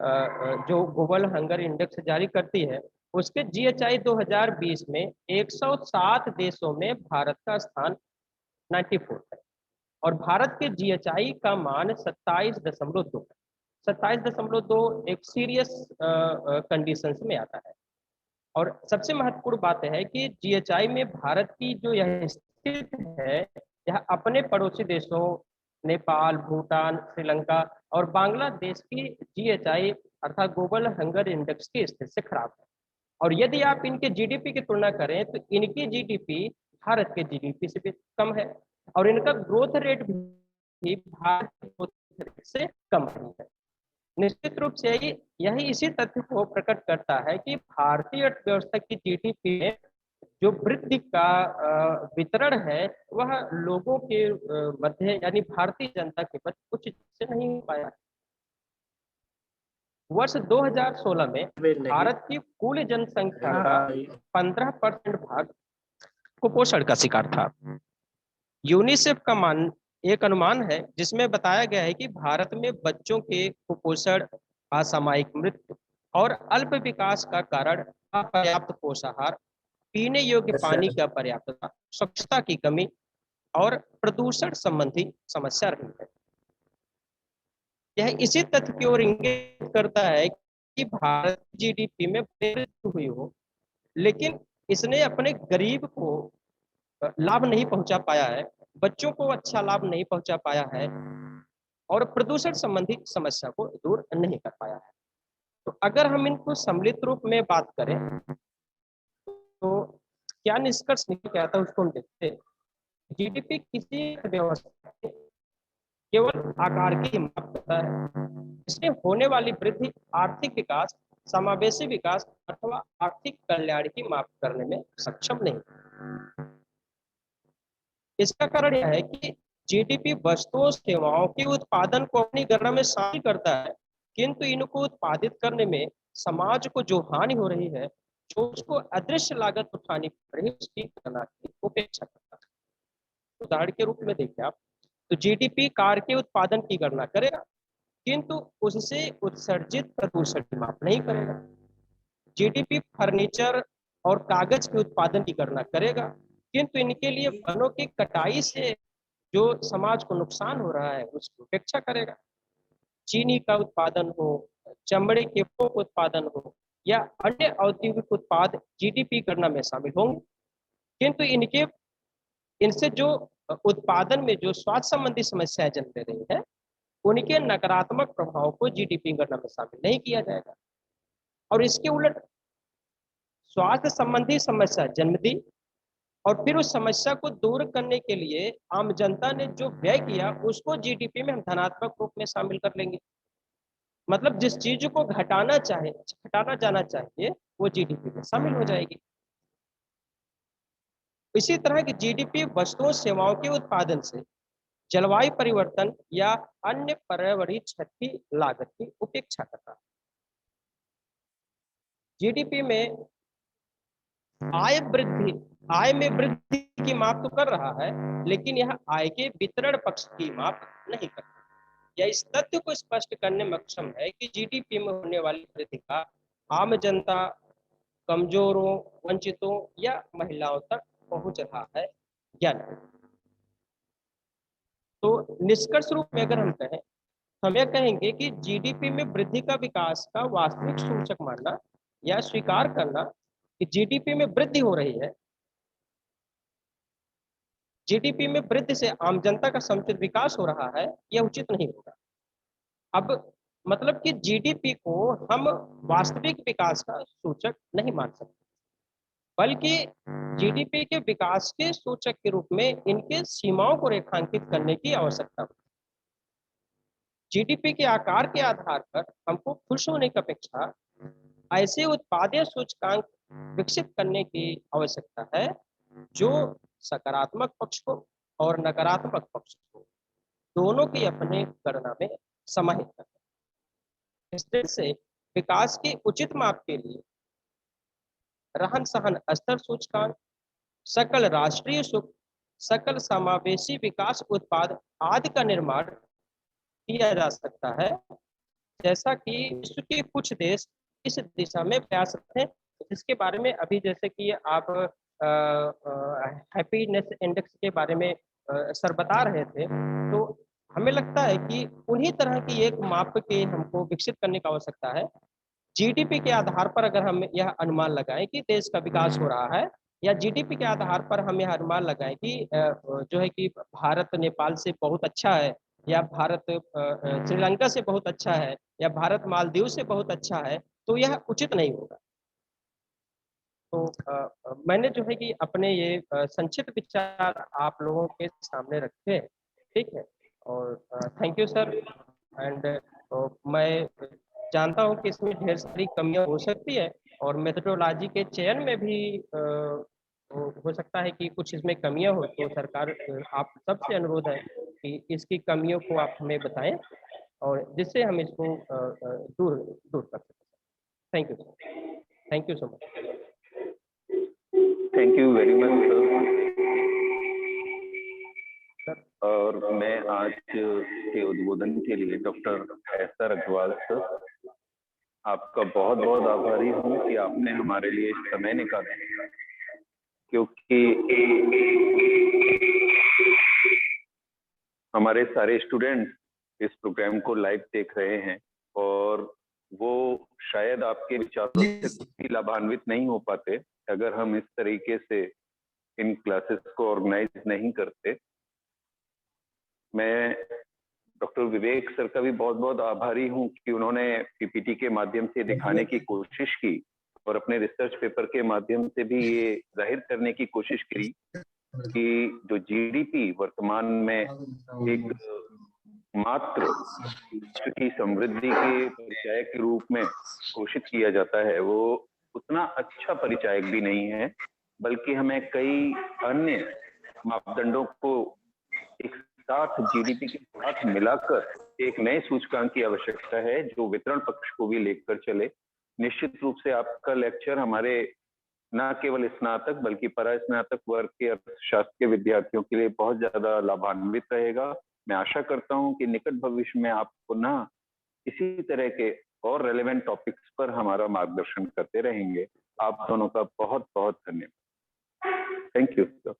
F: जो ग्लोबल हंगर इंडेक्स जारी करती है, उसके GHI 2020 में 107 देशों में भारत का स्थान 94 है और भारत के GHI का मान 27.2 है। 27.2 एक सीरियस कंडीशंस में आता है। और सबसे महत्वपूर्ण बात है कि GHI में भारत की जो यह स्थिति है, यह अपने पड़ोसी देशों नेपाल, भूटान, श्रीलंका और बांग्लादेश की GHI अर्थात ग्लोबल हंगर इंडेक्स की स्थिति से खराब है। और यदि आप इनके GDP की तुलना करें तो इनकी GDP भारत के GDP से भी कम है और इनका ग्रोथ रेट भी भारत के ग्रोथ रेट से कम है। निश्चित रूप से यही इसी तथ्य को प्रकट करता है कि भारतीय अर्थव्यवस्था की GDP में जो वृद्धि का वितरण है वह लोगों के मध्य यानी भारतीय जनता के मध्य उचित से नहीं हो पाया। वर्ष 2016 में भारत की कुल जनसंख्या का 15% भाग कुपोषण का शिकार था। यूनिसेफ का एक अनुमान है जिसमें बताया गया है कि भारत में बच्चों के कुपोषण, असामयिक मृत्यु और अल्प विकास का कारण अपर्याप्त पोषाहार, पीने योग्य पानी की अपर्याप्तता, स्वच्छता की कमी और प्रदूषण संबंधी समस्या रही है। यह इसी तथ्य की ओर इंगित करता है कि भारत की GDP में वृद्धि हुई हो, लेकिन इसने अपने गरीब को लाभ नहीं पहुंचा पाया है, बच्चों को अच्छा लाभ नहीं पहुंचा पाया है और प्रदूषण संबंधी समस्या को दूर नहीं कर पाया है। तो अगर हम इनको सम्मिलित रूप में बात करें तो क्या निष्कर्ष निकल के आता है उसको हम देखते हैं। GDP किसी व्यवस्था के केवल आकार की माप करता है। इसमें होने वाली वृद्धि आर्थिक विकास, समावेशी विकास अथवा आर्थिक कल्याण की माप करने में सक्षम नहीं। इसका कारण यह है कि GDP वस्तुओं सेवाओं के उत्पादन को अपनी गणना में शामिल करता है, किंतु इनको उत्पादित करने में समाज को जो हानि हो रही है, जो उसको अदृश्य लागत उठानी पड़ रही है, उसकी गणना की उपेक्षा करता है। उदाहरण के रूप में देखिए आप, तो GDP कार के उत्पादन की गणना करेगा, किंतु उससे उत्सर्जित प्रदूषण की माप नहीं करेगा। GDP फर्नीचर और कागज के उत्पादन की गणना करेगा, किंतु इनके लिए वनों की कटाई से जो समाज को नुकसान हो रहा है उसकी उपेक्षा करेगा। चीनी का उत्पादन हो, चमड़े के उत्पादन हो या अन्य औद्योगिक उत्पाद GDP गणना में शामिल होंगे, किंतु इनसे जो उत्पादन में जो स्वास्थ्य संबंधी समस्याएं जन्म ले रही है, उनके नकारात्मक प्रभाव को GDP गणना में शामिल नहीं किया जाएगा। और इसके उलट स्वास्थ्य संबंधी समस्या जन्म दी और फिर उस समस्या को दूर करने के लिए आम जनता ने जो व्यय किया उसको GDP में हम धनात्मक रूप में शामिल कर लेंगे। मतलब जिस चीज को घटाना जाना चाहिए वो GDP में शामिल हो जाएगी। इसी तरह की GDP वस्तुओं सेवाओं के उत्पादन से जलवायु परिवर्तन या अन्य पर्यावरणीय क्षति की लागत की उपेक्षा करता है। GDP में आय में वृद्धि की माप तो कर रहा है, लेकिन यह आय के वितरण पक्ष की माप नहीं करता। यह इस तथ्य को स्पष्ट करने में सक्षम है कि GDP में होने वाली वृद्धि का आम जनता, कमजोरों, वंचितों या महिलाओं तक पहुंच रहा है या नहीं। तो निष्कर्ष रूप में अगर हम कहें तो हम यह कहेंगे कि GDP में वृद्धि का विकास का वास्तविक सूचक मानना या स्वीकार करना कि GDP में वृद्धि हो रही है, GDP में वृद्धि से आम जनता का समुचित विकास हो रहा है, यह उचित नहीं होगा। अब मतलब कि GDP को हम वास्तविक विकास का सूचक नहीं मान सकते, बल्कि GDP के विकास के सूचक के रूप में इनके सीमाओं को रेखांकित करने की आवश्यकता है। GDP के आकार के आधार पर हमको खुश होने की अपेक्षा ऐसे उत्पादन सूचकांक विकसित करने की आवश्यकता है जो सकारात्मक पक्ष को और नकारात्मक पक्ष को दोनों की अपने गणना में समाहित करें। इस तरह से विकास के उचित माप के लिए रहन सहन स्तर सूचकांक, सकल राष्ट्रीय सुख, सकल समावेशी विकास उत्पाद आदि का निर्माण किया जा सकता है जैसा कि विश्व के कुछ देश इस दिशा में प्रयासरत हैं, जिसके बारे में अभी जैसे कि आप हैप्पीनेस इंडेक्स के बारे में सर बता रहे थे, तो हमें लगता है कि उन्हीं तरह की एक माप के हमको विकसित करने की आवश्यकता है। जीडीपी के आधार पर अगर हम यह अनुमान लगाएं कि देश का विकास हो रहा है, या जीडीपी के आधार पर हम यह अनुमान लगाएं कि जो है कि भारत नेपाल से बहुत अच्छा है, या भारत श्रीलंका से बहुत अच्छा है, या भारत मालदीव से बहुत अच्छा है, तो यह उचित नहीं होगा। तो मैंने जो है कि अपने ये संक्षिप्त विचार आप लोगों के सामने रखे, ठीक है। और थैंक यू सर। एंड मैं जानता हूँ कि इसमें ढेर सारी कमियां हो सकती है, और मेथोडोलॉजी के चयन में भी हो सकता है कि कुछ इसमें कमियां हो, तो सरकार आप सबसे अनुरोध है कि इसकी कमियों को आप हमें बताएं, और जिससे हम इसको दूर दूर कर सकें। Thank you sir, thank you so much.
G: Thank you very much sir. और मैं आज के उद्बोधन के लिए डॉक्टर एसआर अग्रवाल सर, आपका बहुत बहुत आभारी हूँ कि आपने हमारे लिए समय निकाला, क्योंकि हमारे सारे स्टूडेंट इस प्रोग्राम को लाइव देख रहे हैं, और वो शायद आपके विचारों से लाभान्वित नहीं हो पाते अगर हम इस तरीके से इन क्लासेस को ऑर्गेनाइज नहीं करते। मैं डॉक्टर विवेक सर का भी बहुत बहुत आभारी हूँ कि उन्होंने पीपीटी के माध्यम से दिखाने की कोशिश की, और अपने रिसर्च पेपर के माध्यम से भी ये जाहिर करने की कोशिश करी कि जो जीडीपी वर्तमान में एक मात्र विश्व की समृद्धि के परिचायक के रूप में घोषित किया जाता है, वो उतना अच्छा परिचायक भी नहीं है, बल्कि हमें कई अन्य मापदंडों को एक साथ जीडीपी के साथ मिलाकर एक नए सूचकांक की आवश्यकता है, जो वितरण पक्ष को भी लेकर चले। निश्चित रूप से आपका लेक्चर हमारे न केवल स्नातक बल्कि परास्नातक वर्ग के अर्थशास्त्र के विद्यार्थियों के लिए बहुत ज्यादा लाभान्वित रहेगा। मैं आशा करता हूं कि निकट भविष्य में आप पुनः इसी तरह के और रेलेवेंट टॉपिक्स पर हमारा मार्गदर्शन करते रहेंगे। आप दोनों का बहुत बहुत धन्यवाद। Thank you sir.